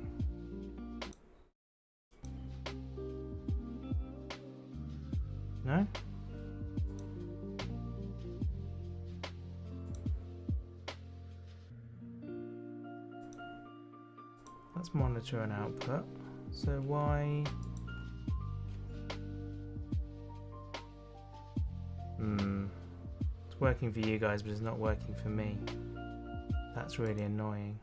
No? That's monitor and output. So why? It's working for you guys, but it's not working for me. That That's really annoying.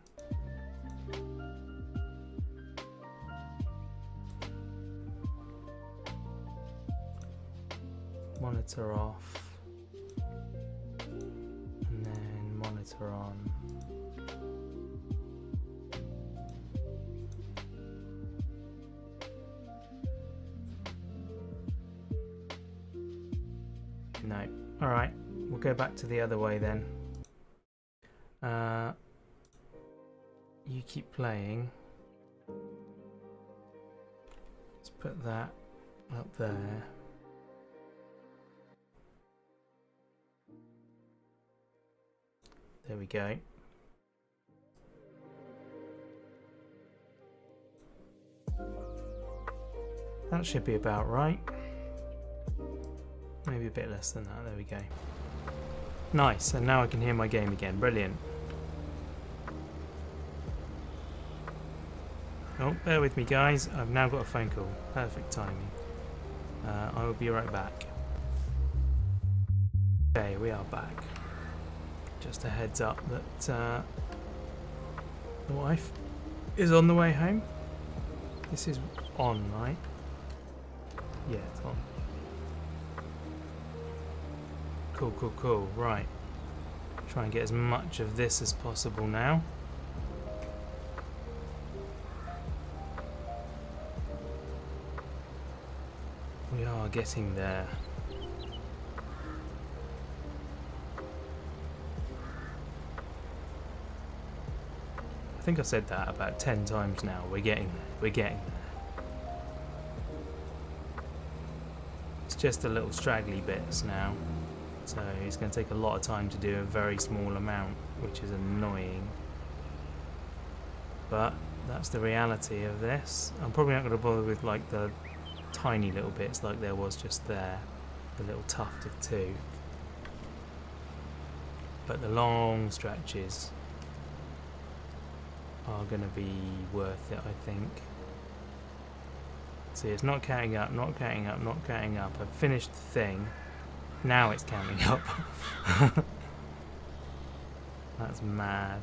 Monitor off. And then monitor on. No. Alright, we'll go back to the other way then. You keep playing. Let's put that up there. There we go. That should be about right. Maybe a bit less than that. There we go. Nice, and now I can hear my game again. Brilliant. Oh, bear with me guys. I've now got a phone call. Perfect timing. I will be right back. Okay, we are back. Just a heads up that the wife is on the way home. This is on, right? Yeah, it's on. Cool, cool, cool. Right. Try and get as much of this as possible now. We are getting there. I think I've said that about 10 times now. We're getting there. We're getting there. It's just the little straggly bits now. So it's going to take a lot of time to do a very small amount, which is annoying. But that's the reality of this. I'm probably not going to bother with like the tiny little bits like there was just there. The little tuft of 2. But the long stretches are going to be worth it, I think. See, it's not counting up, not counting up, not counting up. I've finished the thing. Now it's counting up. That's mad.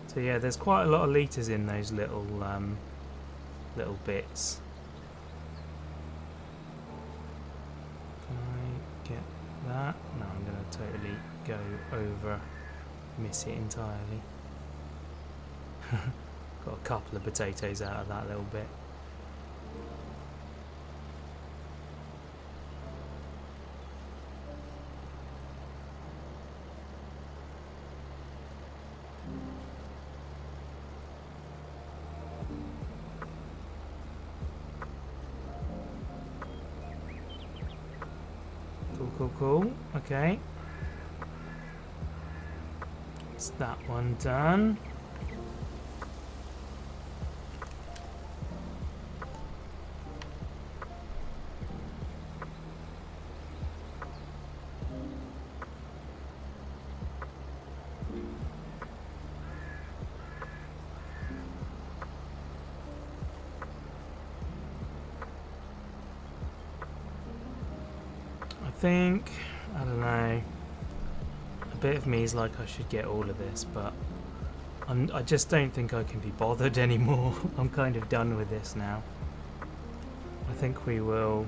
So yeah, there's quite a lot of litres in those little little bits. Can I get that? No, I'm going to totally go over, miss it entirely. Got a couple of potatoes out of that little bit. Cool, cool, cool. Okay. That's that one done. I think, I don't know, a bit of me is like I should get all of this, but I just don't think I can be bothered anymore. I'm kind of done with this now. I think we will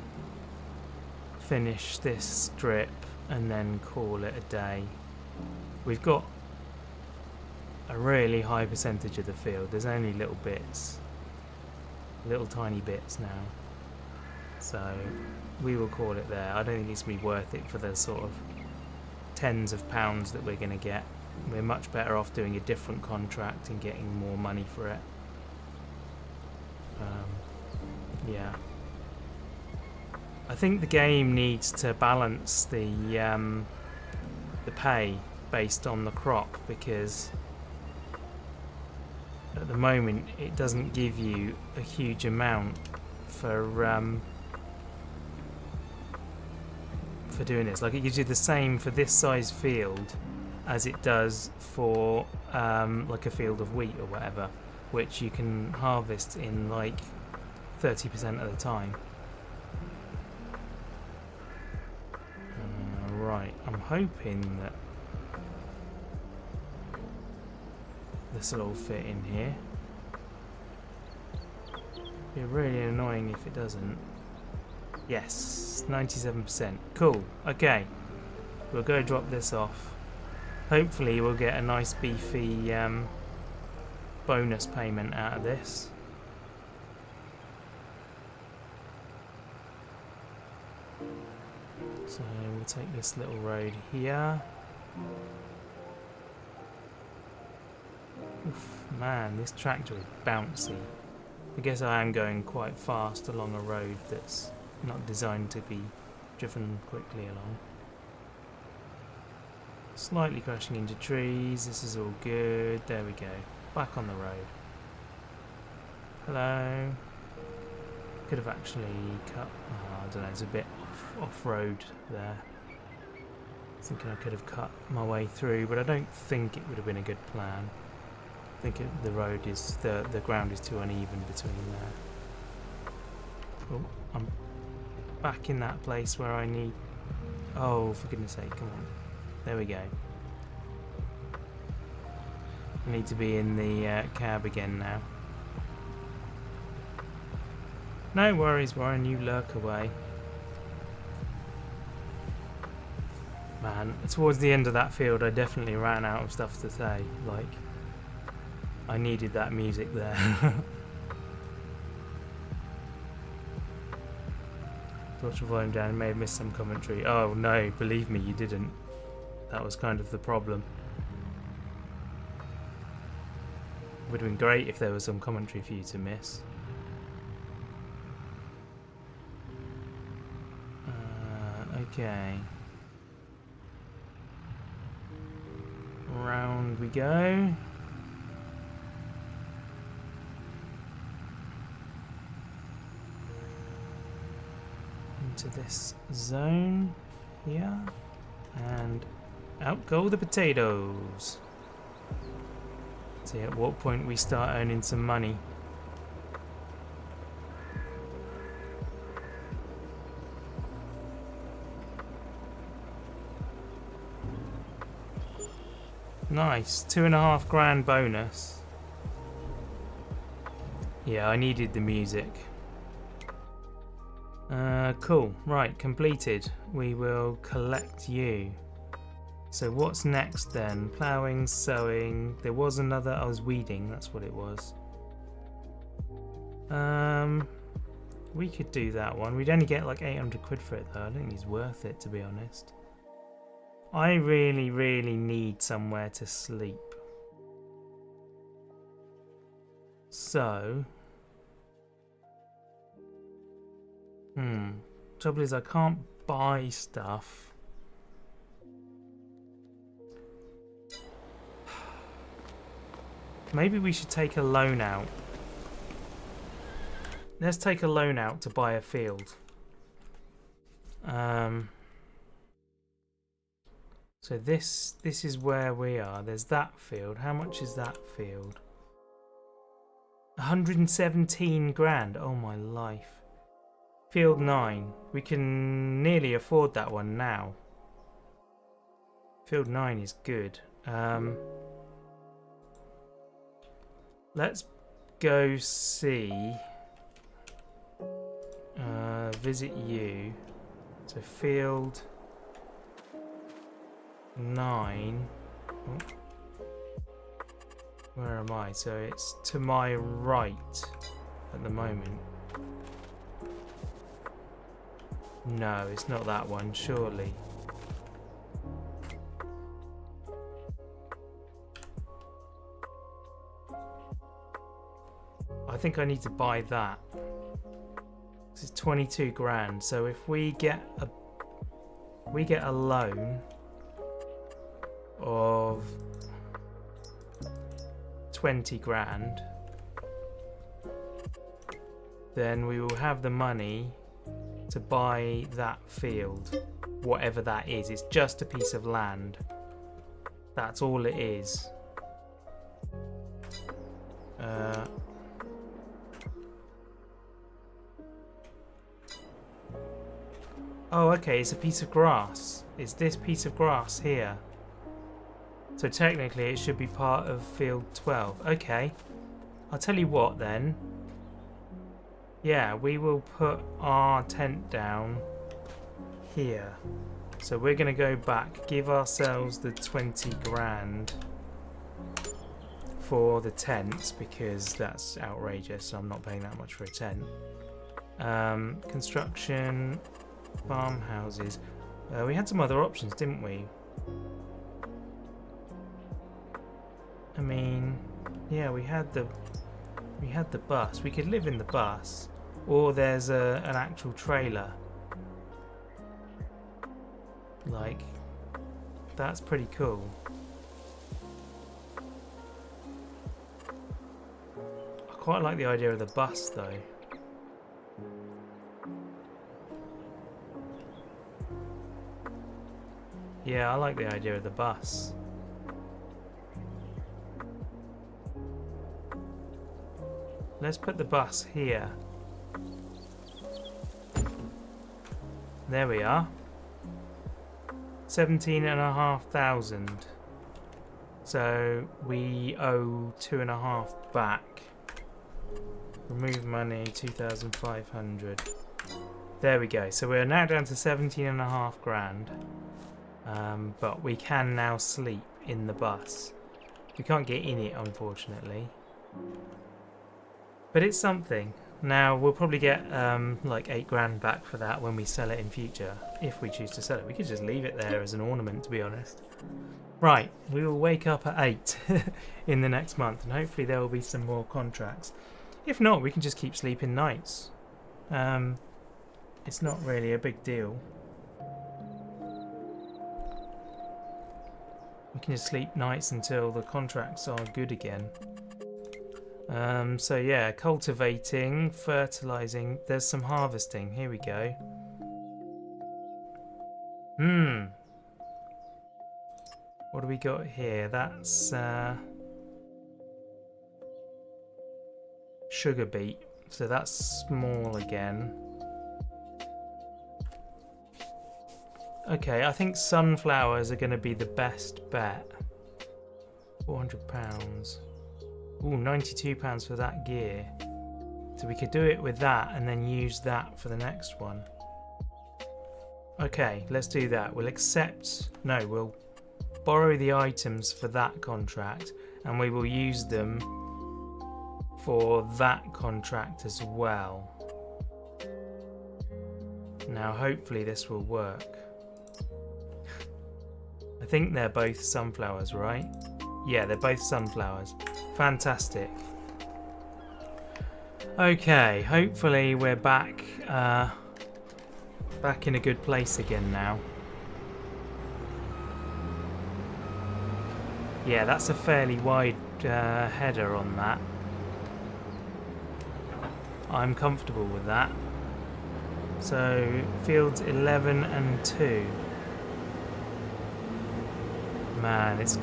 finish this strip and then call it a day. We've got a really high percentage of the field. There's only little bits, little tiny bits now. So we will call it there. I don't think it's going to be worth it for the sort of tens of pounds that we're going to get. We're much better off doing a different contract and getting more money for it. Yeah. I think the game needs to balance the pay based on the crop, because at the moment it doesn't give you a huge amount for doing this. Like, it gives you the same for this size field as it does for like a field of wheat or whatever, which you can harvest in like 30% of the time. Right, I'm hoping that this will all fit in here. Be really annoying if it doesn't. Yes, 97%. Cool. Okay, we'll go drop this off. Hopefully we'll get a nice beefy bonus payment out of this. So we'll take this little road here. Oof, man, this tractor is bouncy. I guess I am going quite fast along a road that's not designed to be driven quickly along. Slightly crashing into trees. This is all good. There we go. Back on the road. Hello. Could have actually cut. Oh, I don't know. It's a bit off-road there. Thinking I could have cut my way through, but I don't think it would have been a good plan. I think the road is the ground is too uneven between there. Oh, I'm back in that place where I need. Oh, for goodness sake! Come on. There we go. I need to be in the cab again now. No worries, Warren. You lurk away. Man, towards the end of that field, I definitely ran out of stuff to say. Like, I needed that music there. Watch the volume down. I may have missed some commentary. Oh no, believe me, you didn't. That was kind of the problem. Would have been great if there was some commentary for you to miss. Okay. Round we go. Into this zone here. And out go the potatoes. See at what point we start earning some money. Nice, $2.5 grand bonus. Yeah, I needed the music. Cool, right, completed. We will collect you. So what's next then? Ploughing, sowing. There was another. I was weeding. That's what it was. We could do that one. We'd only get like 800 quid for it though. I don't think it's worth it, to be honest. I really, really need somewhere to sleep. So, trouble is I can't buy stuff. Maybe we should take a loan out. Let's take a loan out to buy a field. So this is where we are. There's that field. How much is that field? 117 grand. Oh my life. Field 9. We can nearly afford that one now. Field 9 is good. Let's go see. Visit you. So field 9. Oh. Where am I? So it's to my right at the moment. No, it's not that one, surely. I think I need to buy that. This is 22 grand. So if we get a loan of 20 grand, then we will have the money to buy that field, whatever that is. It's just a piece of land. That's all it is. Oh, okay, it's a piece of grass. It's this piece of grass here. So technically it should be part of field 12. Okay. I'll tell you what then. Yeah, we will put our tent down here. So we're going to go back, give ourselves the 20 grand for the tent, because that's outrageous. I'm not paying that much for a tent. Construction, farmhouses. We had some other options, didn't we? I mean, yeah, we had the bus. We could live in the bus, or there's an actual trailer. Like, that's pretty cool. I quite like the idea of the bus though. Yeah, I like the idea of the bus. Let's put the bus here. There we are. 17,500. So we owe 2.5 back. Remove money, 2,500. There we go. So we're now down to 17.5 grand. But we can now sleep in the bus. We can't get in it, unfortunately. But it's something. Now, we'll probably get like 8 grand back for that when we sell it in future, if we choose to sell it. We could just leave it there as an ornament, to be honest. Right, we will wake up at 8 in the next month, and hopefully there will be some more contracts. If not, we can just keep sleeping nights. It's not really a big deal. We can just sleep nights until the contracts are good again. So yeah, cultivating, fertilizing, there's some harvesting. Here we go. What do we got here? That's sugar beet. So that's small again. Okay, I think sunflowers are going to be the best bet. £400. Ooh, £92 for that gear. So we could do it with that and then use that for the next one. Okay, let's do that. We'll accept... No, we'll borrow the items for that contract and we will use them for that contract as well. Now, hopefully this will work. I think they're both sunflowers, right? Yeah, they're both sunflowers. Fantastic. Okay, hopefully we're back back in a good place again now. Yeah, that's a fairly wide header on that. I'm comfortable with that. So, fields 11 and 2. Man, it's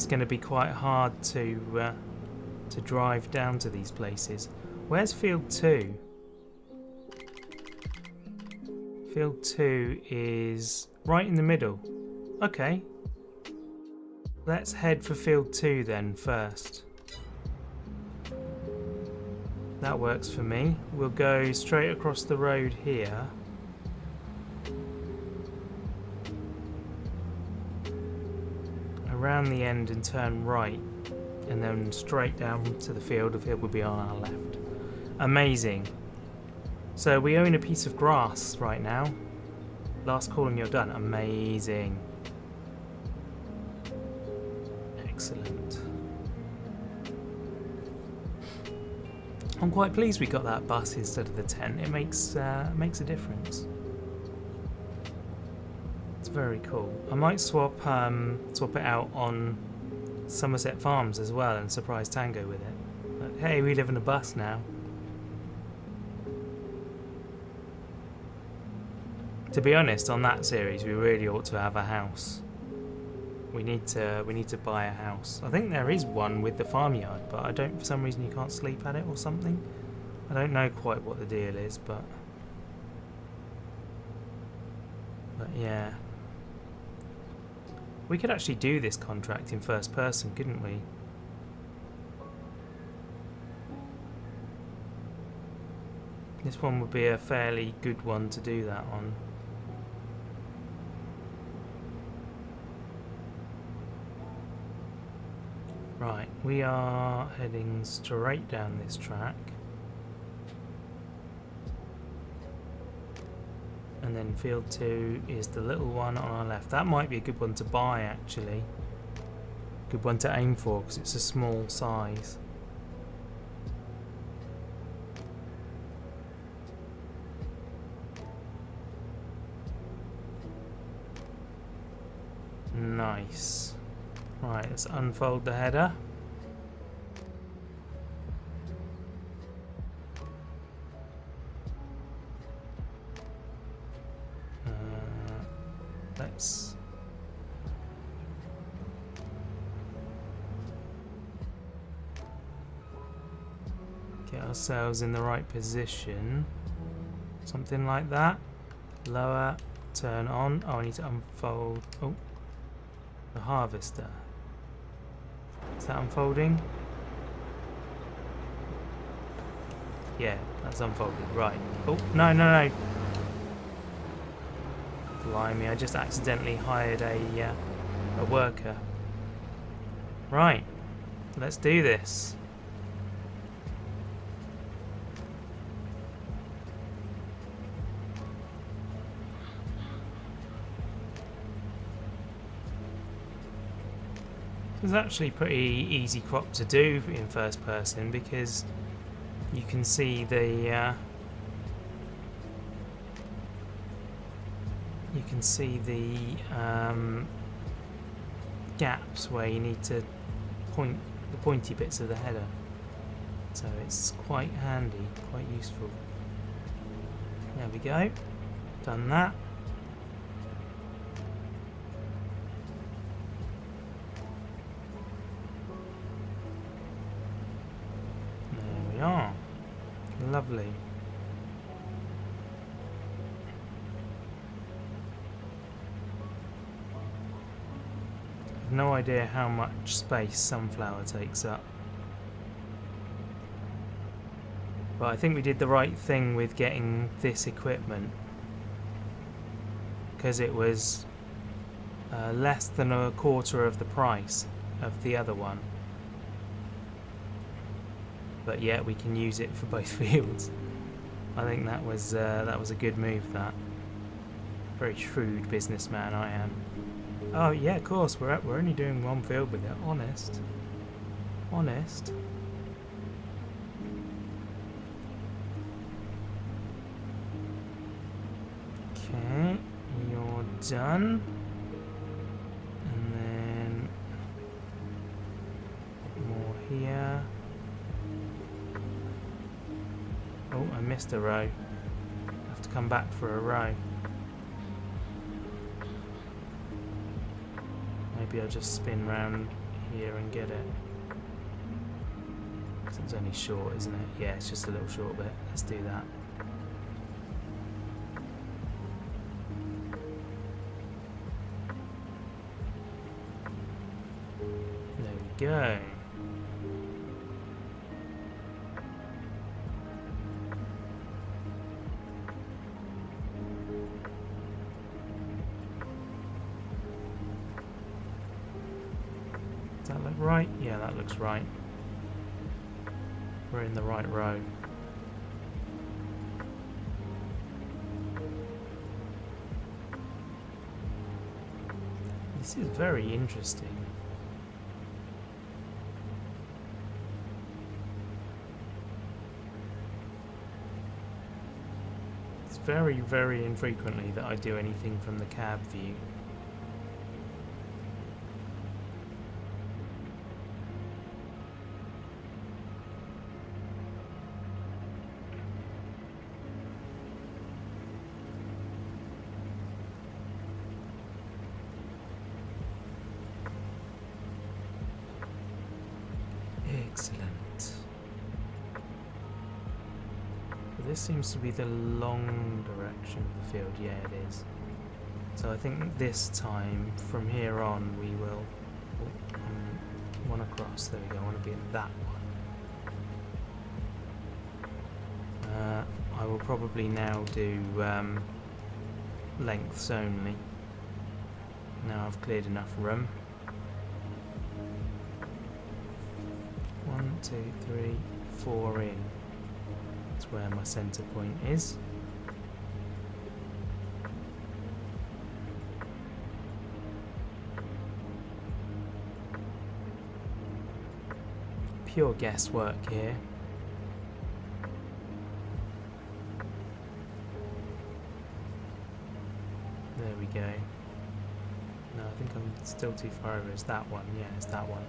going to be quite hard to drive down to these places. Where's field 2? Field 2 is right in the middle. Okay. Let's head for field 2 then first. That works for me. We'll go straight across the road here. Around the end and turn right, and then straight down to the field. The field will be on our left. Amazing. So we own a piece of grass right now. Last call and you're done. Amazing. Excellent. I'm quite pleased we got that bus instead of the tent. It makes a difference. It's very cool. I might swap it out on Somerset Farms as well and surprise Tango with it. But hey, we live in a bus now. To be honest, on that series, we really ought to have a house. We need to buy a house. I think there is one with the farmyard, but I don't. For some reason, you can't sleep at it or something. I don't know quite what the deal is, but yeah. We could actually do this contract in first person, couldn't we? This one would be a fairly good one to do that on. Right, we are heading straight down this track. And then field 2 is the little one on our left. That might be a good one to buy, actually. Good one to aim for, because it's a small size. Nice. Right, let's unfold the header. Let's get ourselves in the right position. Something like that. Lower, turn on. Oh, I need to unfold. Oh, the harvester. Is that unfolding? Yeah, that's unfolded. Right. Oh, no, no, no. Blimey, I just accidentally hired a worker. Right. Let's do this. It's actually pretty easy crop to do in first person because you can see the gaps where you need to point the pointy bits of the header. So it's quite handy, quite useful. There we go. Done that. There we are. Lovely. I've no idea how much space sunflower takes up. But I think we did the right thing with getting this equipment, because it was less than a quarter of the price of the other one. But yet we can use it for both fields. I think that was a good move. That very shrewd businessman I am. Oh yeah, of course. We're only doing one field with it. Honest. Okay, you're done. And then more here. Oh, I missed a row. I have to come back for a row. Maybe I'll just spin round here and get it. It's only short, isn't it? Yeah, it's just a little short bit. Let's do that. There we go. Does that look right? Yeah, that looks right. We're in the right row. This is very interesting. It's very, very infrequently that I do anything from the cab view. Excellent. This seems to be the long direction of the field. Yeah, it is. So I think this time, from here on, we will... one across, there we go, I want to be in that one. I will probably now do lengths only. Now I've cleared enough room. 1, 2, 3, 4 in. That's where my centre point is. Pure guesswork here. There we go. No, I think I'm still too far over. It's that one. Yeah, it's that one.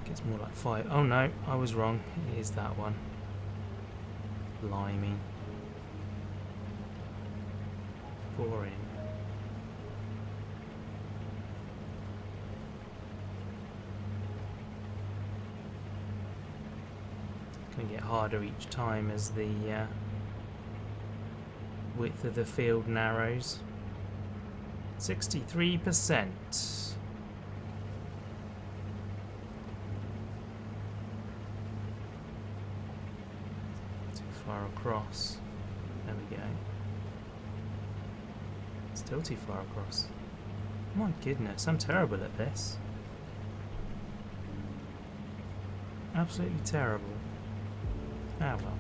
It's more like 5. Oh no, I was wrong. It is that one. Blimey. 4 in. It's going to get harder each time as the width of the field narrows. 63%. Too far across. There we go. Still too far across. My goodness, I'm terrible at this. Absolutely terrible. Ah well.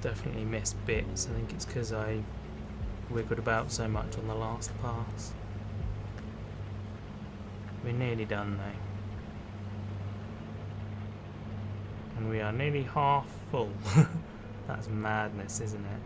Definitely missed bits. I think it's because I wiggled about so much on the last pass. We're nearly done though. And we are nearly half full. That's madness, isn't it?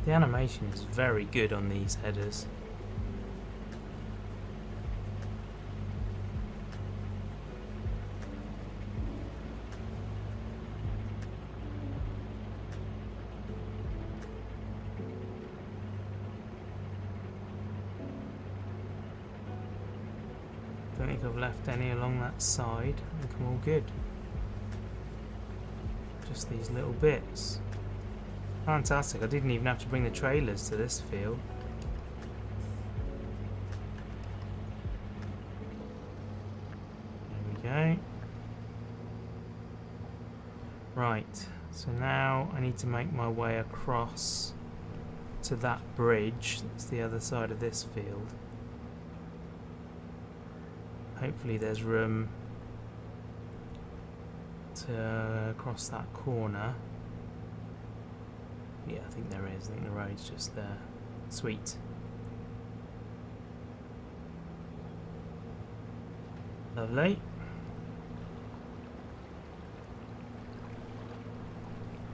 The animation is very good on these headers. Don't think I've left any along that side. I think I'm all good. Just these little bits. Fantastic, I didn't even have to bring the trailers to this field. There we go. Right, so now I need to make my way across to that bridge. That's the other side of this field. Hopefully there's room to cross that corner. Yeah, I think there is. I think the road's just there. Sweet. Lovely.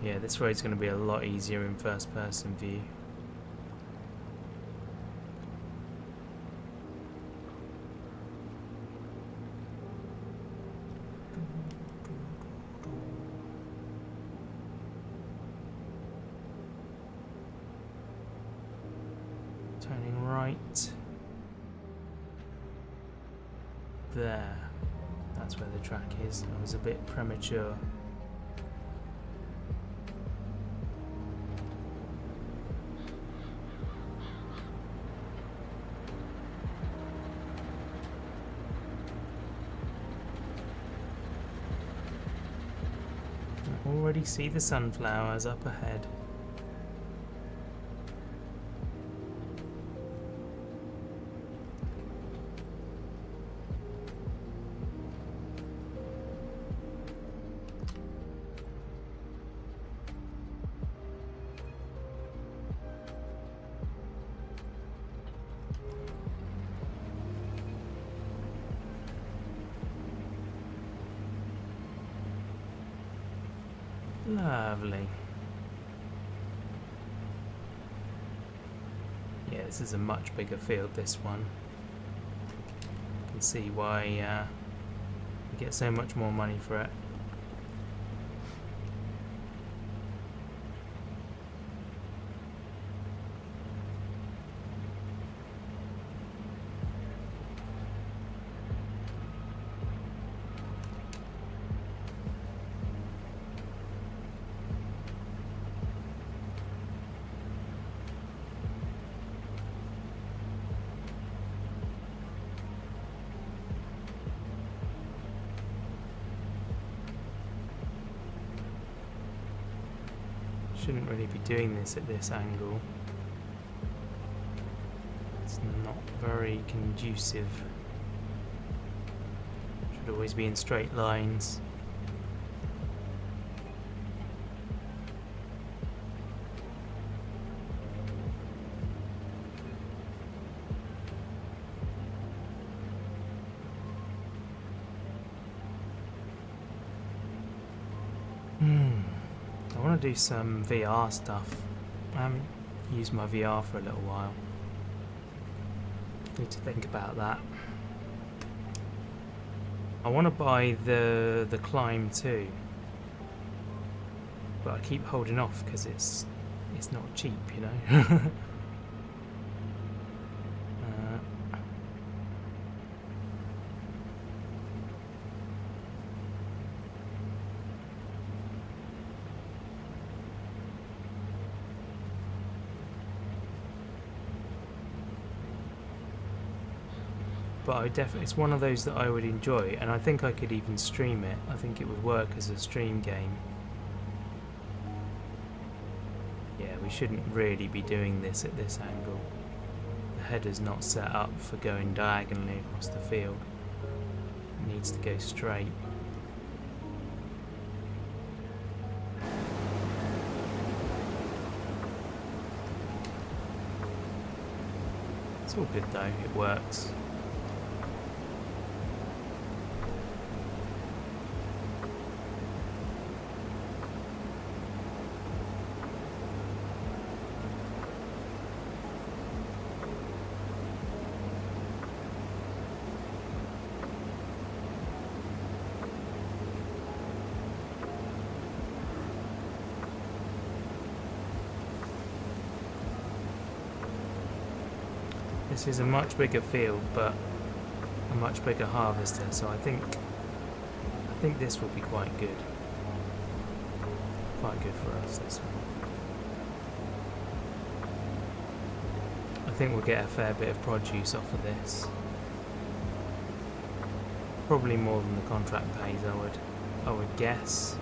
Yeah, this road's going to be a lot easier in first person view. Turning right. There. That's where the track is. I was a bit premature. I already see the sunflowers up ahead. Lovely. Yeah, this is a much bigger field, this one. You can see why you get so much more money for it. Shouldn't really be doing this at this angle. It's not very conducive. Should always be in straight lines. I want to do some VR stuff. I haven't used my VR for a little while. Need to think about that. I want to buy the Climb too, but I keep holding off because it's not cheap, you know. But it's one of those that I would enjoy, and I think I could even stream it. I think it would work as a stream game. Yeah, we shouldn't really be doing this at this angle. The header's not set up for going diagonally across the field. It needs to go straight. It's all good though, it works. This is a much bigger field, but a much bigger harvester, so I think this will be quite good. Quite good for us, this one. I think we'll get a fair bit of produce off of this. Probably more than the contract pays, I would guess.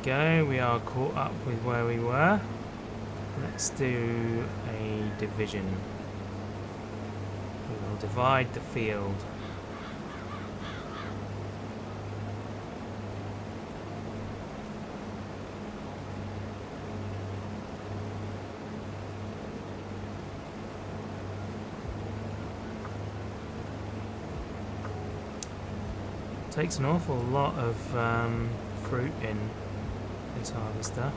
Go, we are caught up with where we were. Let's do a division. We will divide the field. Takes an awful lot of fruit in this harvester.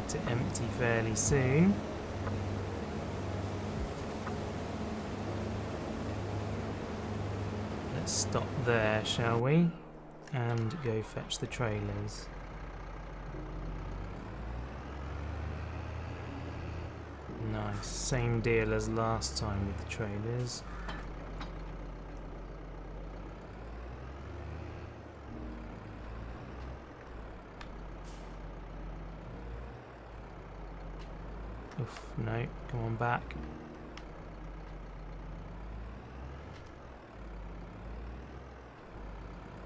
To empty fairly soon. Let's stop there, shall we? And go fetch the trailers. Nice. Same deal as last time with the trailers. Oof, no, come on back.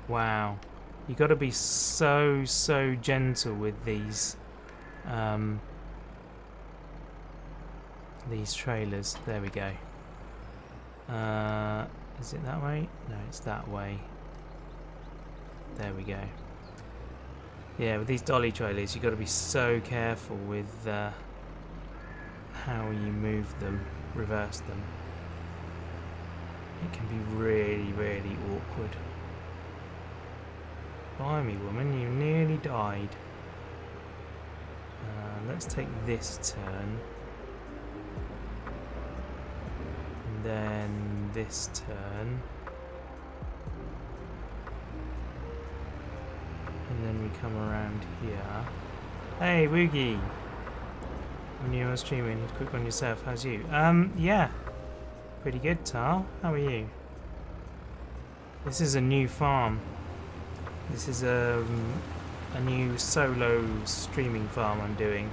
Wow. You got to be so gentle with these trailers. There we go. Is it that way? No, it's that way. There we go. Yeah, with these dolly trailers, you've got to be so careful with how you move them, reverse them. It can be really awkward. Blimey, woman, you nearly died. Let's take this turn. And then this turn. And then we come around here. Hey, Woogie! When you were streaming, you'd quick on yourself. How's you? Yeah. Pretty good, Tar. How are you? This is a new farm. This is a new solo streaming farm I'm doing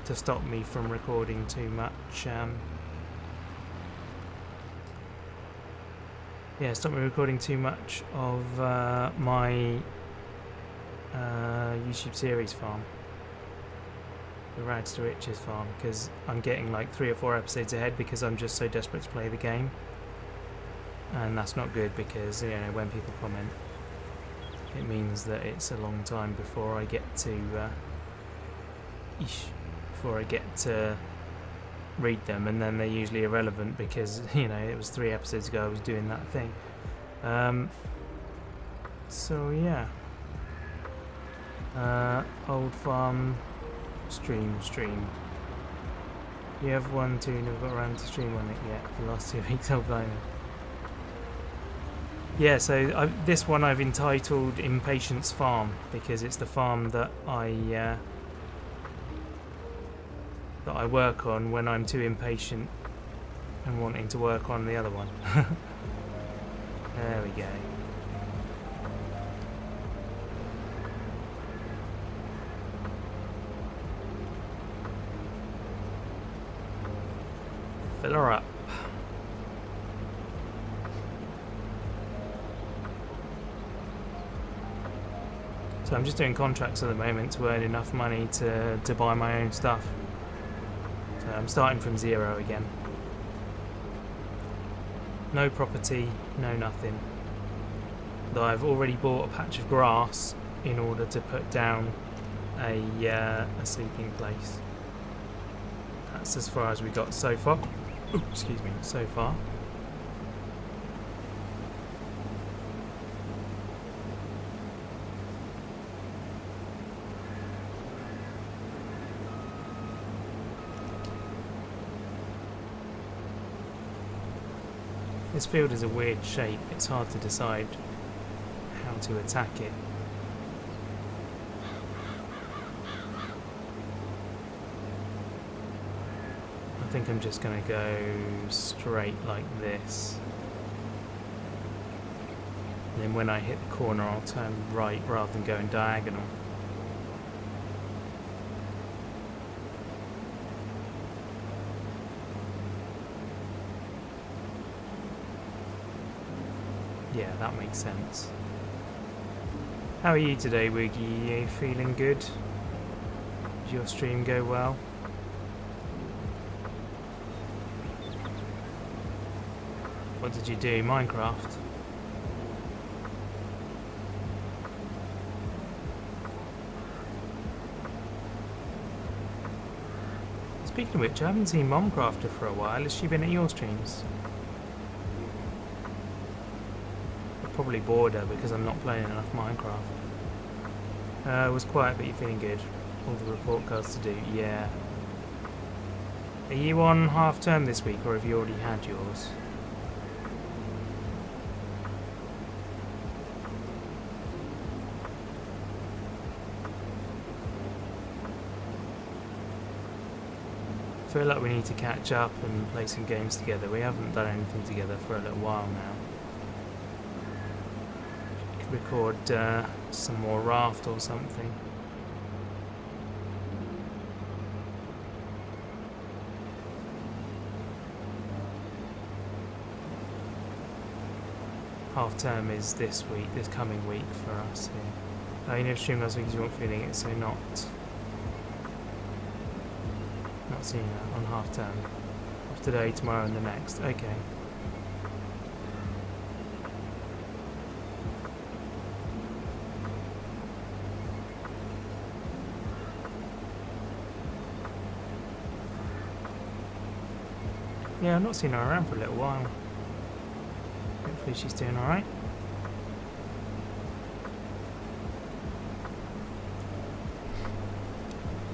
to stop me from recording too much. Stop me recording too much of my YouTube series farm, the Rags to Riches farm, because I'm getting like 3 or 4 episodes ahead because I'm just so desperate to play the game, and that's not good because, you know, when people comment, it means that it's a long time before I get to read them, and then they're usually irrelevant because, you know, it was 3 episodes ago I was doing that thing. So yeah, old farm stream. You have one too, never got around to stream on it yet. The last 2 weeks, oh blimey. Yeah, so this one I've entitled Impatience Farm because it's the farm that I work on when I'm too impatient and wanting to work on the other one. There we go. Fill her up. So I'm just doing contracts at the moment to earn enough money to buy my own stuff. So I'm starting from 0 again. No property, no nothing. Though I've already bought a patch of grass in order to put down a sleeping place. That's as far as we got so far. Ooh, excuse me, so far. This field is a weird shape, it's hard to decide how to attack it. I think I'm just going to go straight like this. And then when I hit the corner I'll turn right rather than going diagonal. Yeah, that makes sense. How are you today, Wiggy? Are you feeling good? Did your stream go well? What did you do? Minecraft? Speaking of which, I haven't seen Momcrafter for a while. Has she been at your streams? Probably bored her because I'm not playing enough Minecraft. It was quiet, but you're feeling good. All the report cards to do, yeah. Are you on half term this week, or have you already had yours? feel like we need to catch up and play some games together. We haven't done anything together for a little while now. Could record some more Raft or something. Half term is this coming week for us here. You never streamed last week because you weren't feeling it, so not seeing that on half term. Off today, tomorrow and the next. Okay. Yeah, I've not seen her around for a little while. Hopefully she's doing alright.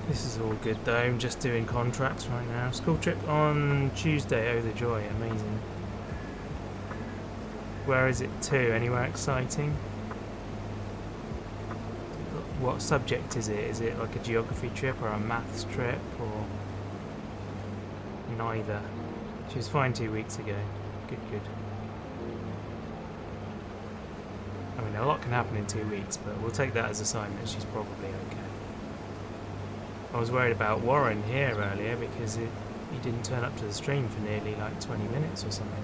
This is all good though, I'm just doing contracts right now. School trip on Tuesday, oh the joy, amazing. Where is it to? Anywhere exciting? What subject is it? Is it like a geography trip or a maths trip or neither? She was fine 2 weeks ago. Good, good. I mean, a lot can happen in 2 weeks, but we'll take that as a sign that she's probably okay. I was worried about Warren here earlier because he didn't turn up to the stream for nearly like 20 minutes or something.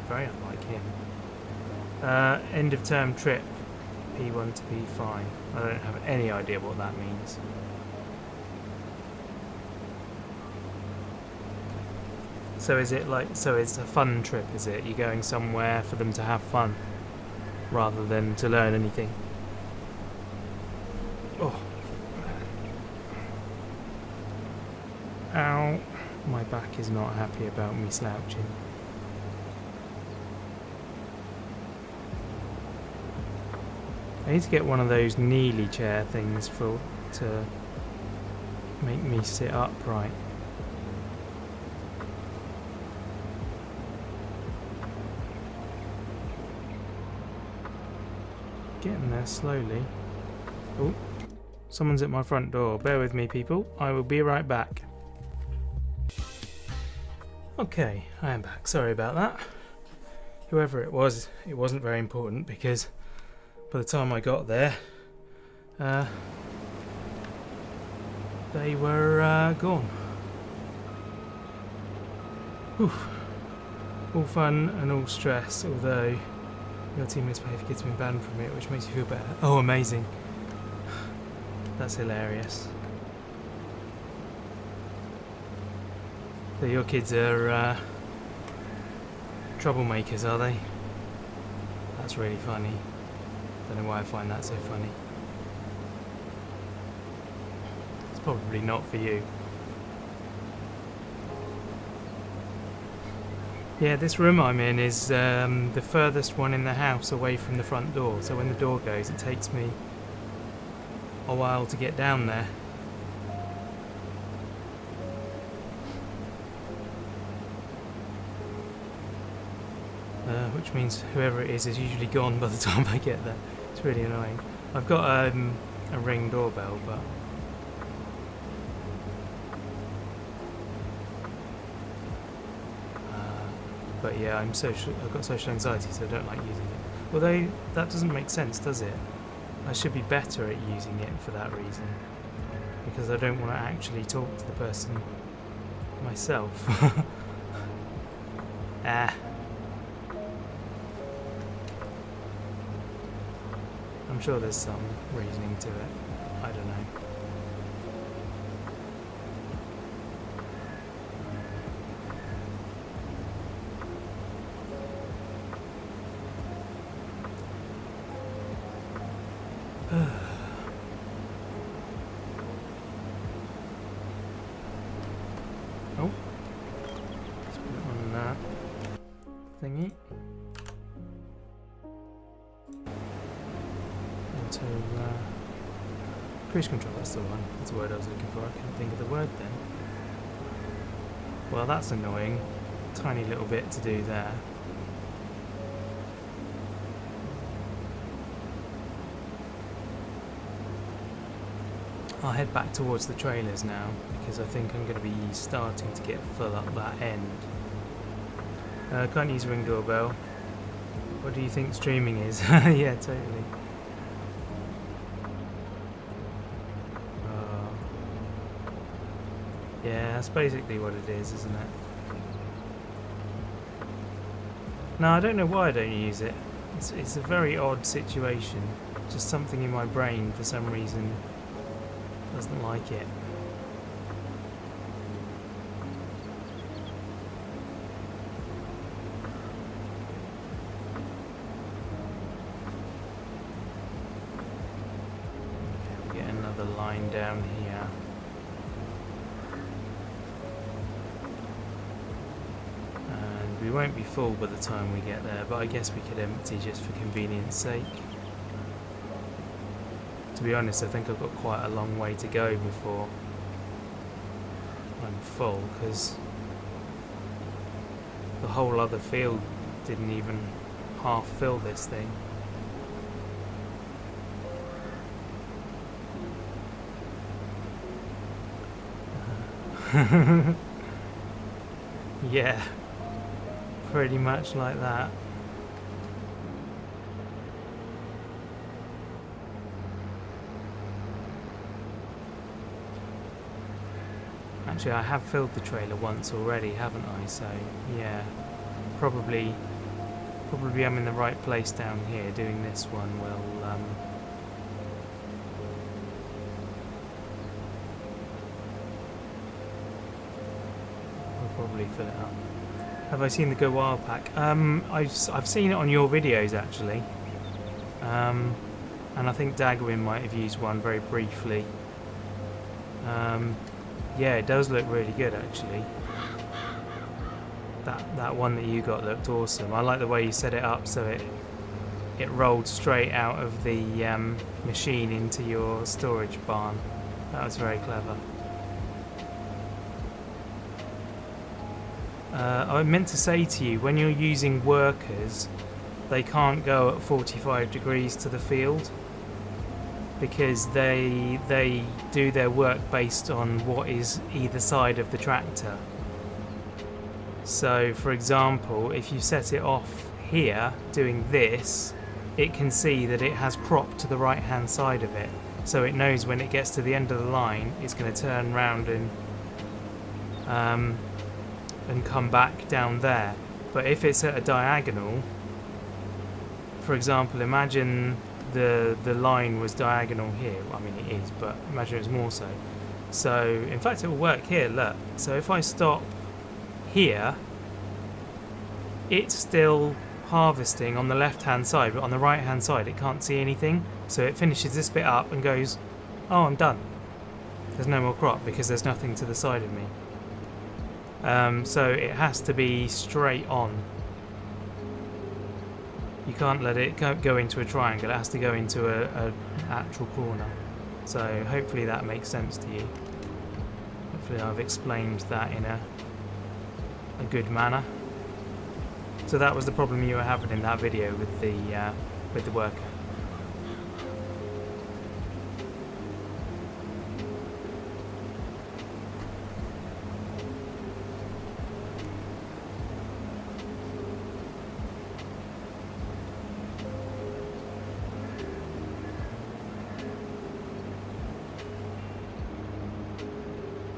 Very unlike him. End of term trip, P1 to P5. I don't have any idea what that means. So is it like, so it's a fun trip, is it? You're going somewhere for them to have fun rather than to learn anything? Oh. Ow. My back is not happy about me slouching. I need to get one of those kneelie chair things to make me sit upright. Getting there slowly. Oh, someone's at my front door. Bear with me, people. I will be right back. Okay, I am back. Sorry about that. Whoever it wasn't very important because by the time I got there, they were gone. Whew. All fun and all stress, although your teammates pay for kids being banned from it, which makes you feel better. Oh, amazing. That's hilarious. So your kids are troublemakers, are they? That's really funny. Don't know why I find that so funny. It's probably not for you. Yeah, this room I'm in is the furthest one in the house away from the front door, so when the door goes it takes me a while to get down there. Which means whoever it is usually gone by the time I get there. It's really annoying. I've got a Ring doorbell, but yeah, I've got social anxiety, so I don't like using it. Although that doesn't make sense, does it? I should be better at using it for that reason, because I don't want to actually talk to the person myself. I'm sure there's some reasoning to it. I don't know. Oh. Let's put it on that thingy. Into cruise control, that's the one. That's the word I was looking for. I couldn't think of the word then. Well, that's annoying. Tiny little bit to do there. I'll head back towards the trailers now, because I think I'm going to be starting to get full up that end. Can't use ring doorbell. What do you think streaming is? Yeah, totally. Yeah, that's basically what it is, isn't it? No, I don't know why I don't use it. It's a very odd situation. Just something in my brain, for some reason, doesn't like it. Okay, we get another line down here. And we won't be full by the time we get there, but I guess we could empty just for convenience sake. To be honest, I think I've got quite a long way to go before I'm full, because the whole other field didn't even half fill this thing. Yeah, pretty much like that. Actually, I have filled the trailer once already, haven't I? So, yeah, probably I'm in the right place down here. Doing this one will probably fill it up. Have I seen the Go Wild pack? I've seen it on your videos actually, and I think Dagwin might have used one very briefly. Yeah, it does look really good actually. That one that you got looked awesome. I like the way you set it up so it rolled straight out of the machine into your storage barn. That was very clever. I meant to say to you, when you're using workers, they can't go at 45 degrees to the field, because they do their work based on what is either side of the tractor. So for example, if you set it off here doing this, it can see that it has cropped to the right hand side of it, so it knows when it gets to the end of the line it's going to turn round and come back down there. But if it's at a diagonal, for example, imagine the line was diagonal here. Well, I mean it is, but imagine it was more so. So in fact it will work here, look. So if I stop here, it's still harvesting on the left hand side, but on the right hand side it can't see anything. So it finishes this bit up and goes, oh, I'm done. There's no more crop because there's nothing to the side of me. So it has to be straight on. You can't let it go into a triangle, it has to go into a actual corner. So hopefully that makes sense to you. Hopefully I've explained that in a good manner. So that was the problem you were having in that video with the worker.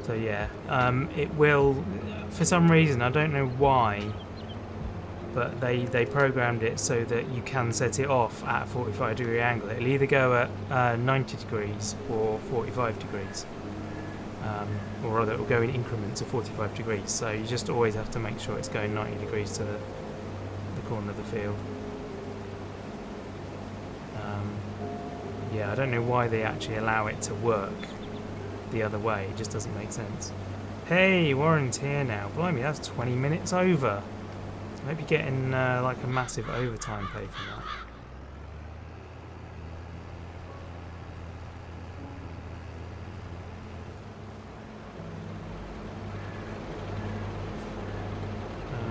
So yeah, it will, for some reason, I don't know why, but they programmed it so that you can set it off at a 45 degree angle. It'll either go at 90 degrees or 45 degrees, or rather it will go in increments of 45 degrees, so you just always have to make sure it's going 90 degrees to the corner of the field. Yeah, I don't know why they actually allow it to work the other way, it just doesn't make sense. Hey, Warren's here now. Blimey, that's 20 minutes over. I hope you're getting like a massive overtime pay for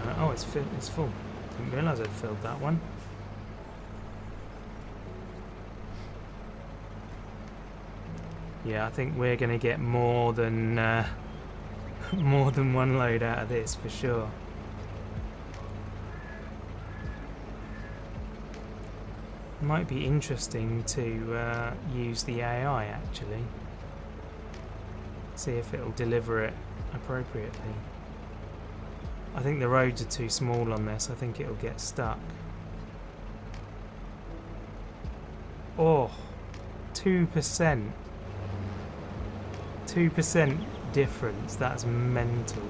that. Oh, it's full. Didn't realise I'd filled that one. Yeah, I think we're going to get more than more than one load out of this for sure. Might be interesting to use the AI actually. See if it'll deliver it appropriately. I think the roads are too small on this. I think it'll get stuck. Oh, 2%. 2% difference. That's mental.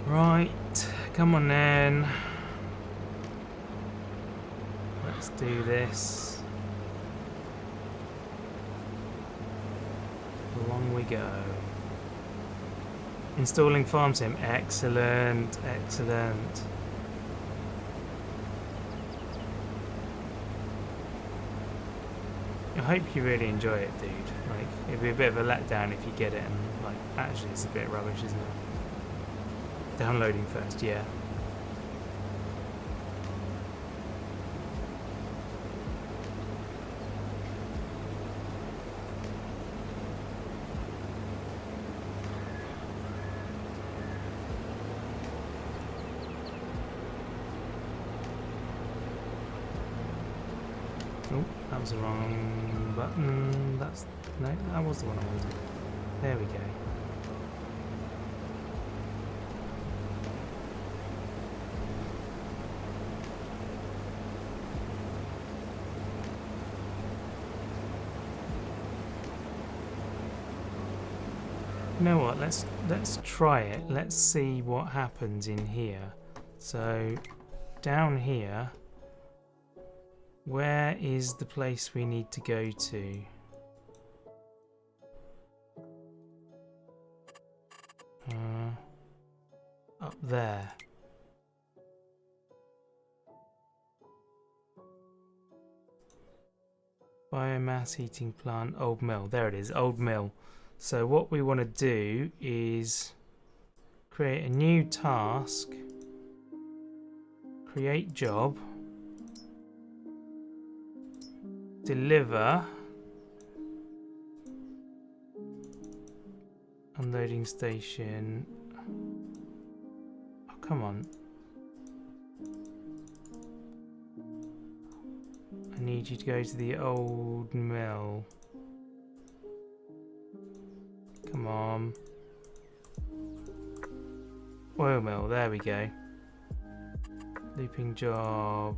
Right, come on then. Let's do this. Along we go. Installing farm sim. Excellent, excellent. I hope you really enjoy it, dude. Like, it'd be a bit of a letdown if you get it and, like, actually it's a bit rubbish, isn't it? Downloading first, yeah. Oh, that was the wrong button. That's... no, that was the one I wanted. There we go. You know what, let's try it. Let's see what happens in here. So, down here, where is the place we need to go to? Up there. Biomass heating plant, old mill. There it is, old mill. So what we want to do is create a new task, create job, deliver, unloading station. Oh, come on. I need you to go to the old mill. Come on. Oil mill, there we go. Looping job.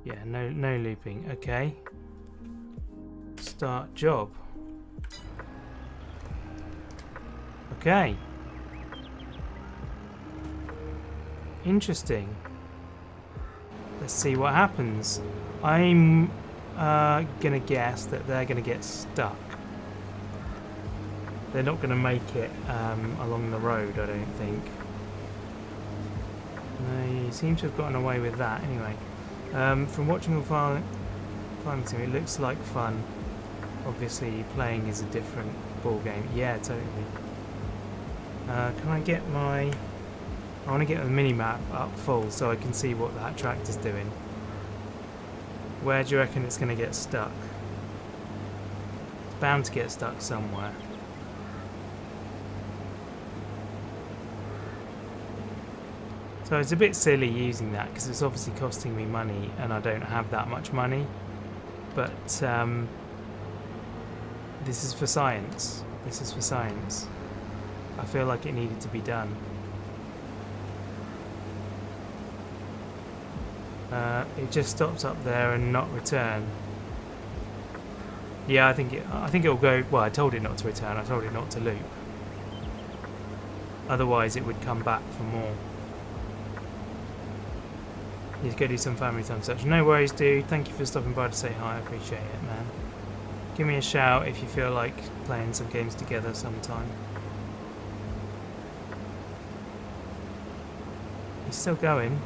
Yeah, no looping. Okay. Start job. Okay. Interesting. Let's see what happens. I'm gonna guess that they're gonna get stuck. They're not gonna make it along the road, I don't think. They seem to have gotten away with that anyway. From watching the farming sim, it looks like fun. Obviously, playing is a different ball game. Yeah, totally. Can I get my... I want to get the mini-map up full so I can see what that tractor's doing. Where do you reckon it's going to get stuck? It's bound to get stuck somewhere. So it's a bit silly using that because it's obviously costing me money and I don't have that much money. But this is for science. This is for science. I feel like it needed to be done. It just stops up there and not return. Yeah, I think it'll go. Well, I told it not to return. I told it not to loop. Otherwise, it would come back for more. Need to go do some family time search. No worries, dude. Thank you for stopping by to say hi. I appreciate it, man. Give me a shout if you feel like playing some games together sometime. He's still going.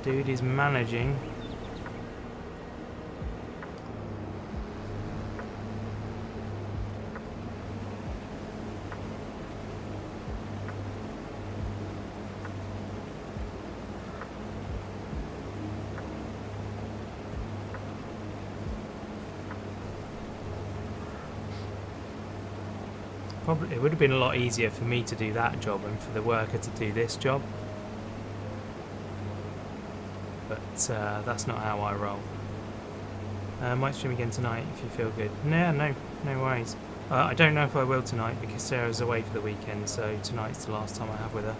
The dude is managing. Probably it would have been a lot easier for me to do that job and for the worker to do this job. But that's not how I roll. Might stream again tonight if you feel good. No worries. I don't know if I will tonight because Sarah's away for the weekend, so tonight's the last time I have with her.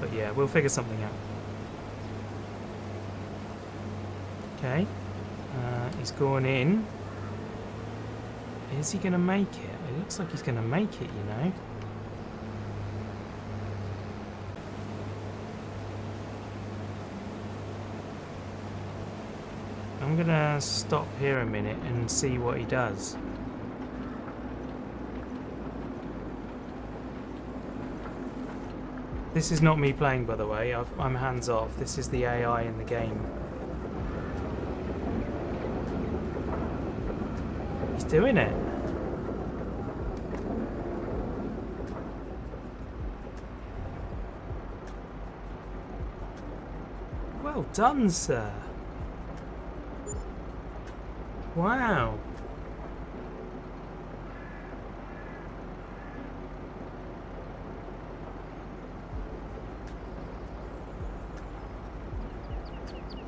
But yeah, we'll figure something out. Okay. He's gone in. Is he going to make it? It looks like he's going to make it, you know. I'm going to stop here a minute and see what he does. This is not me playing, by the way. I'm hands off. This is the AI in the game. He's doing it. Well done, sir. Wow.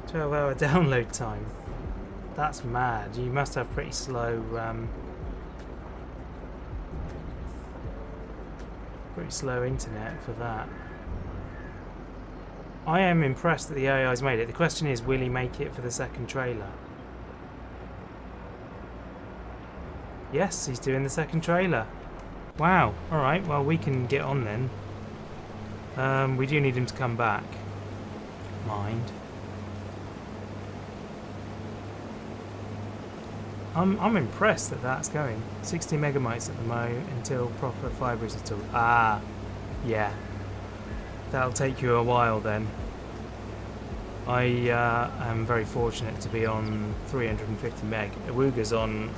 "12-hour download time. That's mad. You must have pretty slow internet for that. I am impressed that the AI's made it. The question is, will he make it for the second trailer? Yes, he's doing the second trailer. Wow. Alright, well we can get on then. We do need him to come back. Mind. I'm impressed that that's going. 60 megabytes at the moment until proper fibre is installed. Ah, yeah. That'll take you a while then. I am very fortunate to be on 350 meg. Awooga's on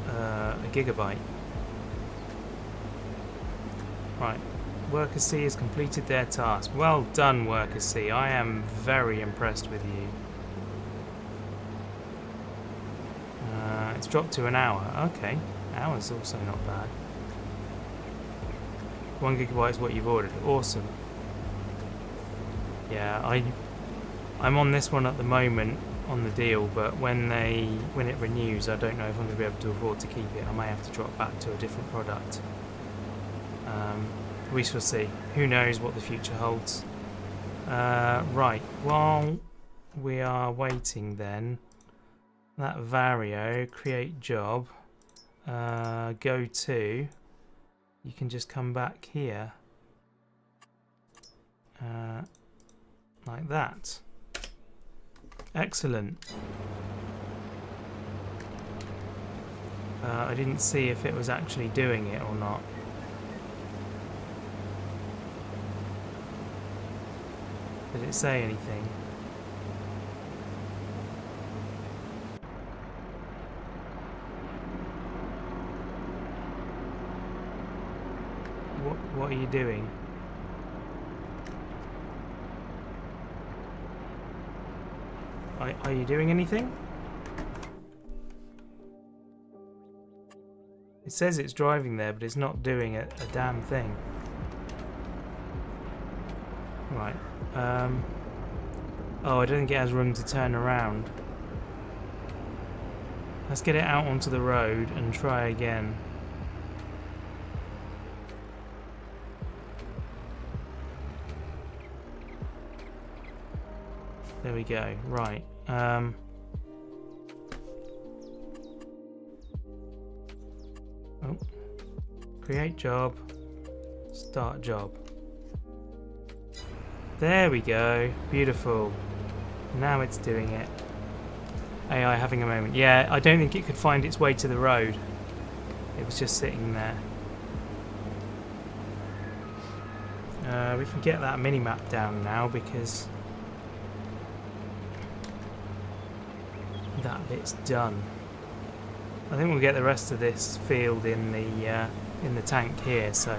a gigabyte. Right. Worker C has completed their task. Well done, Worker C. I am very impressed with you. It's dropped to an hour. Okay. Hour's also not bad. 1 gigabyte is what you've ordered. Awesome. Yeah, I'm on this one at the moment on the deal, but when it renews, I don't know if I'm going to be able to afford to keep it. I may have to drop back to a different product. We shall see. Who knows what the future holds. Right. While we are waiting then, that Vario, create job, go to, you can just come back here, like that. Excellent. I didn't see if it was actually doing it or not. Did it say anything? What are you doing? Are you doing anything? It says it's driving there, but it's not doing a damn thing. Right. Oh, I don't think it has room to turn around. Let's get it out onto the road and try again. There we go. Right. Oh. Create job. Start job. There we go. Beautiful. Now it's doing it. AI having a moment. Yeah, I don't think it could find its way to the road. It was just sitting there. We can get that mini-map down now because that bit's done. I think we'll get the rest of this field in the tank here, so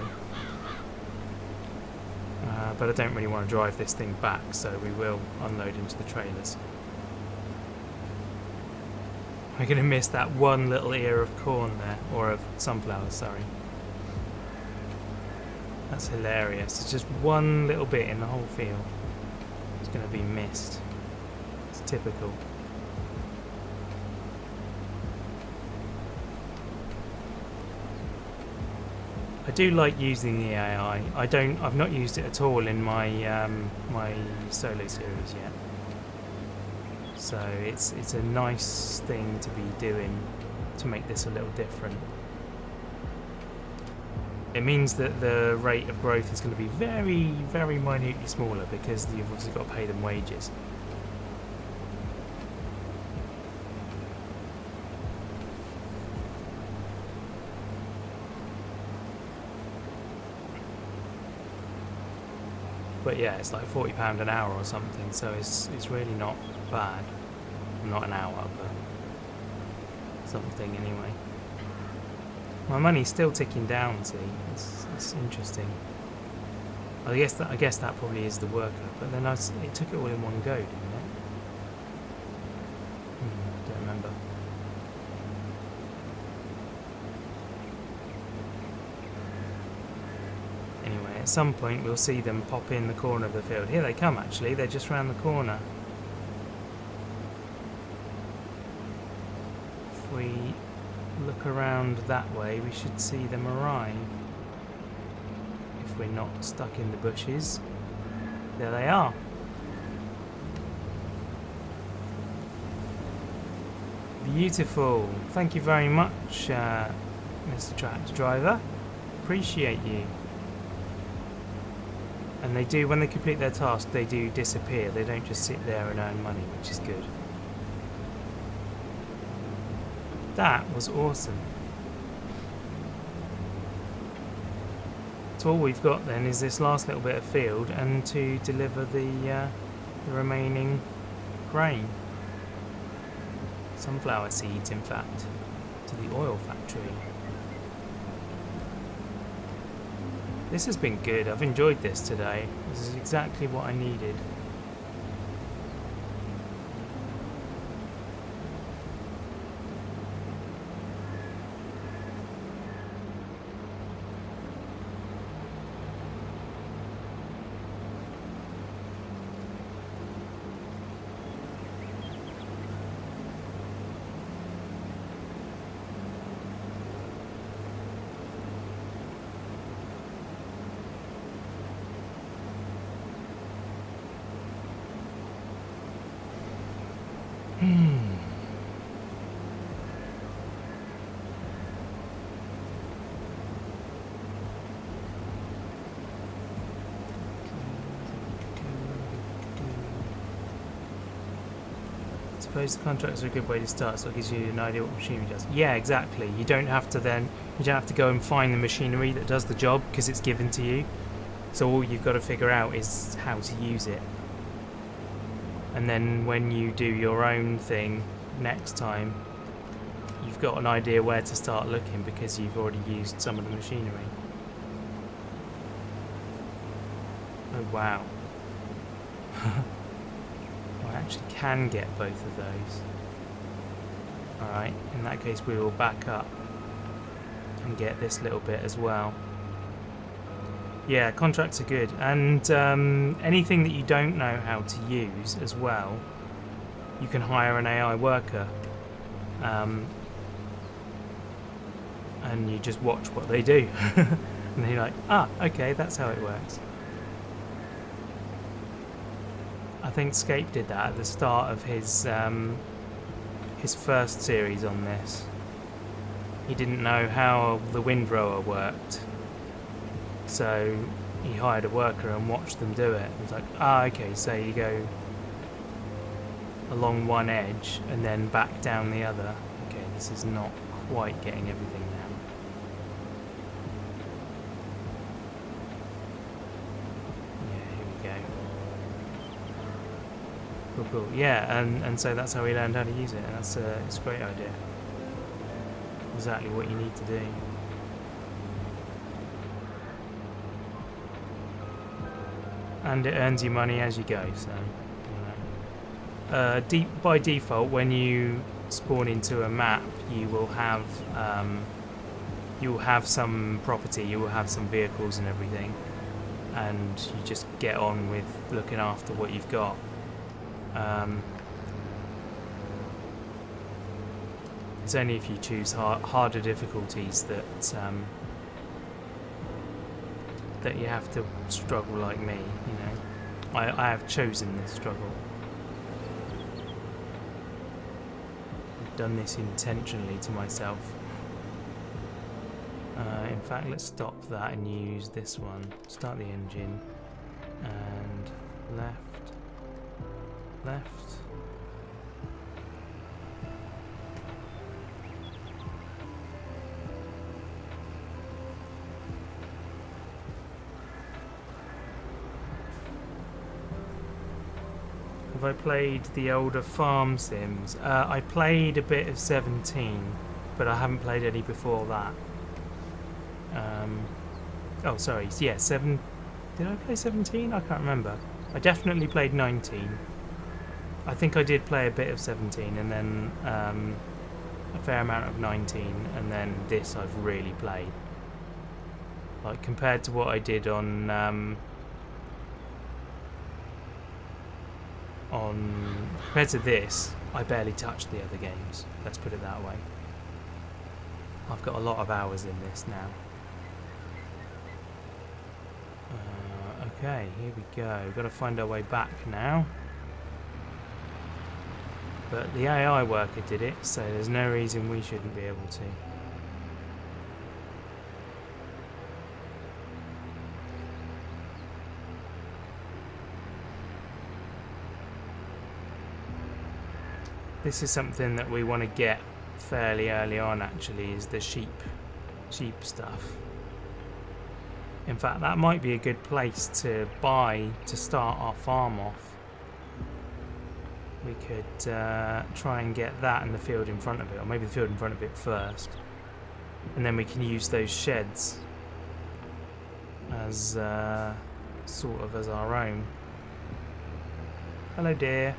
but I don't really want to drive this thing back, so we will unload into the trailers. We're going to miss that one little ear of corn there, or of sunflowers, sorry. That's hilarious. It's just one little bit in the whole field. It's going to be missed. It's typical. I do like using the AI. I've not used it at all in my my solo series yet. So it's a nice thing to be doing to make this a little different. It means that the rate of growth is going to be very, very minutely smaller because you've obviously got to pay them wages. But yeah, it's like £40 an hour or something, so it's really not bad. Not an hour, but something anyway. My money's still ticking down. See, it's interesting. I guess that probably is the worker, but then it took it all in one go, didn't it? Don't remember. Anyway, at some point we'll see them pop in the corner of the field. Here they come, actually. They're just round the corner. If we look around that way, we should see them arrive. If we're not stuck in the bushes. There they are. Beautiful. Thank you very much, Mr. Tractor Driver. Appreciate you. And they do, when they complete their task, they do disappear. They don't just sit there and earn money, which is good. That was awesome. So all we've got then is this last little bit of field and to deliver the remaining grain. Sunflower seeds, in fact, to the oil factory. This has been good. I've enjoyed this today. This is exactly what I needed. I suppose the contracts are a good way to start, so it gives you an idea what machinery does. Yeah, exactly. You don't have to go and find the machinery that does the job because it's given to you. So all you've got to figure out is how to use it. And then when you do your own thing next time, you've got an idea where to start looking because you've already used some of the machinery. Oh wow. I actually can get both of those. Alright, in that case we will back up and get this little bit as well. Yeah, contracts are good, and anything that you don't know how to use as well, you can hire an AI worker, and you just watch what they do, and then you're like, ah, okay, that's how it works. I think Scape did that at the start of his first series on this. He didn't know how the windrower worked. So he hired a worker and watched them do it. It's like, ah, okay, so you go along one edge and then back down the other. Okay, this is not quite getting everything now. Yeah, here we go. Cool, cool. Yeah, and so that's how we learned how to use it. And it's a great idea. Exactly what you need to do. And it earns you money as you go, so you know. By default, when you spawn into a map, you will have some property, you will have some vehicles and everything, and you just get on with looking after what you've got. It's only if you choose harder difficulties that that you have to struggle like me, you know. I have chosen this struggle. I've done this intentionally to myself. In fact, let's stop that and use this one. Start the engine, and left, left. Have I played the older farm sims? I played a bit of 17, but I haven't played any before that. Oh, sorry. Yeah, 7. Did I play 17? I can't remember. I definitely played 19. I think I did play a bit of 17, and then a fair amount of 19, and then this I've really played. Like, compared to what I did on compared to this, I barely touched the other games. Let's put it that way. I've got a lot of hours in this now. Okay, here we go. We've got to find our way back now. But the AI worker did it, so there's no reason we shouldn't be able to. This is something that we want to get fairly early on, actually, is the sheep stuff. In fact, that might be a good place to buy to start our farm off. We could try and get that in the field in front of it, or maybe the field in front of it first, and then we can use those sheds as sort of as our own. Hello, dear.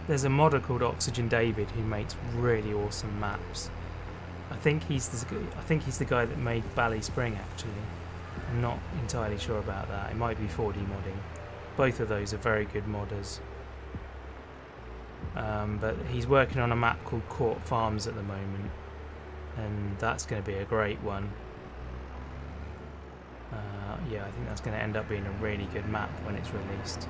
There's a modder called Oxygen David who makes really awesome maps. I think he's the guy that made Bally Spring, actually. I'm not entirely sure about that. It might be 4D modding. Both of those are very good modders. But he's working on a map called Court Farms at the moment, and that's going to be a great one. Yeah, I think that's going to end up being a really good map when it's released.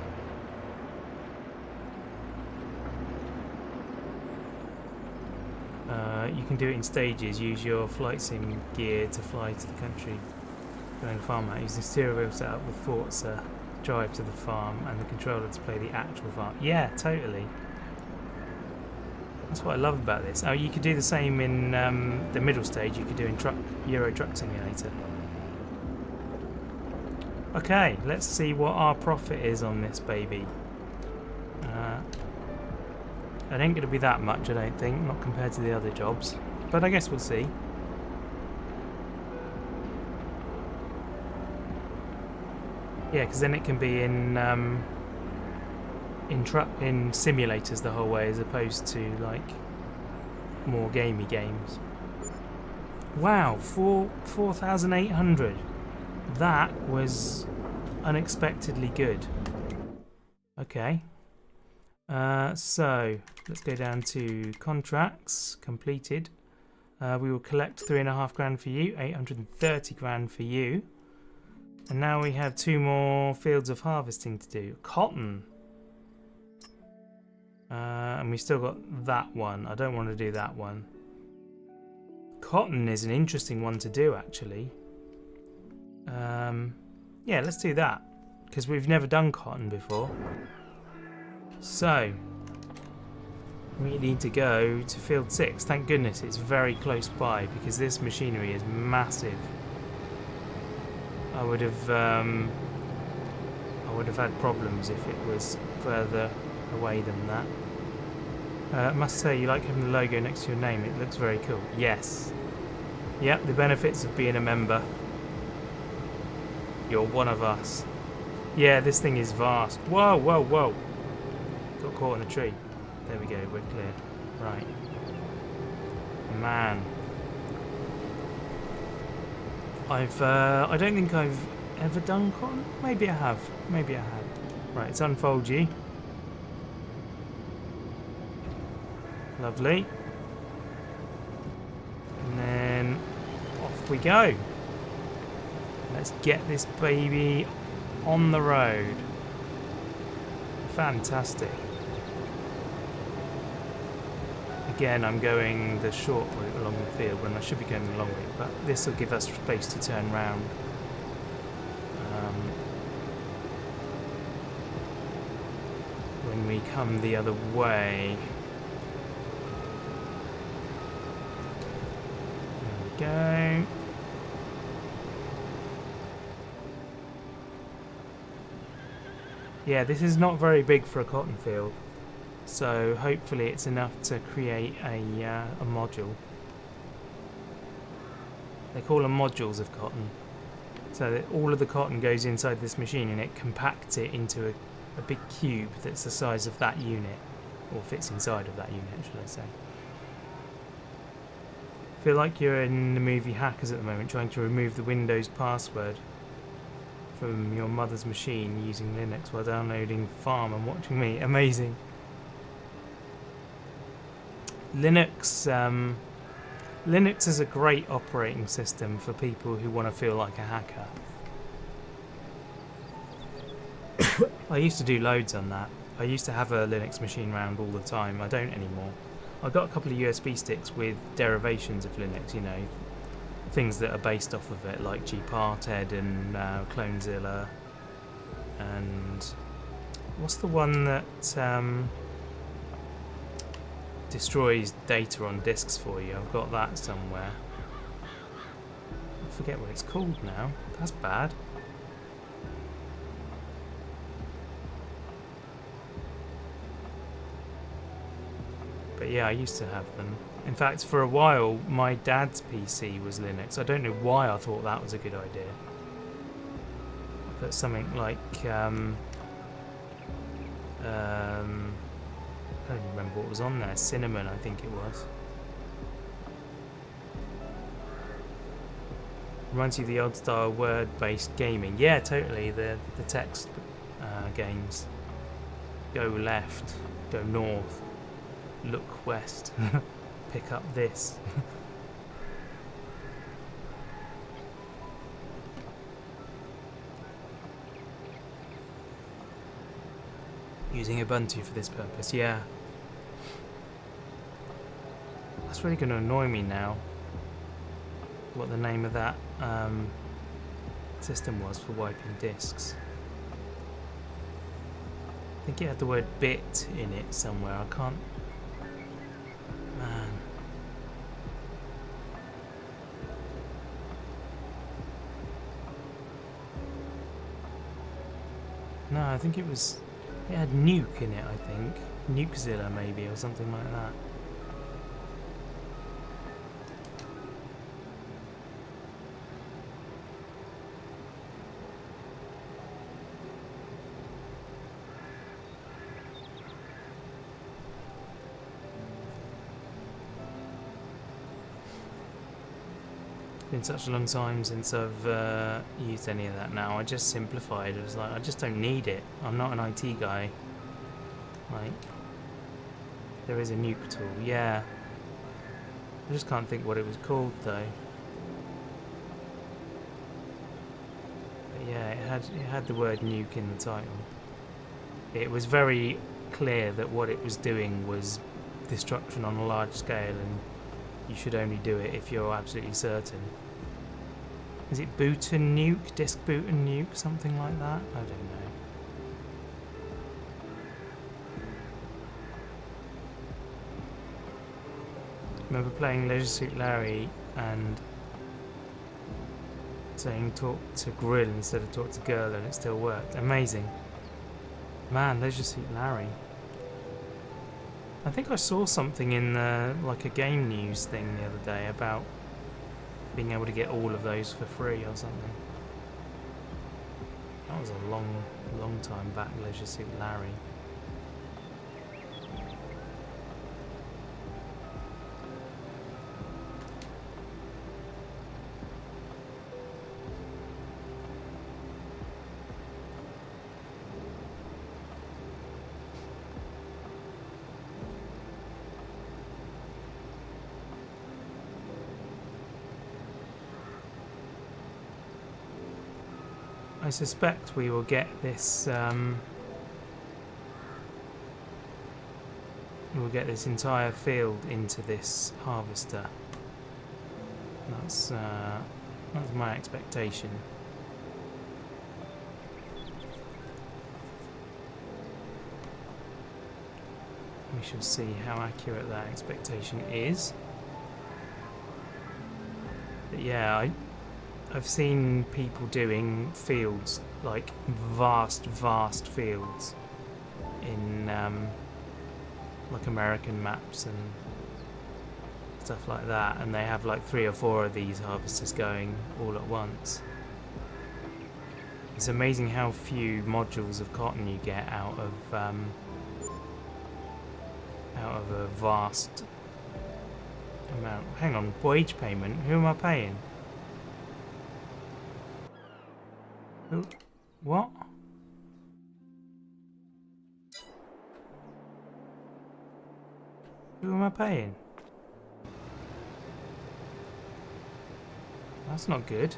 You can do it in stages. Use your flight sim gear to fly to the country going to farm out. Use the steering wheel set up with Forza drive to the farm and the controller to play the actual farm. Yeah, totally. That's what I love about this. Oh, you could do the same in the middle stage. You could do in Euro Truck Simulator. Okay, let's see what our profit is on this baby. It ain't going to be that much, I don't think, not compared to the other jobs. But I guess we'll see. Yeah, because then it can be in simulators the whole way, as opposed to like more gamey games. Wow, 4,800. That was unexpectedly good. Okay. So let's go down to contracts completed. We will collect 3.5 grand for you, 830 grand for you, and now we have 2 more fields of harvesting to do. Cotton, and we still got that one. I don't want to do that one. Cotton is an interesting one to do, actually. Yeah, let's do that because we've never done cotton before. So, we need to go to field 6. Thank goodness it's very close by because this machinery is massive. I would have had problems if it was further away than that. I must say, you like having the logo next to your name. It looks very cool. Yes. Yep, the benefits of being a member. You're one of us. Yeah, this thing is vast. Whoa, whoa, whoa. Got caught in a tree. There we go, we're clear. Right. Man. I don't think I've ever done cotton. Maybe I have. Maybe I have. Right, let's unfold you. Lovely. And then off we go. Let's get this baby on the road. Fantastic. Again, I'm going the short route along the field when I should be going the long route, but this will give us space to turn round. When we come the other way. There we go. Yeah, this is not very big for a cotton field. So hopefully it's enough to create a module. They call them modules of cotton. So that all of the cotton goes inside this machine and it compacts it into a big cube that's the size of that unit. Or fits inside of that unit, should I say. I feel like you're in the movie Hackers at the moment, trying to remove the Windows password from your mother's machine using Linux while downloading Farm and watching me. Amazing. Linux is a great operating system for people who want to feel like a hacker. I used to do loads on that. I used to have a Linux machine around all the time. I don't anymore. I've got a couple of USB sticks with derivations of Linux, you know, things that are based off of it, like gparted and Clonezilla, and what's the one that destroys data on disks for you? I've got that somewhere. I forget what it's called now. That's bad. But yeah, I used to have them. In fact, for a while, my dad's PC was Linux. I don't know why I thought that was a good idea. But something like I don't even remember what was on there. Cinnamon, I think it was. Reminds you of the old style word-based gaming. Yeah, totally. The text games. Go left, go north, look west, pick up this. Using Ubuntu for this purpose, yeah. That's really going to annoy me now. What the name of that system was for wiping disks. I think it had the word bit in it somewhere. I can't. Man. No, I think it was. It had nuke in it, I think. Nukezilla maybe, or something like that. Been such a long time since I've used any of that now. I just simplified. It was like, I just don't need it. I'm not an IT guy. Like, there is a nuke tool, yeah. I just can't think what it was called though. But yeah, it had the word nuke in the title. It was very clear that what it was doing was destruction on a large scale, and you should only do it if you're absolutely certain. Is it boot and nuke? Disk boot and nuke? Something like that? I don't know. Remember playing Leisure Suit Larry and saying talk to grill instead of talk to girl, and it still worked. Amazing. Man, Leisure Suit Larry. I think I saw something in like a game news thing the other day about being able to get all of those for free or something. That was a long time back, Leisure Suit Larry. I suspect we will get this. We'll get this entire field into this harvester. That's my expectation. We shall see how accurate that expectation is. But yeah, I've seen people doing fields, like vast fields in like American maps and stuff like that, and they have like 3 or 4 of these harvesters going all at once. It's amazing how few modules of cotton you get out of a vast amount. Hang on, wage payment? Who am I paying? Who? What? Who am I paying? That's not good.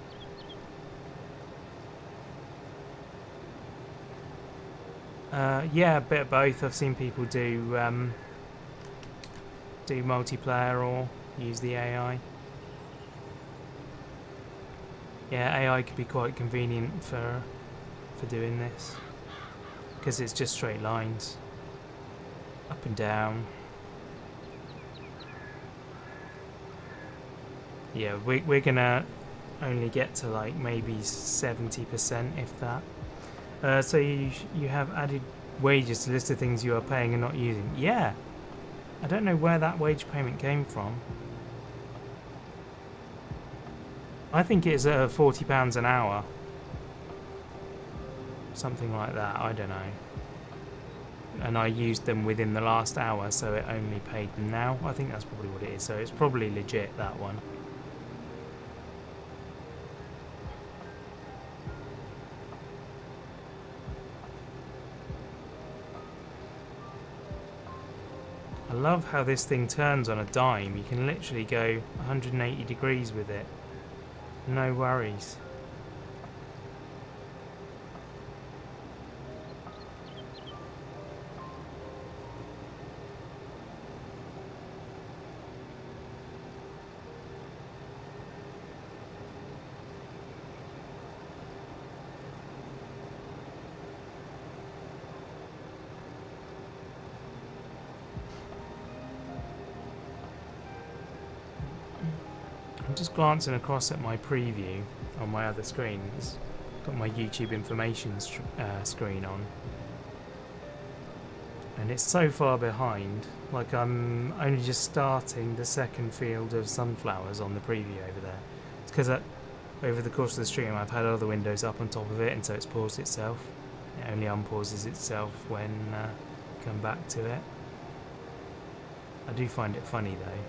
Yeah, a bit of both. I've seen people do multiplayer or use the AI. Yeah, AI could be quite convenient for doing this because it's just straight lines, up and down. Yeah, we're gonna only get to like maybe 70%, if that. So you have added wages to list of things you are paying and not using. Yeah, I don't know where that wage payment came from. I think it's £40 an hour, something like that. I don't know. And I used them within the last hour, so it only paid them now. I think that's probably what it is. So it's probably legit, that one. I love how this thing turns on a dime. You can literally go 180 degrees with it. No worries. I'm just glancing across at my preview on my other screen. It's got my YouTube information screen on, and it's so far behind. Like, I'm only just starting the second field of sunflowers on the preview over there. It's because over the course of the stream I've had other windows up on top of it, and so it's paused itself. It only unpauses itself when you come back to it. I do find it funny though.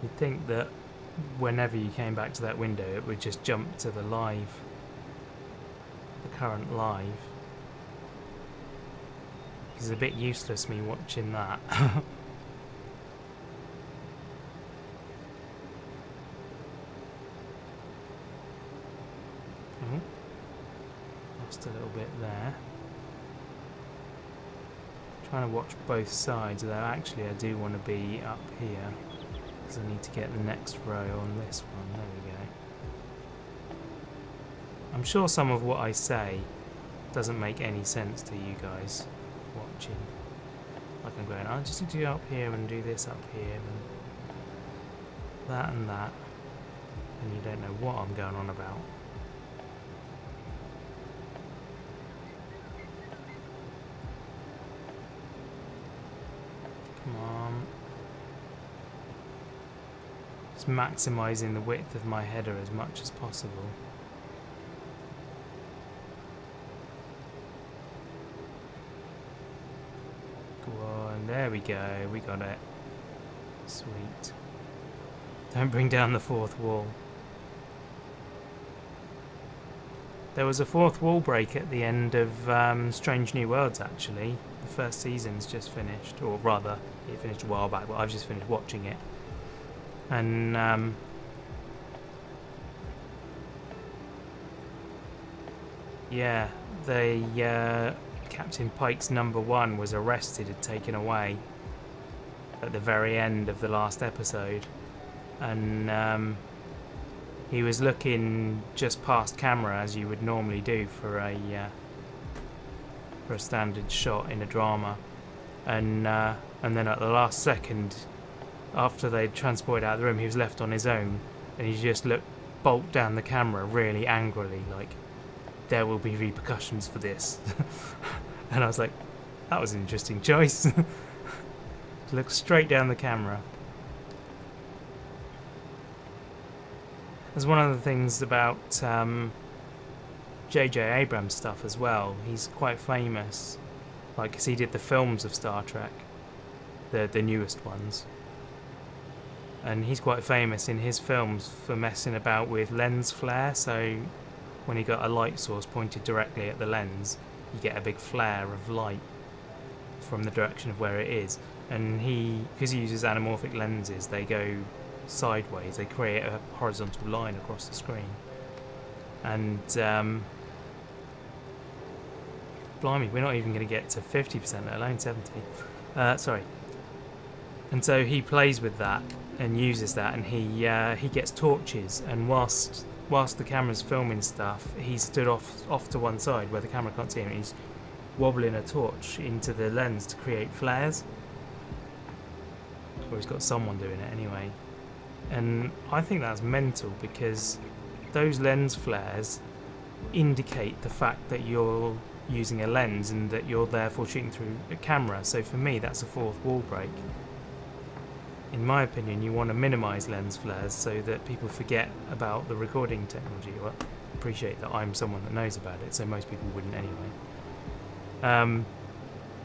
You'd think that whenever you came back to that window it would just jump to the current live. It's a bit useless me watching that. Oh, lost a little bit there. Trying to watch both sides, though actually I do want to be up here. I need to get the next row on this one. There we go. I'm sure some of what I say doesn't make any sense to you guys watching. Like I'm going, I just need to go up here and do this up here and that, and you don't know what I'm going on about. Come on. Maximising the width of my header as much as possible. Go on, there we go, we got it. Sweet. Don't bring down the fourth wall. There was a fourth wall break at the end of Strange New Worlds, actually. The first season's just finished, or rather, it finished a while back, but I've just finished watching it. And yeah, Captain Pike's #1 was arrested and taken away at the very end of the last episode, and he was looking just past camera as you would normally do for a standard shot in a drama, and then at the last second, after they'd transported out of the room, he was left on his own, and he just looked bolt down the camera really angrily, like, there will be repercussions for this. And I was like, that was an interesting choice. Look straight down the camera. There's one of the things about J.J. Abrams stuff as well. He's quite famous, like, 'cause he did the films of Star Trek, the newest ones. And he's quite famous in his films for messing about with lens flare, so when you got a light source pointed directly at the lens, you get a big flare of light from the direction of where it is. And because he uses anamorphic lenses, they go sideways, they create a horizontal line across the screen. And blimey, we're not even going to get to 50%, let alone 70. Sorry. And so he plays with that and uses that, and he gets torches, and whilst the camera's filming stuff, he's stood off to one side where the camera can't see him, and he's wobbling a torch into the lens to create flares. Or he's got someone doing it anyway. And I think that's mental, because those lens flares indicate the fact that you're using a lens and that you're therefore shooting through a camera. So for me, that's a fourth wall break. In my opinion, you want to minimise lens flares so that people forget about the recording technology. Well, I appreciate that I'm someone that knows about it, so most people wouldn't anyway.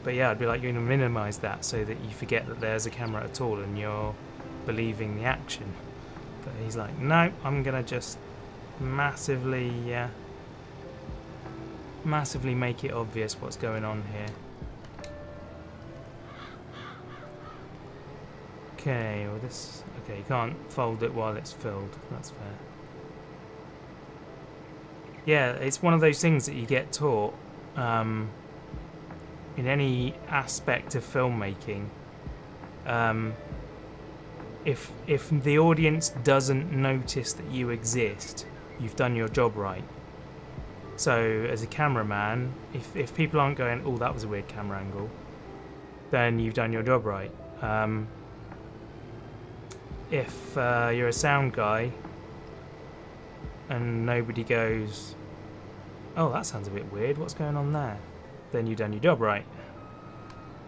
But yeah, I'd be like, you're going to minimise that so that you forget that there's a camera at all and you're believing the action. But he's like, no, I'm going to just massively make it obvious what's going on here. Okay, well okay, you can't fold it while it's filled, that's fair. Yeah, it's one of those things that you get taught in any aspect of filmmaking. If the audience doesn't notice that you exist, you've done your job right. So as a cameraman, if people aren't going, oh, that was a weird camera angle, then you've done your job right. If you're a sound guy and nobody goes, oh, that sounds a bit weird, what's going on there? Then you've done your job right.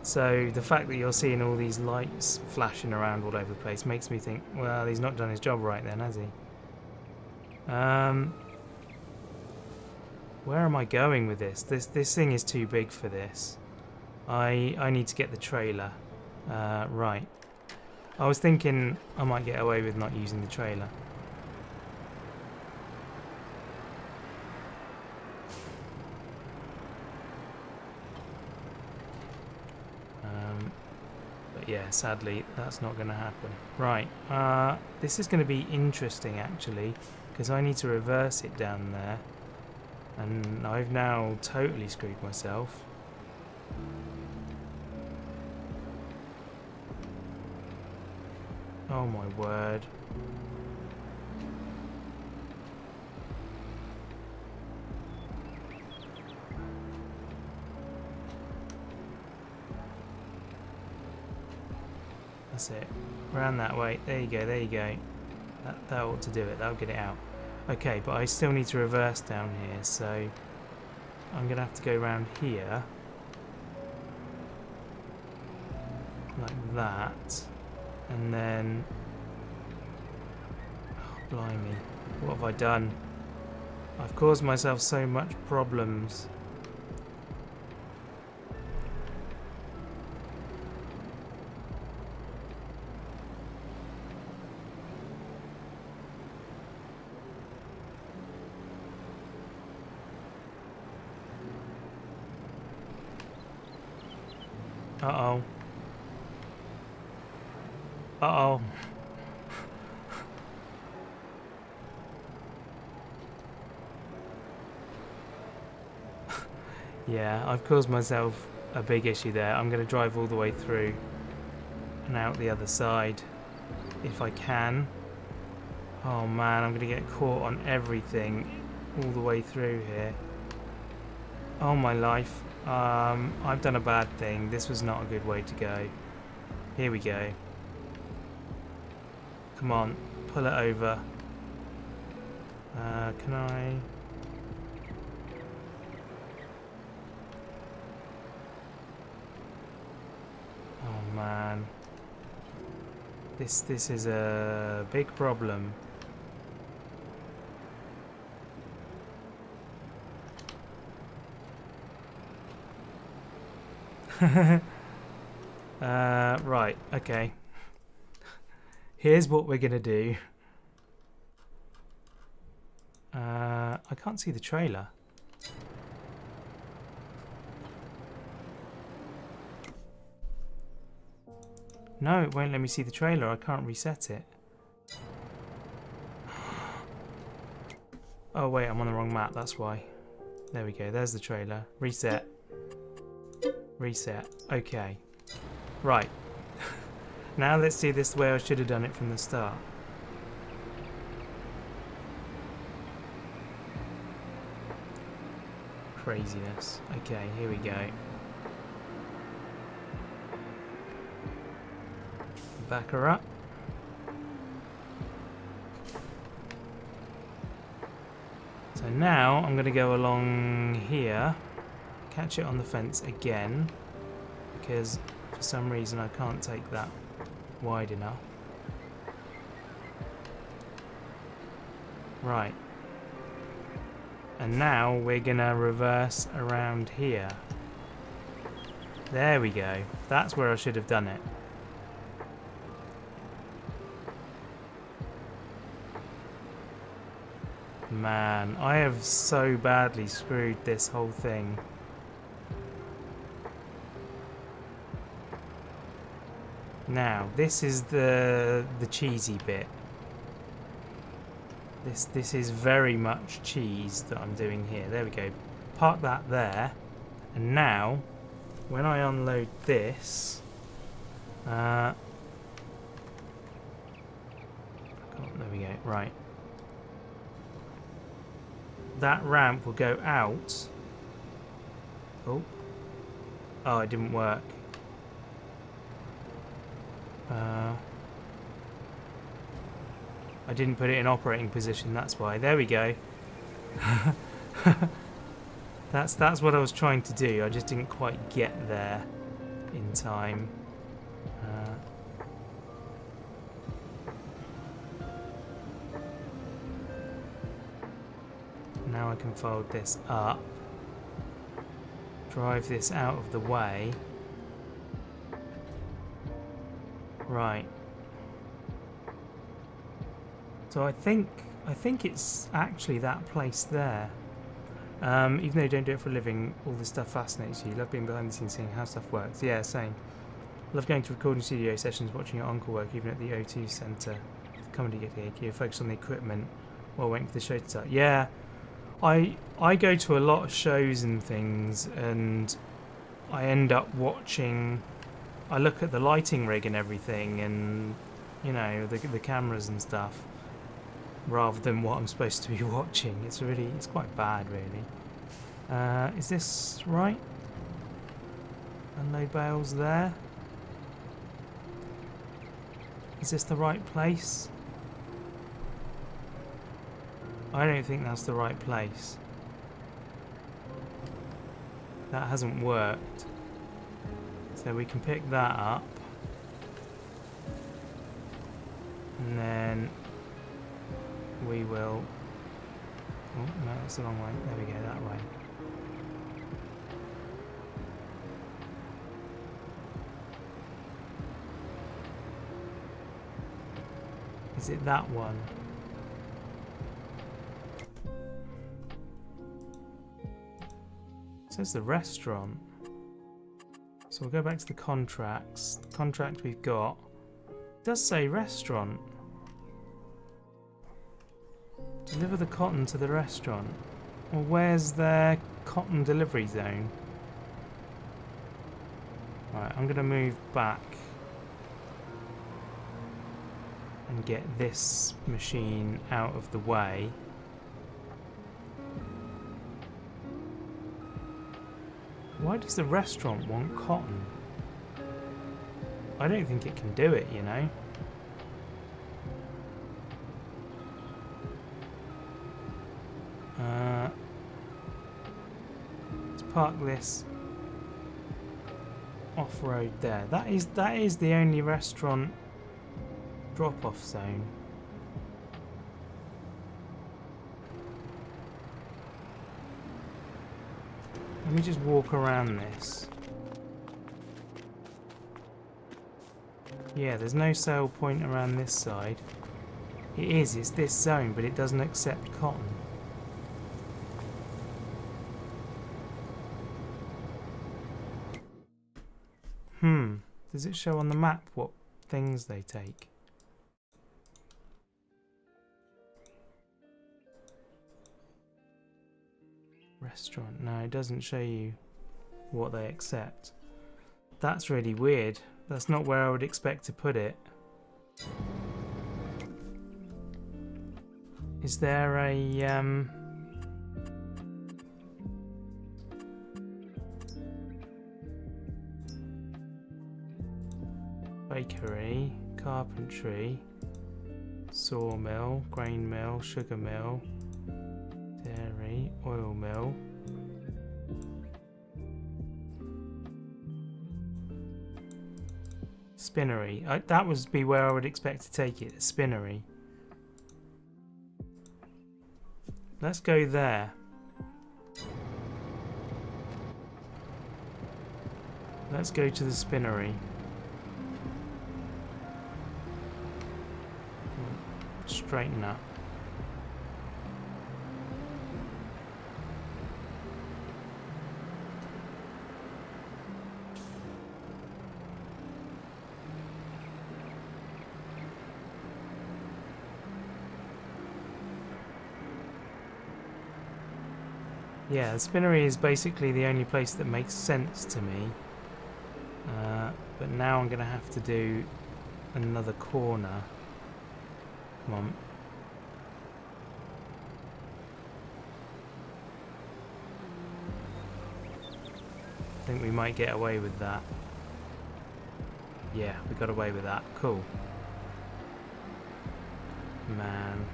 So the fact that you're seeing all these lights flashing around all over the place makes me think, well, he's not done his job right then, has he? Where am I going with this? This thing is too big for this. I need to get the trailer. Right. I was thinking I might get away with not using the trailer. But yeah, sadly, that's not going to happen. Right, this is going to be interesting actually, because I need to reverse it down there. And I've now totally screwed myself. Oh my word. That's it. Around that way. There you go, there you go. That ought to do it. That'll get it out. Okay, but I still need to reverse down here, so I'm going to have to go around here. Like that. And then, oh, blimey, what have I done? I've caused myself so much problems. Uh-oh. Uh-oh. Yeah, I've caused myself a big issue there. I'm going to drive all the way through and out the other side if I can. Oh man, I'm going to get caught on everything all the way through here. Oh my life. I've done a bad thing. This was not a good way to go. Here we go. Come on, pull it over. Can I... Oh man. This is a big problem. Right, okay. Here's what we're gonna do. I can't see the trailer. No, it won't let me see the trailer. I can't reset it. Oh wait, I'm on the wrong map, that's why. There we go, there's the trailer. Reset. Reset. Okay. Right. Now let's do this the way I should have done it from the start. Craziness. Okay, here we go. Back her up. So now I'm going to go along here, catch it on the fence again, because for some reason I can't take that wide enough. Right. And now we're going to reverse around here. There we go. That's where I should have done it. Man, I have so badly screwed this whole thing. Now, this is the cheesy bit. This is very much cheese that I'm doing here. There we go. Park that there. And now, when I unload this... there we go. Right. That ramp will go out. Oh. Oh, it didn't work. I didn't put it in operating position, that's why. There we go. That's what I was trying to do. I just didn't quite get there in time. Now I can fold this up. Drive this out of the way. Right. So I think it's actually that place there. Even though you don't do it for a living, all this stuff fascinates you. Love being behind the scenes, seeing how stuff works. Yeah, same. Love going to recording studio sessions, watching your encore work, even at the O2 Centre. The comedy gig, you focus on the equipment while waiting for the show to start. Yeah, I go to a lot of shows and things, and I end up watching. I look at the lighting rig and everything, and you know the cameras and stuff, rather than what I'm supposed to be watching. It's quite bad, really. Is this right? Unload bales there. Is this the right place? I don't think that's the right place. That hasn't worked. So we can pick that up. And then we will... Oh, no, that's the wrong way. There we go, that way. Is it that one? It says the restaurant. So we'll go back to the contracts. The contract we've got does say restaurant. Deliver the cotton to the restaurant. Well, where's their cotton delivery zone? Right, I'm going to move back and get this machine out of the way. Why does the restaurant want cotton? I don't think it can do it, you know. Let's park this off-road there. That is the only restaurant drop-off zone. Let me just walk around this. Yeah, there's no sale point around this side. It's this zone, but it doesn't accept cotton. Does it show on the map what things they take? Restaurant. No, it doesn't show you what they accept. That's really weird. That's not where I would expect to put it. Is there a bakery, carpentry, sawmill, grain mill, sugar mill, dairy, oil mill, spinnery? That would be where I would expect to take it, a spinnery. Let's go there. Let's go to the spinnery. Straighten up. Yeah, the spinnery is basically the only place that makes sense to me. But now I'm going to have to do another corner. Come on. I think we might get away with that. Yeah, we got away with that. Cool. Man.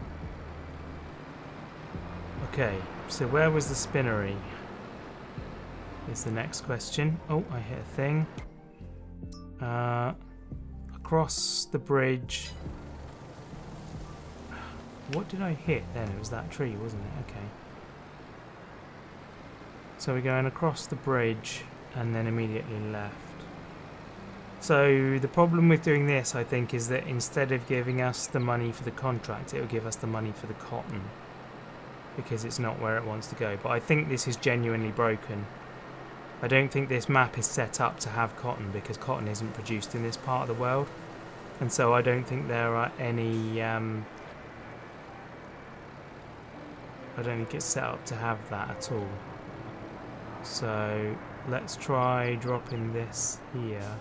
Okay, so where was the spinnery? Is the next question. Oh, I hit a thing. Across the bridge. What did I hit then? It was that tree, wasn't it? Okay. So we're going across the bridge and then immediately left. So the problem with doing this, I think, is that instead of giving us the money for the contract, it will give us the money for the cotton, because it's not where it wants to go. But I think this is genuinely broken. I don't think this map is set up to have cotton, because cotton isn't produced in this part of the world. And so I don't think there are any... I don't think it's set up to have that at all. So let's try dropping this here.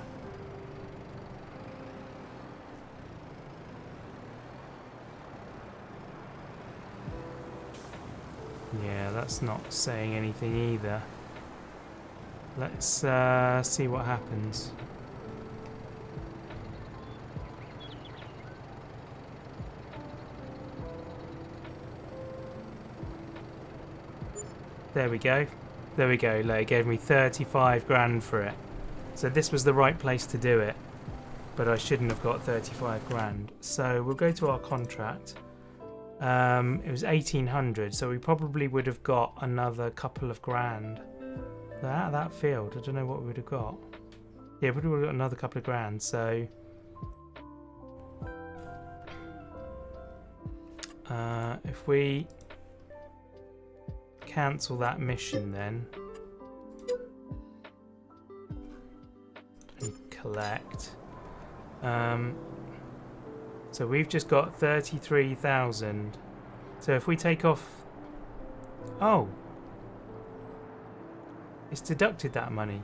Yeah, that's not saying anything either. Let's see what happens. There we go. There we go. Like, it gave me 35 grand for it. So this was the right place to do it. But I shouldn't have got 35 grand. So we'll go to our contract. It was 1800, so we probably would have got another couple of grand. Out of that field, I don't know what we would have got. Yeah, we would have got another couple of grand, so... if we cancel that mission then... collect. So we've just got 33,000. So if we take off... Oh! It's deducted that money.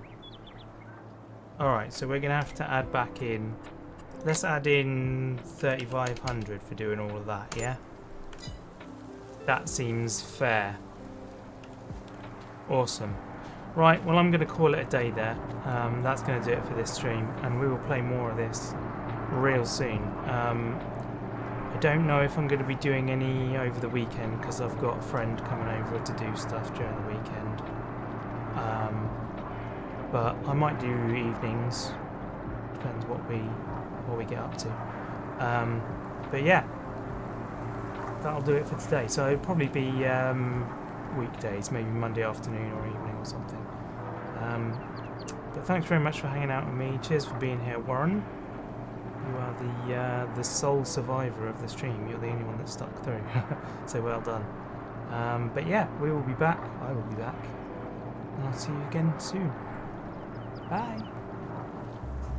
Alright, so we're going to have to add back in... Let's add in 3,500 for doing all of that, yeah? That seems fair. Awesome. Right, well I'm going to call it a day there. That's going to do it for this stream, and we will play more of this real soon. I don't know if I'm going to be doing any over the weekend because I've got a friend coming over to do stuff during the weekend. But I might do evenings. Depends what we get up to. But yeah, that'll do it for today. So it'll probably be weekdays, maybe Monday afternoon or evening or something. But thanks very much for hanging out with me. Cheers for being here, Warren. You are the sole survivor of the stream. You're the only one that stuck through. So well done. But yeah, we will be back. I will be back. And I'll see you again soon. Bye.